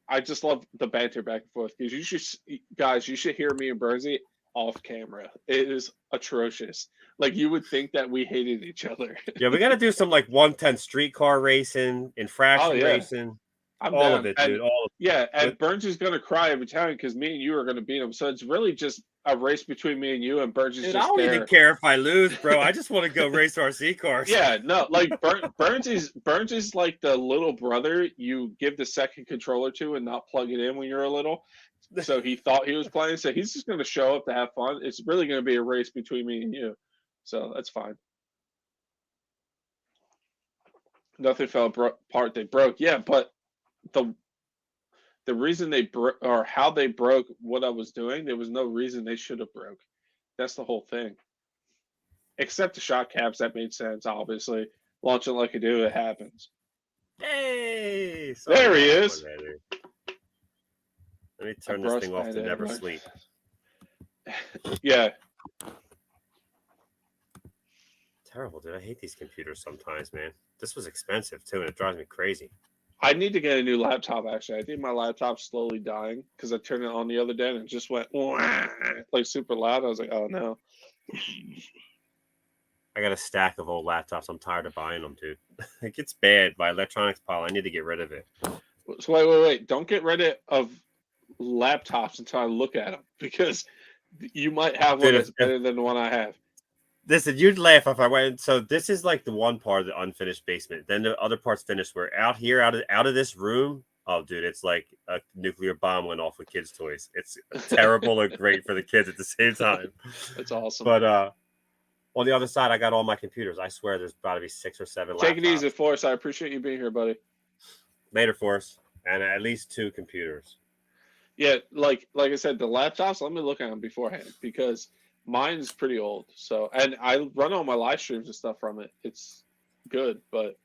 I just love the banter back and forth because you should hear me and Bernsey off camera. It is atrocious. Like you would think that we hated each other. Yeah, we got to do some like 110 streetcar racing, infraction racing. All of it, dude. All of it. Yeah, and Bernsey's gonna cry every time because me and you are gonna beat him. So it's really just a race between me and you, and Bernsey's just I don't even care if I lose, bro. I just want to go race RC cars. Yeah, no, like Bernsey's like the little brother you give the second controller to and not plug it in when you're a little. So he thought he was playing. So he's just gonna show up to have fun. It's really gonna be a race between me and you. So that's fine. Nothing fell apart. They broke. Yeah, but the reason they broke or how they broke what I was doing, there was no reason they should have broke. That's the whole thing. Except the shock caps, that made sense. Obviously, launching like I do, it happens. Hey, there he is. Let me turn this thing off to never sleep. Yeah. Terrible, dude. I hate these computers sometimes, man. This was expensive too, and it drives me crazy. I need to get a new laptop, actually. I think my laptop's slowly dying because I turned it on the other day and it just went like super loud. I was like, oh no. I got a stack of old laptops. I'm tired of buying them, dude. It gets bad. My electronics pile, I need to get rid of it. So wait. Don't get rid of laptops until I look at them, because you might have one Dude, that's better than the one I have. Listen, you'd laugh if I went. So this is like the one part of the unfinished basement. Then the other part's finished. We're out here, out of this room. Oh, dude, it's like a nuclear bomb went off with kids' toys. It's terrible and great for the kids at the same time. That's awesome. But on the other side, I got all my computers. I swear, there's about to be 6 or 7. Take it laptops. easy, Forrest. I appreciate you being here, buddy. Later, Forrest, and at least 2 computers. Yeah, like I said, the laptops. Let me look at them beforehand, because mine's pretty old. So, and I run all my live streams and stuff from it. It's good, but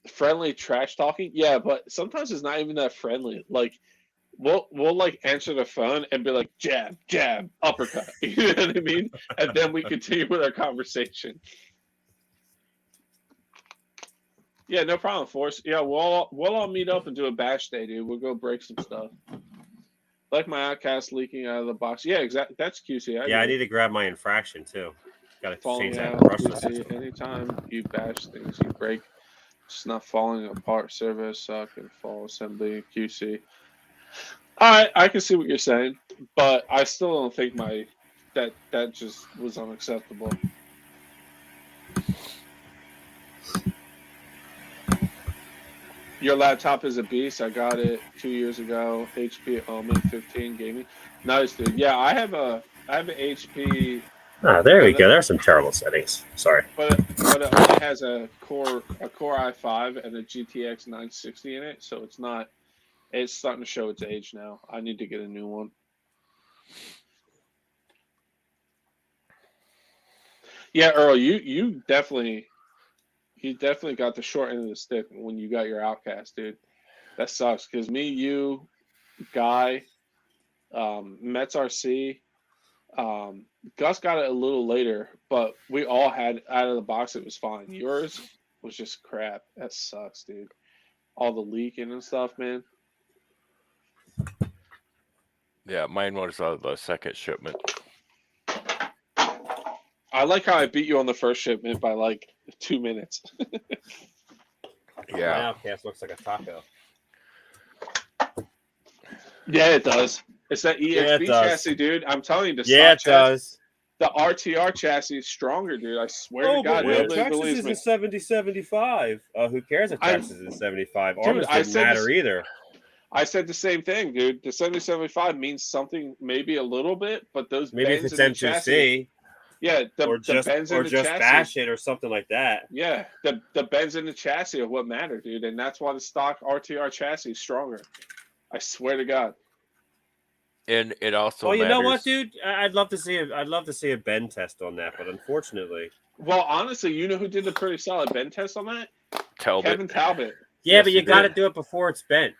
friendly trash talking. Yeah, but sometimes it's not even that friendly. Like we'll like answer the phone and be like jab, jab, uppercut. You know what I mean? And then we continue with our conversation. Yeah, no problem, Force. Yeah, we'll all meet up and do a bash day, dude. We'll go break some stuff. Like my outcast leaking out of the box. Yeah, exactly. That's QC. I need to grab my infraction too. Got to falling change that out. brush QC. system. Anytime you bash things, you break. It's not falling apart. Servo suck and fall assembly QC. All right, I can see what you're saying, but I still don't think that just was unacceptable. Your laptop is a beast. I got it 2 years ago. HP Omen 15 gaming. Nice, dude. Yeah, I have an HP. Ah, there we go. There's some terrible settings. Sorry. But it only has a Core i5 and a GTX 960 in it, so it's starting to show its age now. I need to get a new one. Yeah, Earl, you definitely got the short end of the stick when you got your outcast, dude. That sucks, because me, you, Guy, Mets RC, Gus got it a little later, but we all had out of the box. It was fine. Yours was just crap. That sucks, dude. All the leaking and stuff, man. Yeah, mine was the second shipment. I like how I beat you on the first shipment by like 2 minutes. Yeah. My outcast looks like a taco. Yeah, it does. It's that EXB chassis, dude. I'm telling you, Yeah, it does. The RTR chassis is stronger, dude. I swear to God, but nobody Traxxas believes is me. in 70-75. Who cares if Traxxas is in 75? Dude, Armors I didn't said matter this- either. I said the same thing, dude. The 70-75 means something, maybe a little bit, but those Maybe if bends it's in the chassis, M2C, yeah, or the just bends in the chassis, bash it or something like that. yeah, the bends in the chassis are what matter, dude, and that's why the stock RTR chassis is stronger. I swear to God. And it also Well, you know what, matters- dude? I'd love to see a bend test on that, but unfortunately, Well, honestly, you know who did a pretty solid bend test on that? Talbot. Kevin Talbot. yeah, Yes, but he you got to did. do it before it's bent.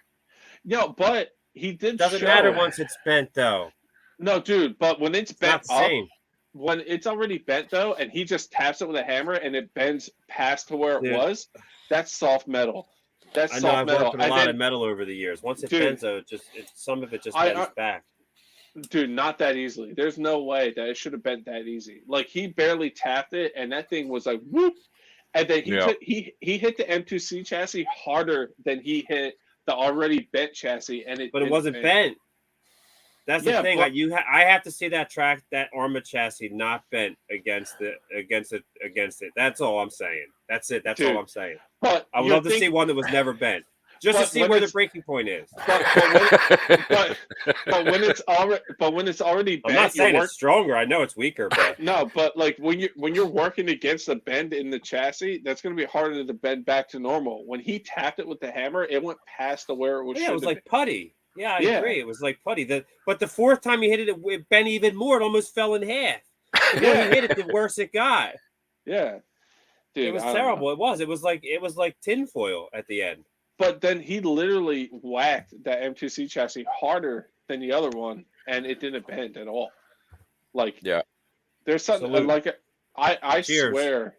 No, but he did. Doesn't show. matter once it's bent, though. No, dude, but when it's It's not bent the up, same. when it's already bent though, and he just taps it with a hammer and it bends past to where it Dude. was, that's soft metal. That's I know soft I've metal. worked with a And lot then- of metal over the years. Once it Dude, bends, though, some of it just bends back. Dude, not that easily. There's no way that it should have bent that easy. Like he barely tapped it, and that thing was like whoop. And then he hit the M2C chassis harder than he hit the already bent chassis, and But it wasn't bent. That's the thing. but- I have to see that armor chassis not bent against it. That's all I'm saying. That's it. That's Dude, all I'm saying. But I would you'll love to think- see one that was never bent, just to But see when where the it's- breaking point is. But when it's already bent, I'm not saying you're it's stronger. I know it's weaker, but no, but like when you're working against a bend in the chassis, that's going to be harder to bend back to normal. When he tapped it with the hammer, it went past to where it was. yeah, it was like putty. Yeah, I Yeah. agree. It was like putty. But the fourth time he hit it, it bent even more. It almost fell in half. The more he hit it, the worse it got. Yeah, dude, it was I don't terrible. know. It was like tinfoil at the end. But then he literally whacked that M2C chassis harder than the other one, and it didn't bend at all. Like, Yeah. there's something Salute. like I Cheers. swear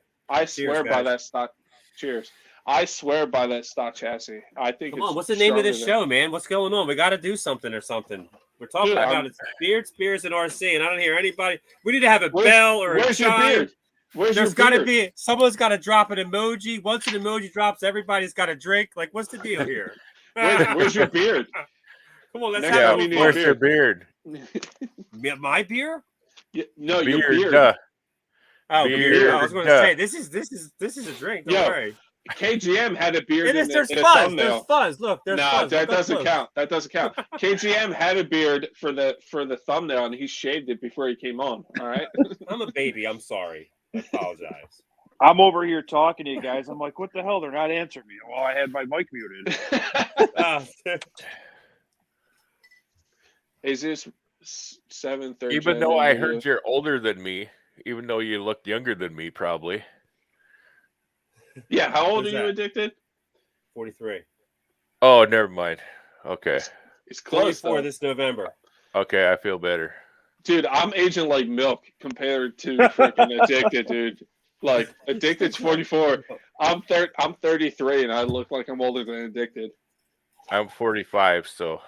by guys. that stock. Cheers. I swear by that stock chassis. I think. Come it's on, what's the name of this stronger show, man? What's going on? We got to do something or something. We're talking Dude, about I'm- it's Beers and RC, and I don't hear anybody. We need to have a Where's- bell or a Where's your chime. beard? Where's There's your got to beard? be someone's got to drop an emoji. Once an emoji drops, everybody's got to drink. Like, what's the deal here? Where's your beard? Come on, let's Next have time a you need little a Where's your beard? fun. My beer? No, your Beard. beard. Oh, Beard. beer. I was going to Duh. say this is a drink. Don't Yo, worry. KGM had a beard It is. in There's a fuzz. There's thumbnail. fuzz. Look, there's Nah, fuzz. that Look up doesn't close. count. That doesn't count. KGM had a beard for the thumbnail, and he shaved it before he came on. All right. I'm a baby. I'm sorry. I apologize. I'm over here talking to you guys. I'm like, what the hell? They're not answering me. Well, I had my mic muted. Jesus 7:30. Even though I heard you're older than me, even though you look younger than me, probably. Yeah, how old are Who's you, that? Addicted? 43. Oh, never mind. Okay. It's close 44 though. this November. Okay, I feel better. Dude, I'm aging like milk compared to freaking Addicted, dude. Like Addicted's 44. I'm 33, and I look like I'm older than Addicted. I'm 45, so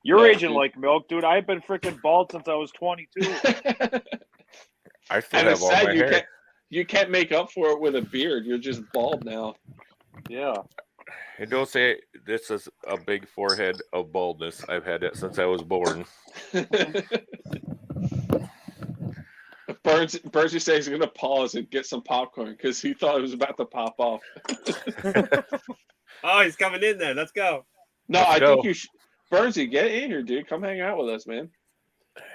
You're Yeah, aging dude. like milk, dude. I've been freaking bald since I was 22. I still And have it's all my sad hair. you can't make up for it with a beard. You're just bald now. Yeah. And don't say this is a big forehead of baldness. I've had it since I was born. Bergie says he's gonna pause and get some popcorn because he thought it was about to pop off. Oh, he's coming in there. Let's go. No, Let's I go. think you should. Bergie, get in here, dude. Come hang out with us, man.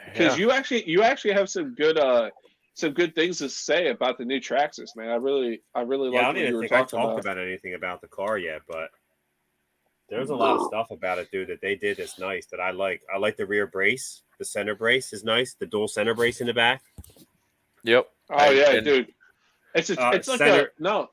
Because Yeah. you actually have some good things to say about the new Traxxas, man. I really Yeah, I like don't what you even were think I talking talked about. about anything about the car yet, but there's a lot of stuff about it, dude, that they did that's nice that I like. I like the rear brace. The center brace is nice. The dual center brace in the back. Yep. Oh yeah, And- dude. It's like center-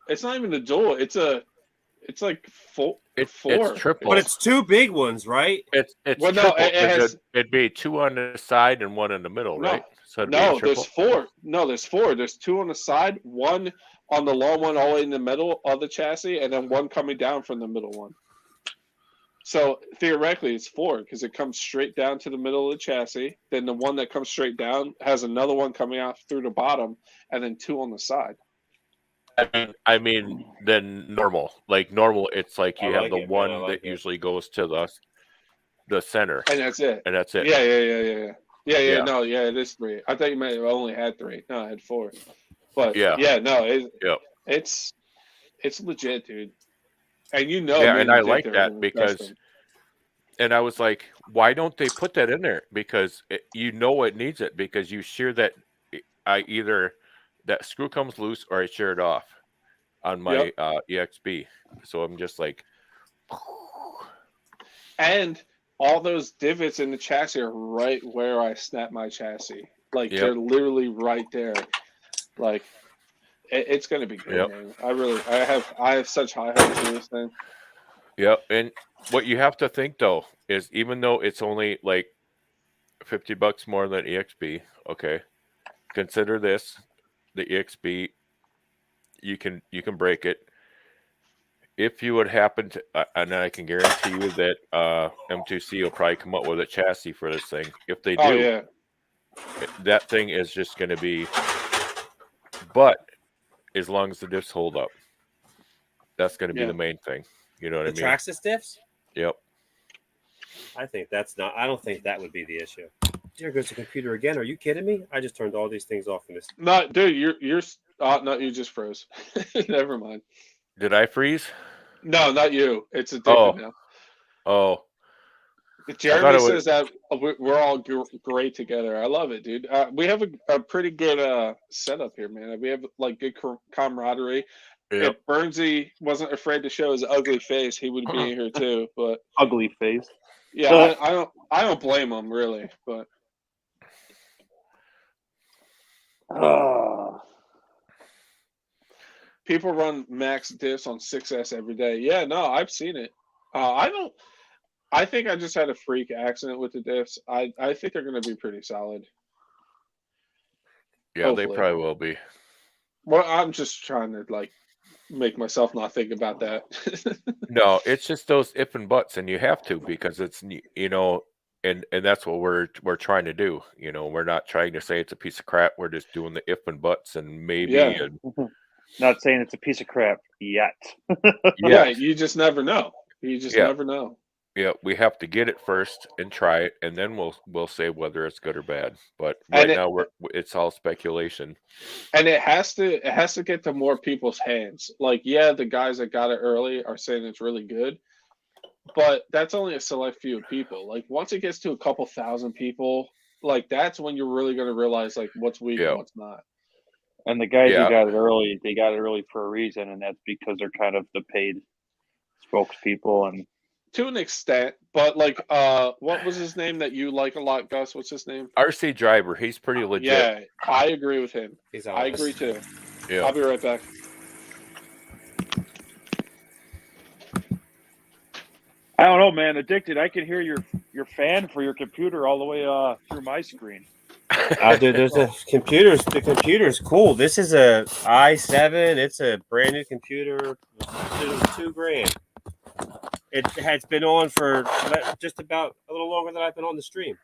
it's not even a dual. It's like four. It's four. triple. But it's two big ones, right? It's Well, no, triple. it has- It'd be two on the side and one in the middle, No. right? So it'd be No, a triple. there's four. No, there's four. There's two on the side, one on the long one all the way in the middle of the chassis, and then one coming down from the middle one. So theoretically, it's four because it comes straight down to the middle of the chassis. Then the one that comes straight down has another one coming out through the bottom, and then two on the side. I mean, then normal. Like normal, it's like you I have like the it, man. one I like that it. usually goes to the center, And that's it. and that's it. Yeah. Yeah. No, yeah, it is three. I thought you might have only had three. No, I had four. But Yeah. no, Yep. it's legit, dude. And you know, Yeah, me and I Dick like are that gonna because- invest in. And I was like, why don't they put that in there? Because you know it needs it because you shear that. I either that screw comes loose or I shear it off on my EXB. So I'm just like, And all those divots in the chassis are right where I snap my chassis. Like Yep. they're literally right there. Like it's gonna be good, Yep. man. I have such high hopes for this thing. yep. And what you have to think though is even though it's only like $50 more than EXB, okay, consider this: the EXB, you can break it. If you would happen to, and I can guarantee you that M2C will probably come up with a chassis for this thing. If they do, Oh yeah. that thing is just going to be. But as long as the diffs hold up, that's going to be Yeah. the main thing. You know what The I mean? Traxxas diffs? Yep. I think that's not. I don't think that would be the issue. There goes the computer again. Are you kidding me? I just turned all these things off in this. No, dude, you're no, you just froze. Never mind. Did I freeze? No, not you. It's a different now. Oh, Jeremy it was- says that we're all great together. I love it, dude. We have a pretty good setup here, man. We have like good camaraderie. yep. If Bernsey wasn't afraid to show his ugly face, he would be here too. But Ugly face. yeah, I don't blame him really. But people run max diffs on 6S every day. Yeah, no, I've seen it. I think I just had a freak accident with the diffs. I think they're going to be pretty solid. Yeah, they Hopefully. probably will be. Well, I'm just trying to like make myself not think about that. No, it's just those if and buts, and you have to because it's and that's what we're trying to do. You know, we're not trying to say it's a piece of crap. We're just doing the if and buts and maybe. Yeah. And Not saying it's a piece of crap yet. Yeah, you just never know. You just Yeah. never know. Yeah, we have to get it first and try it, and then we'll say whether it's good or bad. But And right now it's all speculation. And it has to get to more people's hands. Like, yeah, the guys that got it early are saying it's really good, but that's only a select few of people. Like, once it gets to a couple thousand people, like, that's when you're really going to realize like what's weak Yeah. and what's not. And the guys Yeah. who got it early, they got it early for a reason, and that's because they're kind of the paid spokespeople. And To an extent, but like, what was his name that you like a lot, Gus? What's his name? RC Driver, he's pretty legit. Yeah, I agree with him. He's I honest. agree too. Yeah. I'll be right back. I don't know, man. Addicted. I can hear your fan for your computer all the way through my screen. Dude, there's a computer. The computer's cool. This is a i7. It's a brand new computer. It was $2,000. It has been on for just about a little longer than I've been on the stream.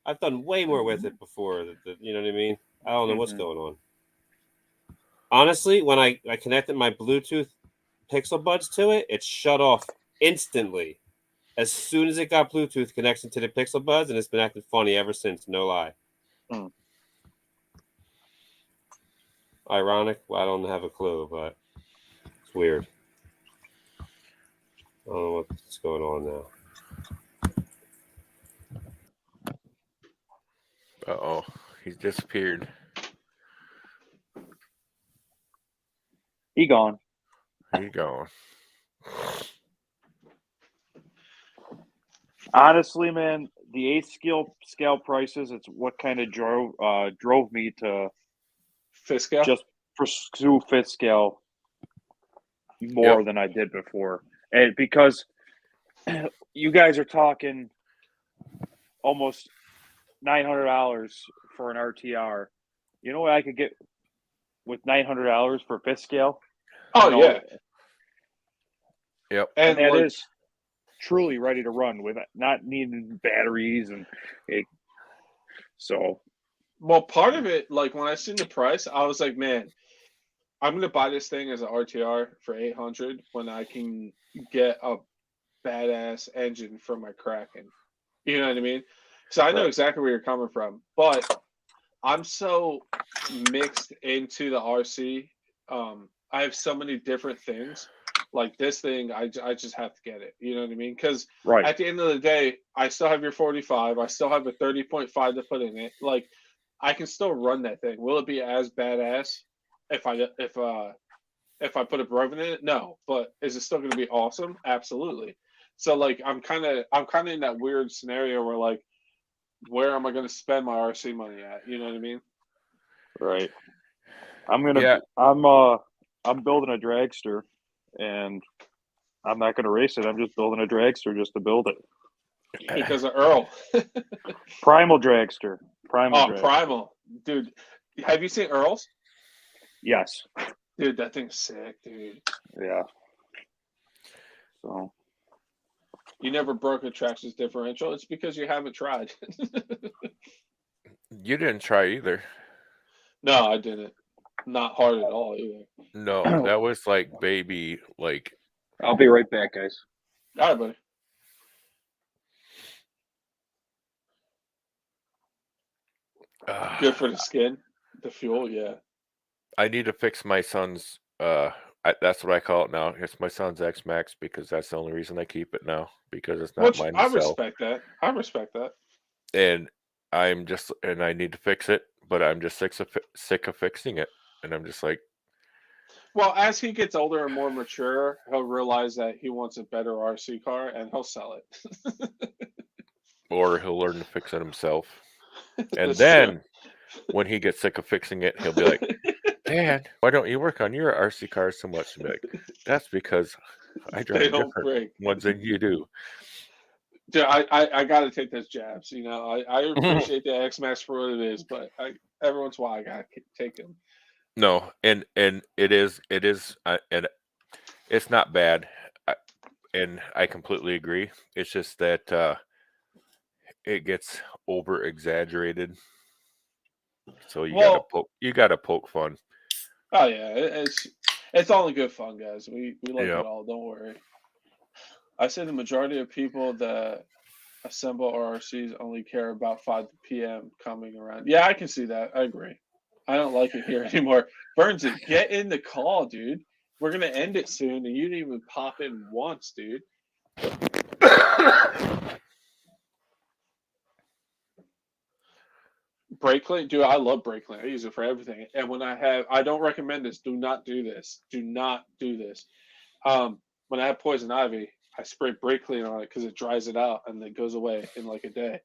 I've done way more with it before. You know what I mean? I don't know what's going on. Honestly, when I connected my Bluetooth Pixel Buds to it, it shut off instantly. As soon as it got Bluetooth connection to the Pixel Buds, and it's been acting funny ever since. No lie. Ironic. Well, I don't have a clue, but it's weird. I don't know what's going on now. Uh-oh, he's disappeared. He gone. He's gone. Honestly, man, the 8th scale prices, it's what kind of drove me to Fiscal? just pursue 5th scale more than I did before. And because you guys are talking almost $900 for an RTR. You know what I could get with $900 for 5th scale? Oh, You know, yeah. Yep. and that like, is truly ready to run with not needing batteries and so. Well, part of it, like when I seen the price, I was like, man, I'm gonna buy this thing as an RTR for $800 when I can get a badass engine for my Kraken. You know what I mean? So I know Right. exactly where you're coming from, but I'm so mixed into the RC. I have so many different things. Like this thing, I just have to get it. You know what I mean? Because Right. at the end of the day, I still have your 45. I still have a 30.5 to put in it. Like I can still run that thing. Will it be as badass if I put a Broven in it? No, but is it still going to be awesome? Absolutely. So like I'm kind of in that weird scenario where like, where am I going to spend my RC money at? You know what I mean? Right. I'm building a dragster, and I'm not going to race it. I'm just building a dragster just to build it. Because of Earl. Primal dragster. Primal. Dude, have you seen Earl's? Yes. Dude, that thing's sick, dude. Yeah. So. You never broke a Traxxas differential. It's because you haven't tried. You didn't try either. No, I didn't. Not hard at all either. No, that was like baby, like. I'll be right back, guys. All right, buddy. Good for the skin, the fuel, yeah. I need to fix my son's. That's what I call it now. It's my son's X Max because that's the only reason I keep it now because it's not mine to I sell. respect that. I respect that. And I need to fix it, but I'm just sick of fixing it, and I'm just like. Well, as he gets older and more mature, he'll realize that he wants a better RC car, and he'll sell it. Or he'll learn to fix it himself. And That's then true. when he gets sick of fixing it, he'll be like, Dad, why don't you work on your RC cars so much? I'm like, that's because I drive different ones than you do. Dude, I got to take those jabs. You know, I appreciate the X Max for what it is, but every once in a while I got to take them. No, and it is, and it's not bad, and I completely agree. It's just that it gets over exaggerated. So you Well, gotta poke fun. oh yeah, it's all in good fun, guys. We like Yeah. it all. Don't worry. I say the majority of people that assemble RCs only care about 5 p.m. coming around. Yeah, I can see that. I agree. I don't like it here anymore. Burnsy, get in the call, dude. We're gonna end it soon, and you didn't even pop in once, dude. Brake clean, dude. I love brake clean. I use it for everything. And when I don't recommend this. Do not do this. Do not do this. When I have poison ivy, I spray brake clean on it because it dries it out and it goes away in like a day.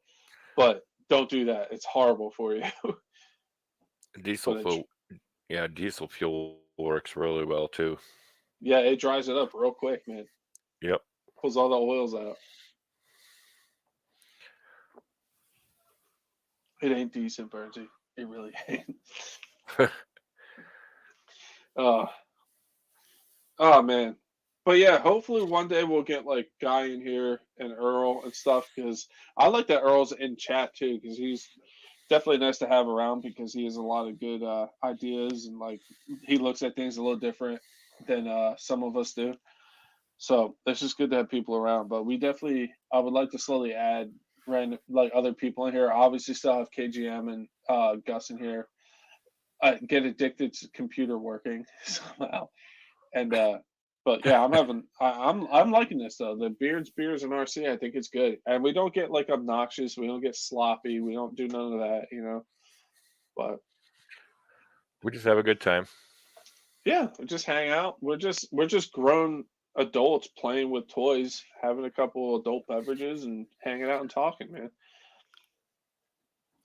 But don't do that. It's horrible for you. Diesel fuel works really well too. Yeah, it dries it up real quick, man. Yep. Pulls all the oils out. It ain't decent, Bernsey. It really ain't. Oh man. But yeah, hopefully one day we'll get like Guy in here and Earl and stuff because I like that Earl's in chat too because he's definitely nice to have around because he has a lot of good ideas and like he looks at things a little different than some of us do. So it's just good to have people around. But I would like to slowly add random like other people in here. Obviously, still have KGM and Gus in here. Get addicted to computer working somehow, and but yeah, I'm liking this though. The Beers and RC, I think it's good, and we don't get like obnoxious. We don't get sloppy. We don't do none of that, you know. But we just have a good time. yeah, we just hang out. We're just grown adults playing with toys, having a couple adult beverages, and hanging out and talking, man.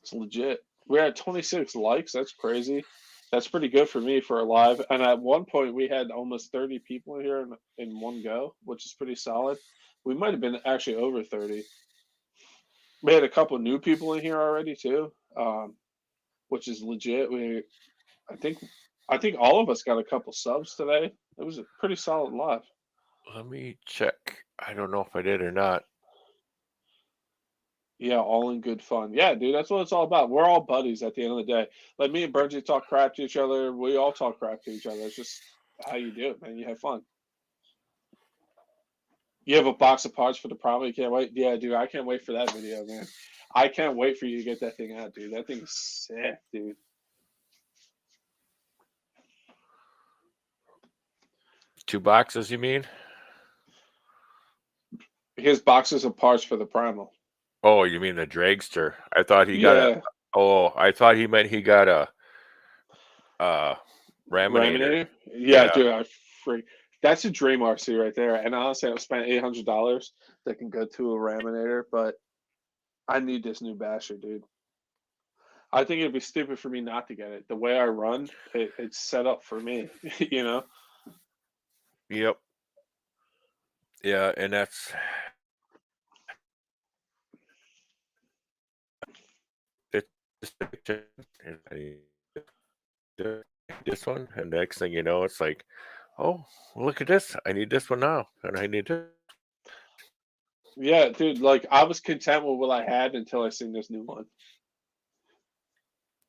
It's legit. We're at 26 likes. That's crazy. That's pretty good for me for a live. And at one point, we had almost 30 people here in one go, which is pretty solid. We might have been actually over 30. We had a couple new people in here already too, which is legit. I think all of us got a couple subs today. It was a pretty solid live. Let me check. I don't know if I did or not. Yeah, all in good fun. Yeah, dude, that's what it's all about. We're all buddies at the end of the day. Like me and Bergie talk crap to each other. We all talk crap to each other. It's just how you do it, man. You have fun. You have a box of parts for the problem. You can't wait. Yeah, dude, I can't wait for that video, man. I can't wait for you to get that thing out, dude. That thing's sick, dude. Two boxes, you mean? His boxes of parts for the primal. Oh, you mean the dragster? I thought he got a. Oh, I thought he meant he got a. Raminator. Yeah, dude, I freak. That's a dream RC right there. And honestly, I've spent $800 that can go to a Raminator, but I need this new basher, dude. I think it'd be stupid for me not to get it. The way I run, it's set up for me, you know? Yep. Yeah, and that's this one, and next thing you know, it's like, oh, look at this! I need this one now, and I need this. Yeah, dude. Like I was content with what I had until I seen this new one.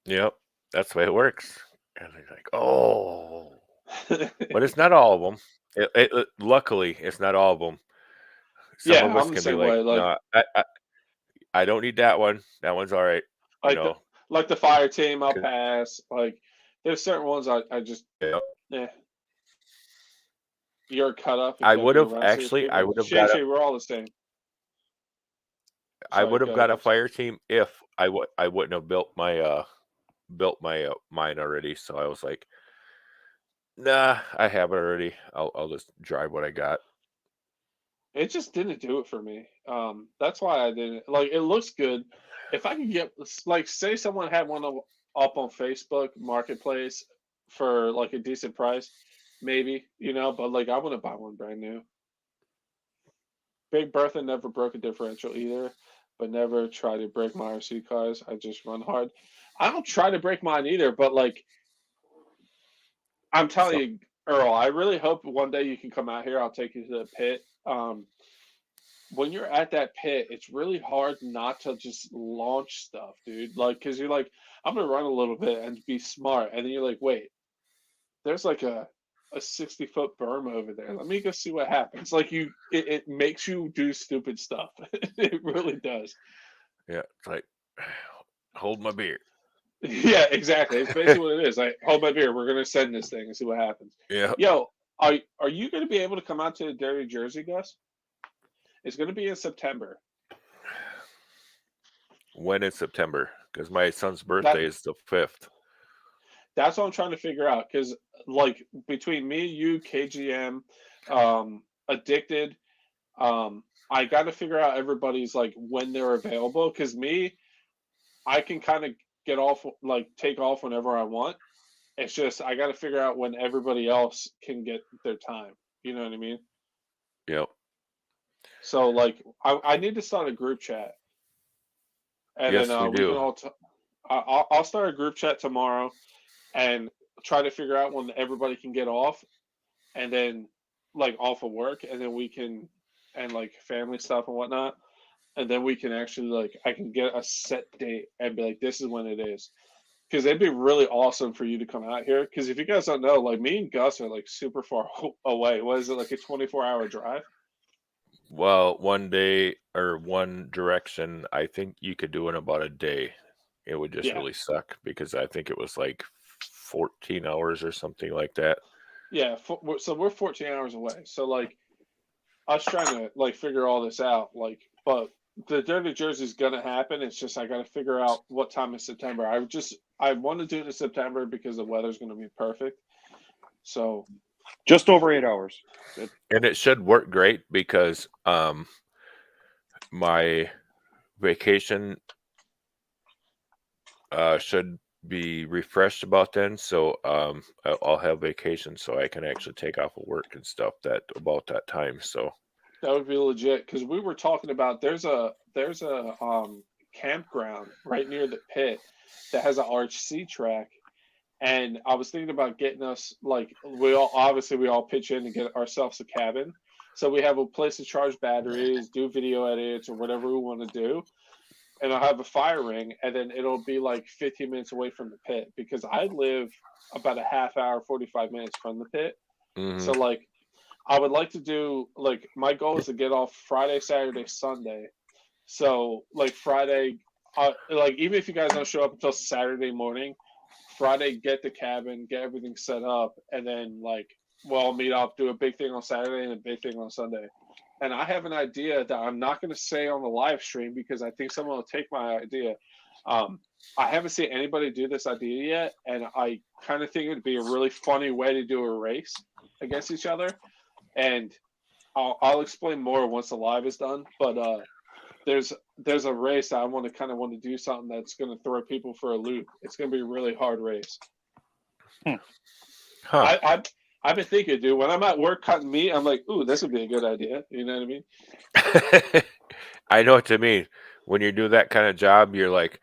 Yep, that's the way it works. And they're like, oh, but it's not all of them. Luckily, it's not all of them. Some of us I'm the can be same like, way. Like, no, I don't need that one. That one's all right. like the fire team, I'll pass. Like, there's certain ones I just You're cut up. I would have actually. I would have got. We're all the same. I would have got a fire team if I wouldn't have built my mine already. So I was like, nah, I have it already. I'll just drive what I got. It just didn't do it for me. That's why I didn't like. It looks good. If I could get like, say someone had one up on Facebook Marketplace for like a decent price, maybe, you know. But like, I wouldn't buy one brand new. Big Bertha never broke a differential either, but never try to break my RC cars. I just run hard. I don't try to break mine either, but like, I'm telling you, Earl, I really hope one day you can come out here. I'll take you to the pit. when you're at that pit, it's really hard not to just launch stuff, dude. Like, because you're like, I'm gonna run a little bit and be smart, and then you're like, wait, there's like a 60-foot berm over there. Let me go see what happens. Like it makes you do stupid stuff. It really does. Yeah, it's like hold my beer. Yeah, exactly. It's basically what it is. Like, hold my beer. We're gonna send this thing and see what happens. Yeah. Yo, are you gonna be able to come out to Dirty Jersey, Gus? It's gonna be in September. When is September? Because my son's birthday is the 5th. That's what I'm trying to figure out. Because like between me, you, KGM, Addicted, I got to figure out everybody's like when they're available. Because me, I can kind of get off, like take off whenever I want. It's just I got to figure out when everybody else can get their time. You know what I mean? Yep. So like I need to start a group chat, and Yes, then we we do. can all. I'll start a group chat tomorrow, and try to figure out when everybody can get off, and then like off of work, and then we can, and like family stuff and whatnot, and then we can actually like I can get a set date and be like, this is when it is. Because it'd be really awesome for you to come out here. Because if you guys don't know, like me and Gus are like super far away. What is it, like a 24-hour drive? Well, one day or one direction, I think you could do in about a day. It would just Yeah. really suck because I think it was like 14 hours or something like that. Yeah, so we're 14 hours away. So like us trying to like figure all this out, like, but the Dirty Jersey's gonna happen. It's just I got to figure out what time in September. I want to do it in September because the weather's gonna be perfect. So Just over 8 hours. And it should work great because my vacation should be refreshed about then. So I'll have vacation so I can actually take off of work and stuff that about that time. So that would be legit because we were talking about there's a campground right near the pit that has an RC track, and I was thinking about getting us like we all pitch in to get ourselves a cabin, so we have a place to charge batteries, do video edits or whatever we want to do, and I'll have a fire ring, and then it'll be like 15 minutes away from the pit because I live about a half hour, 45 minutes from the pit, so like. I would like to do like my goal is to get off Friday, Saturday, Sunday. So like Friday, like even if you guys don't show up until Saturday morning, Friday get the cabin, get everything set up, and then like we'll meet up, do a big thing on Saturday and a big thing on Sunday. And I have an idea that I'm not going to say on the live stream because I think someone will take my idea. I haven't seen anybody do this idea yet, and I kind of think it'd be a really funny way to do a race against each other. And I'll explain more once the live is done. But there's a race that I want to do something that's going to throw people for a loop. It's going to be a really hard race. Huh. I've been thinking, dude. When I'm at work cutting meat, I'm like, ooh, this would be a good idea. You know what I mean? I know what you mean. When you do that kind of job, you're like,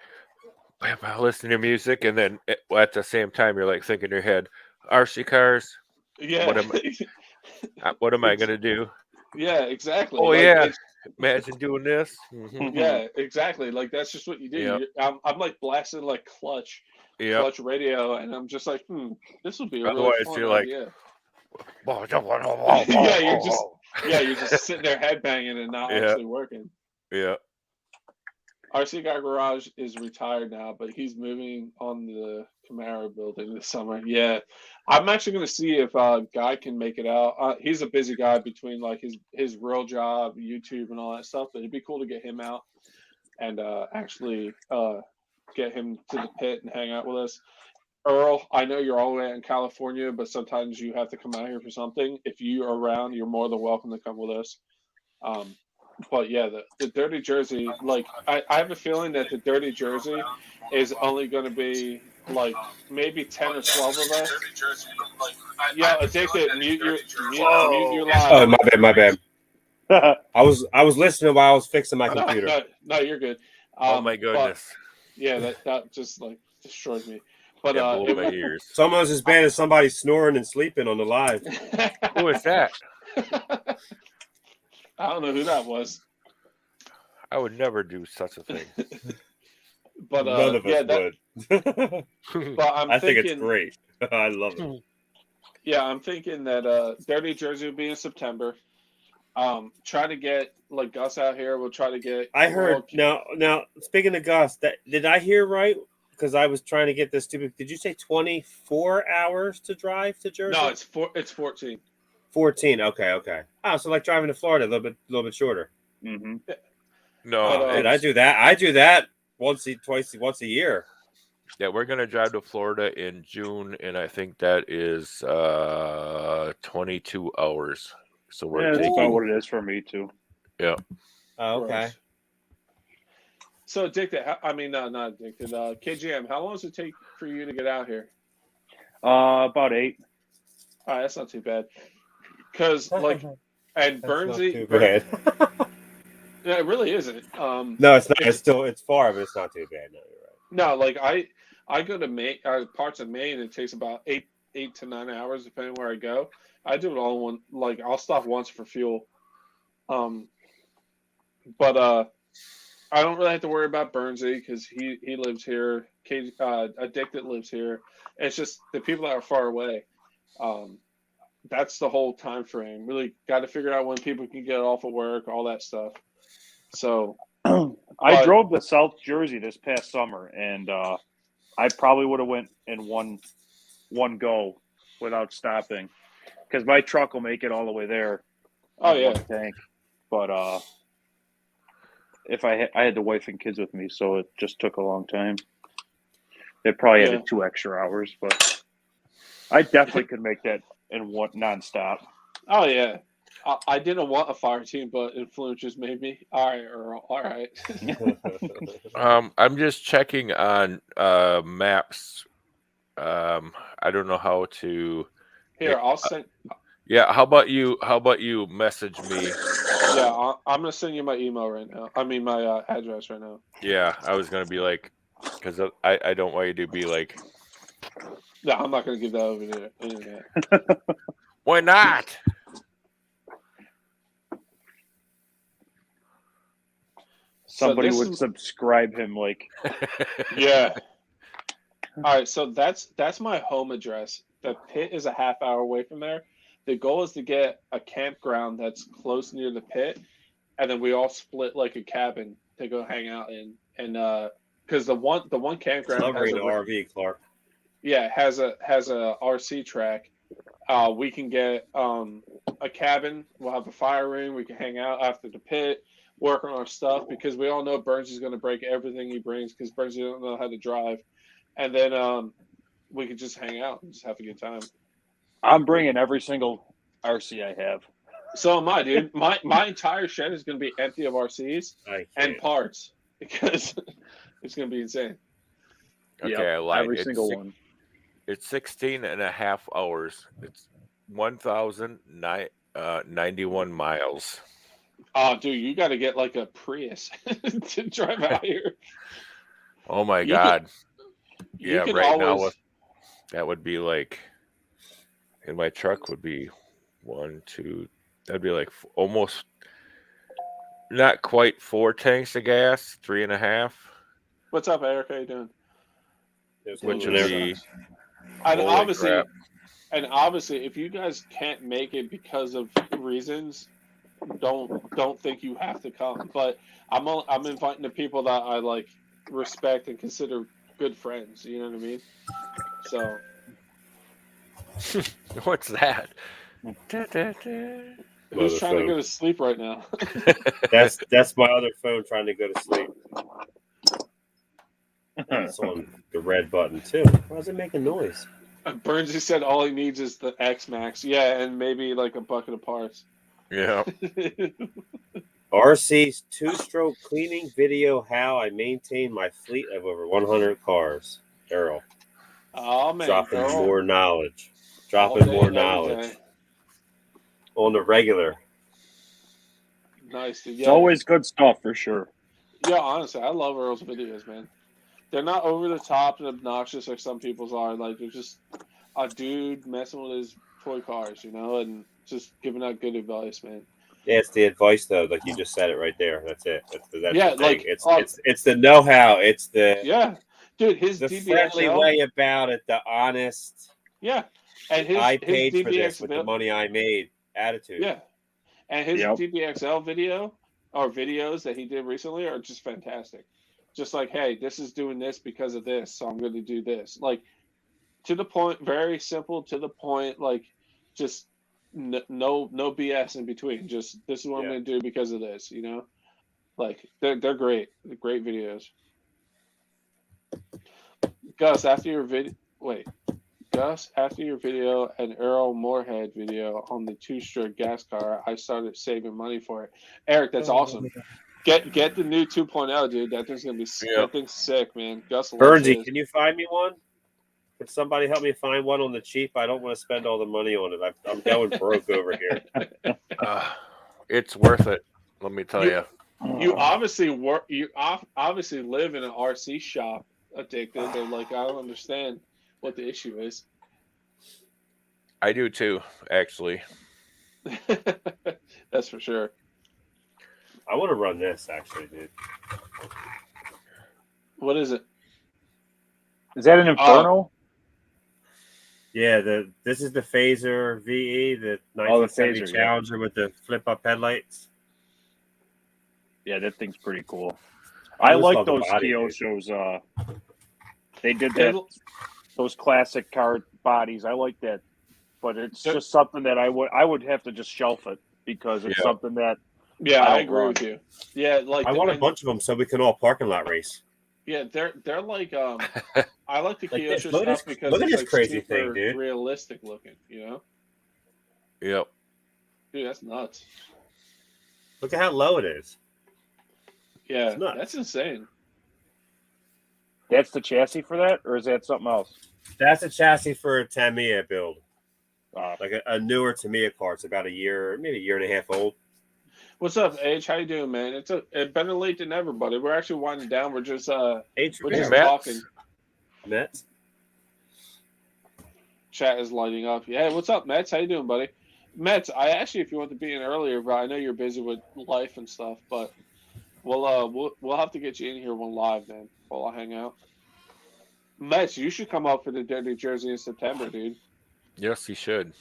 I'm listening to music, and then at the same time, you're like thinking in your head, RC cars. Yeah. What am I gonna do? Yeah, exactly. Oh like, yeah, imagine doing this. Mm-hmm. Yeah, exactly. Like that's just what you do. Yep. I'm like blasting like clutch radio, and I'm just like, this would be a really fun idea. You're just sitting there headbanging and not actually working. Yeah. RC Guy Garage is retired now, but he's moving on the Camaro building this summer. Yeah, I'm actually going to see if Guy can make it out. He's a busy guy between like his real job, YouTube, and all that stuff. But it'd be cool to get him out and actually get him to the pit and hang out with us. Earl, I know you're all the way out in California, but sometimes you have to come out here for something. If you are around, you're more than welcome to come with us. But yeah, the Dirty Jersey, like I have a feeling that the Dirty Jersey is only going to be like maybe 10 or 12 of us. Yeah, Addicted, mute your line. Oh, my bad. I was listening while I was fixing my computer. No, you're good. Oh my goodness. Yeah, that just like destroyed me. But blew my ears. It's almost as bad as somebody snoring and sleeping on the live. Who is that? I don't know who that was. I would never do such a thing. But None of us yeah, would. but I'm I think thinking, it's great. I love it. yeah, I'm thinking that Dirty Jersey will be in September. Try to get like Gus out here. We'll try to get. I heard now. Speaking of Gus, did I hear right? Because I was trying to get this stupid. Did you say 24 hours to drive to Jersey? No, it's 14. 14. Okay. Oh, so like driving to Florida, a little bit shorter. Mm-hmm. No, But, And I do that once a year. yeah, we're gonna drive to Florida in June, and I think that is 22 hours. So Yeah, we're that's about taking. what it is for me too. Yeah. Oh, okay. Gross. So addicted. I mean, not addicted. KGM. How long does it take for you to get out here? About 8. All right, that's not too bad. Because like, and That's not Bernsey, too bad. yeah, it really isn't. No, it's not. It's far, but it's not too bad. No, you're right. No, like I go to Maine, parts of Maine. It takes about 8 to 9 hours depending where I go. I do it all in one. Like I'll stop once for fuel. But I don't really have to worry about Bernsey because he lives here. Addicted lives here. It's just the people that are far away. That's the whole time frame. Really got to figure out when people can get off of work, all that stuff. So I drove to South Jersey this past summer, and I probably would have went in one go without stopping because my truck will make it all the way there. Oh, in yeah. one tank. But if I had the wife and kids with me, so it just took a long time. It probably added 2 extra hours, but I definitely could make that in one nonstop. Oh yeah. I didn't want a fire team, but influencers made me. All right, Earl. All right. I'm just checking on maps. I don't know how to. Here, I'll send. Yeah, how about you message me? Yeah, I'm gonna send you my email right now. I mean my address right now. Yeah, I was gonna be like, because I don't want you to be like, No, I'm not gonna give that over to the internet. why not? Somebody So would subscribe him like Yeah. All right, so that's my home address. The pit is a half hour away from there. The goal is to get a campground that's close near the pit, and then we all split like a cabin to go hang out in. And because the one campground Love has reading an RV, Clark. yeah has a RC track. We can get a cabin. We'll have a fire room. We can hang out after the pit, work on our stuff because we all know Burns is going to break everything he brings because Burns don't know how to drive. And then we could just hang out and just have a good time. I'm bringing every single RC I have. So am I, dude. My entire shed is going to be empty of RCs and parts because it's going to be insane. Okay, Yep, I lied. every single one. It's 16 and a half hours. It's 1,091 miles. Oh, dude, you got to get like a Prius to drive out here. Oh my You God. You Yeah, can right now always. that would be like, in my truck would be 1, 2, that'd be like almost, not quite 4 tanks of gas, 3.5. What's up, Eric? How you doing? There's Which one would there. be, And holy obviously, crap. if you guys can't make it because of reasons, don't think you have to come. But I'm inviting the people that I like, respect, and consider good friends. You know what I mean? So What's that? who's trying to phone. go to sleep right now? That's my other phone trying to go to sleep. It's on the red button too. Why is it making noise? Burnsy said all he needs is the X Max. Yeah, and maybe like a bucket of parts. Yeah. RC's 2-stroke cleaning video: how I maintain my fleet of over 100 cars. Earl, Oh man, dropping girl. more knowledge. All Dropping day, more every knowledge day. on the regular. Nice. Dude. It's Yeah. always good stuff for sure. Yeah, honestly, I love Earl's videos, man. They're not over the top and obnoxious like some people's are. Like they're just a dude messing with his toy cars, you know, and just giving out good advice, man. Yeah, it's the advice though, like you just said it right there. That's it. That's Yeah, the thing. like, It's the know-how. It's the yeah, dude, his friendly DBXL, way about it, the honest. yeah, and I his paid for this with the DBXL, money I made attitude. yeah, and his Yep. DBXL video or videos that he did recently are just fantastic. Just like, hey, this is doing this because of this, so I'm going to do this. Like, to the point, very simple, to the point, like, just no BS in between. Just, this is what I'm Yeah. going to do because of this, you know? Like, they're great. They're great videos. Gus, after your video, and Earl Moorhead video on the two-stroke gas car, I started saving money for it. Eric, that's awesome. Get the new 2.0, dude. That thing's gonna be that thing's sick, man. Gus loves Bernsey, his. can you find me one? Can somebody help me find one on the cheap? I don't want to spend all the money on it. I'm going broke over here. It's worth it. Let me tell you. You obviously work. You obviously live in an RC shop, addicted. They're like, I don't understand what the issue is. I do too, actually. That's for sure. I want to run this actually, dude. What is it? Is that an Inferno? Yeah, this is the Phaser VE, the Oh, the 1970 Phaser, yeah. Challenger with the flip-up headlights. Yeah, that thing's pretty cool. I just like love the those body, dude. Kyosho's. They did that. Those classic car bodies. I like that, but it's just something that I would have to just shelf it because it's something that. Yeah, I don't agree run. with you. Yeah, like I want a bunch of them so we can all parking lot race. Yeah, they're like I like the Like this. Kyosho Look at stuff this- because look at it's this like crazy super thing, dude. realistic looking, you know? Yep. Dude, that's nuts. Look at how low it is. Yeah, It's nuts. that's insane. That's the chassis for that, or is that something else? That's a chassis for a Tamiya build. Uh, Like a newer Tamiya car. It's about maybe a year and a half old. What's up, Age? How you doing, man? It's better late than never, buddy. We're actually winding down. We're just we're just Mets. talking. Mets. Chat is lighting up. Yeah, what's up, Mets? How you doing, buddy? Mets, I actually, if you want to be in earlier, but I know you're busy with life and stuff, but we'll have to get you in here one live, man. While I hang out. Mets, you should come up for the Dirty Jersey in September, dude. Yes, he should.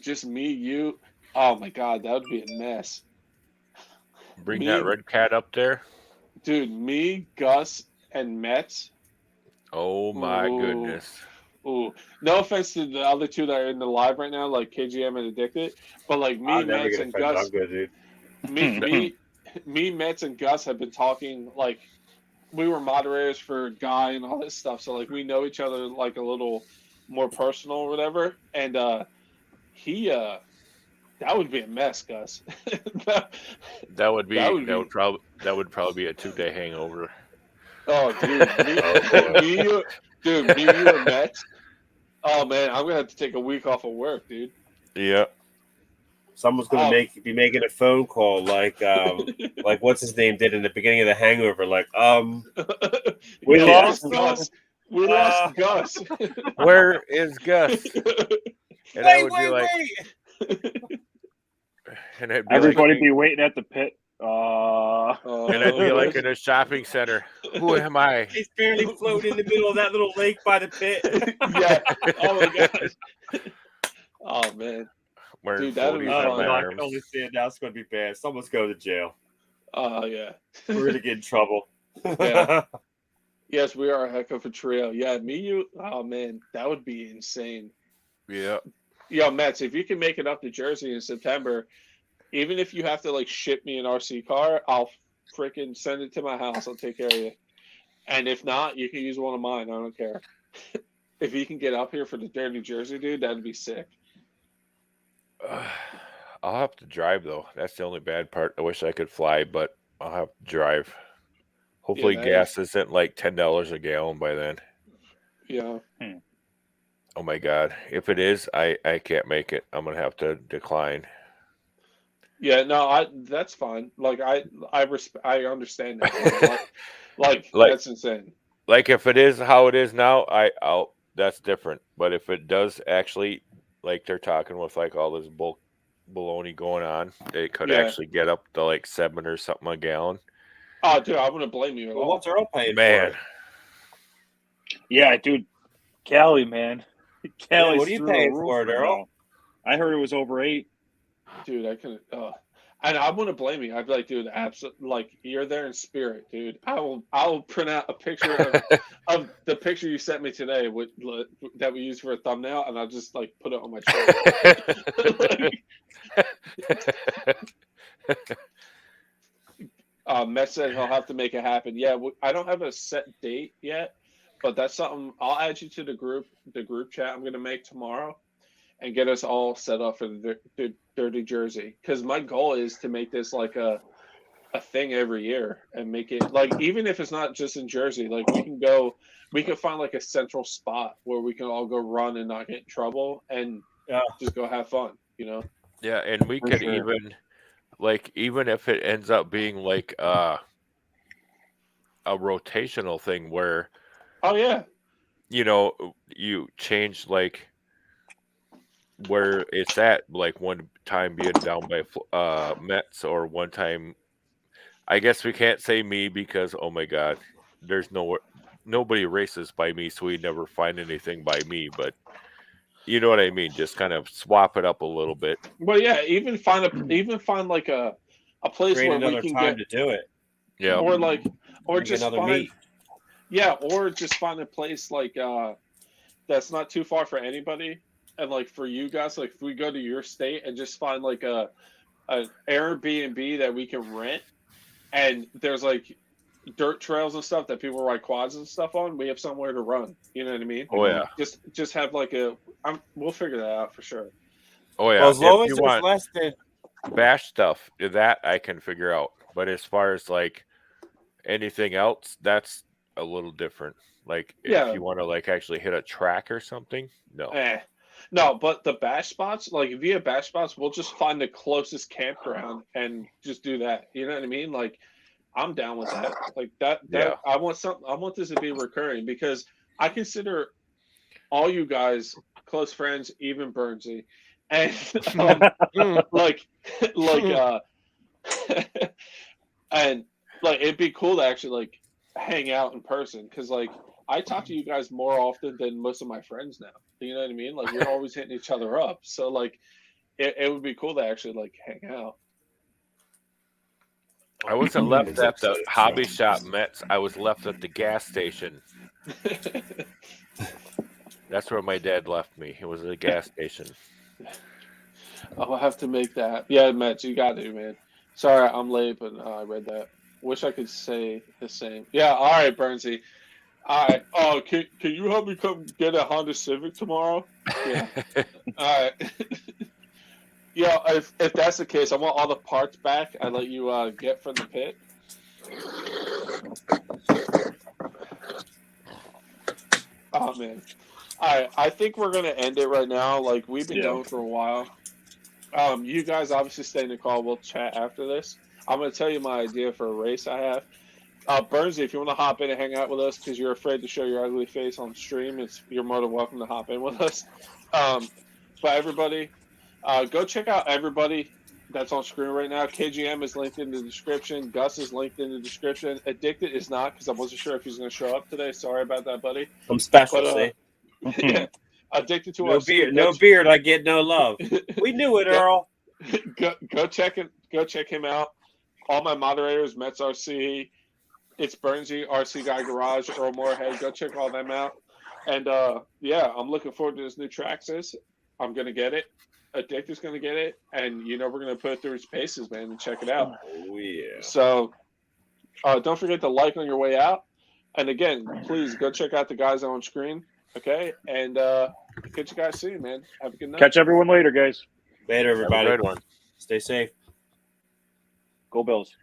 Just me, you. Oh my God, that would be a mess. Bring that red cat up there. Dude, me, Gus, and Mets. Oh my goodness. Ooh, no offense to the other two that are in the live right now, like KGM and Addicted, but like me, I'm never Mets, gonna and find it. Gus. I'm good, dude. Me, Mets, and Gus have been talking like we were moderators for Guy and all this stuff, so like we know each other like a little more personal or whatever. And that would be a mess, Gus. That would probably be a 2-day hangover. Oh, dude, me, you, and Mets. Oh man, I'm gonna have to take a week off of work, dude. Yeah. Someone's gonna be making a phone call like like what's his name did in the beginning of the Hangover, like we lost Gus. We lost Gus. Where is Gus? And I would be like, and I'd be everybody like, be waiting at the pit. and I'd be like in a shopping center. Who am I? He's barely floating in the middle of that little lake by the pit. Yeah. Oh my gosh. Oh man. Wearing Dude, that'd be 40s fun. on my I can arms. only see it now. It's going to be bad. Someone's going to jail. Oh yeah. We're going to get in trouble. Yeah. Yes, we are a heck of a trio. Yeah, me, you. Oh man, that would be insane. Yeah. Yo, Mets, if you can make it up to Jersey in September, even if you have to like ship me an RC car, I'll freaking send it to my house. I'll take care of you. And if not, you can use one of mine. I don't care. If you can get up here for the Dirty Jersey, dude, that'd be sick. I'll have to drive though. That's the only bad part. I wish I could fly, but I'll have to drive. Hopefully, gas isn't like $10 a gallon by then. Yeah. Oh my God! If it is, I can't make it. I'm gonna have to decline. Yeah, no, that's fine. Like I understand that. like that's insane. Like if it is how it is now, that's different. But if it does actually, like they're talking with like all this bulk baloney going on. It could Yeah. actually get up to like 7 or something a gallon. Oh, dude, I wouldn't blame you at Well, all. what's Earl paying Man, for it? Yeah, dude. Cali, man. Cali's what are you through the paying roof for it, right Earl? now. I heard it was over 8. Dude, I couldn't. And I wouldn't blame you. I'd be like, dude, absolutely, like you're there in spirit, dude. I'll print out a picture of the picture you sent me today that we used for a thumbnail, and I'll just like put it on my channel. Matt said he'll have to make it happen. Yeah, I don't have a set date yet, but that's something I'll add you to the group chat I'm gonna make tomorrow, and get us all set up for the Dirty Jersey. Because my goal is to make this like a thing every year and make it like, even if it's not just in Jersey, like we can find like a central spot where we can all go run and not get in trouble and just go have fun, you know? yeah, and we could even if it ends up being like a rotational thing where, Oh yeah, you know, you change like where it's at, like one time being down by Mets, or one time, I guess we can't say me because, oh my God, there's nobody races by me, so we never find anything by me, but you know what I mean, just kind of swap it up a little bit. well yeah, even find like a place Create where another we can time get, to do it. Yeah, or Bring just another find meet. yeah, or just find a place like that's not too far for anybody. And like for you guys, like if we go to your state and just find like an Airbnb that we can rent, and there's like dirt trails and stuff that people ride quads and stuff on, we have somewhere to run. You know what I mean? oh yeah, Just have like we'll figure that out for sure. oh yeah. Well, as long If as you there's want less than bash stuff, that I can figure out, but as far as like anything else, that's a little different. Like Yeah. if you want to like actually hit a track or something, no. No, but the bash spots, like if you have bash spots, we'll just find the closest campground and just do that. You know what I mean? Like I'm down with that. Like that Yeah. I want this to be recurring, because I consider all you guys close friends, even Bernsey. And like and like it'd be cool to actually like hang out in person, because like I talk to you guys more often than most of my friends now. You know what I mean? Like we're always hitting each other up. So like it would be cool to actually like hang out. I wasn't left at the hobby shop, Mets. I was left at the gas station. That's where my dad left me. It was a gas station. I'll have to make that. Yeah, Matt, you got to, man. Sorry, I'm late, but I read that. Wish I could say the same. Yeah, all right, Bernsey. All right. Oh, can you help me come get a Honda Civic tomorrow? Yeah. All right. Yeah, if that's the case, I want all the parts back I let you get from the pit. Oh man. All right, I think we're gonna end it right now. Like we've been going for a while. You guys obviously stay in the call. We'll chat after this. I'm gonna tell you my idea for a race I have. Bernsey, if you want to hop in and hang out with us because you're afraid to show your ugly face on stream, you're more than welcome to hop in with us. But everybody, go check out everybody that's on screen right now. KGM is linked in the description. Gus is linked in the description. Addicted is not, because I wasn't sure if he's going to show up today. Sorry about that, buddy. I'm special, But, see? Yeah, Addicted to No us. beard, no beard, I get no love. We knew it, Earl. Go check him out. All my moderators, Mets RC, it's Bernsey, RC Guy Garage, Earl Moorhead. Go check all them out. And yeah, I'm looking forward to this new Traxxas. I'm gonna get it. Addicted's gonna get it, and we're gonna put it through its paces, man, and check it out. Oh yeah. So don't forget to like on your way out. And again, please go check out the guys on screen. Okay, and catch you guys soon, man. Have a good night. Catch everyone later, guys. Later, everybody. Have a good one. Stay safe. Go Bills.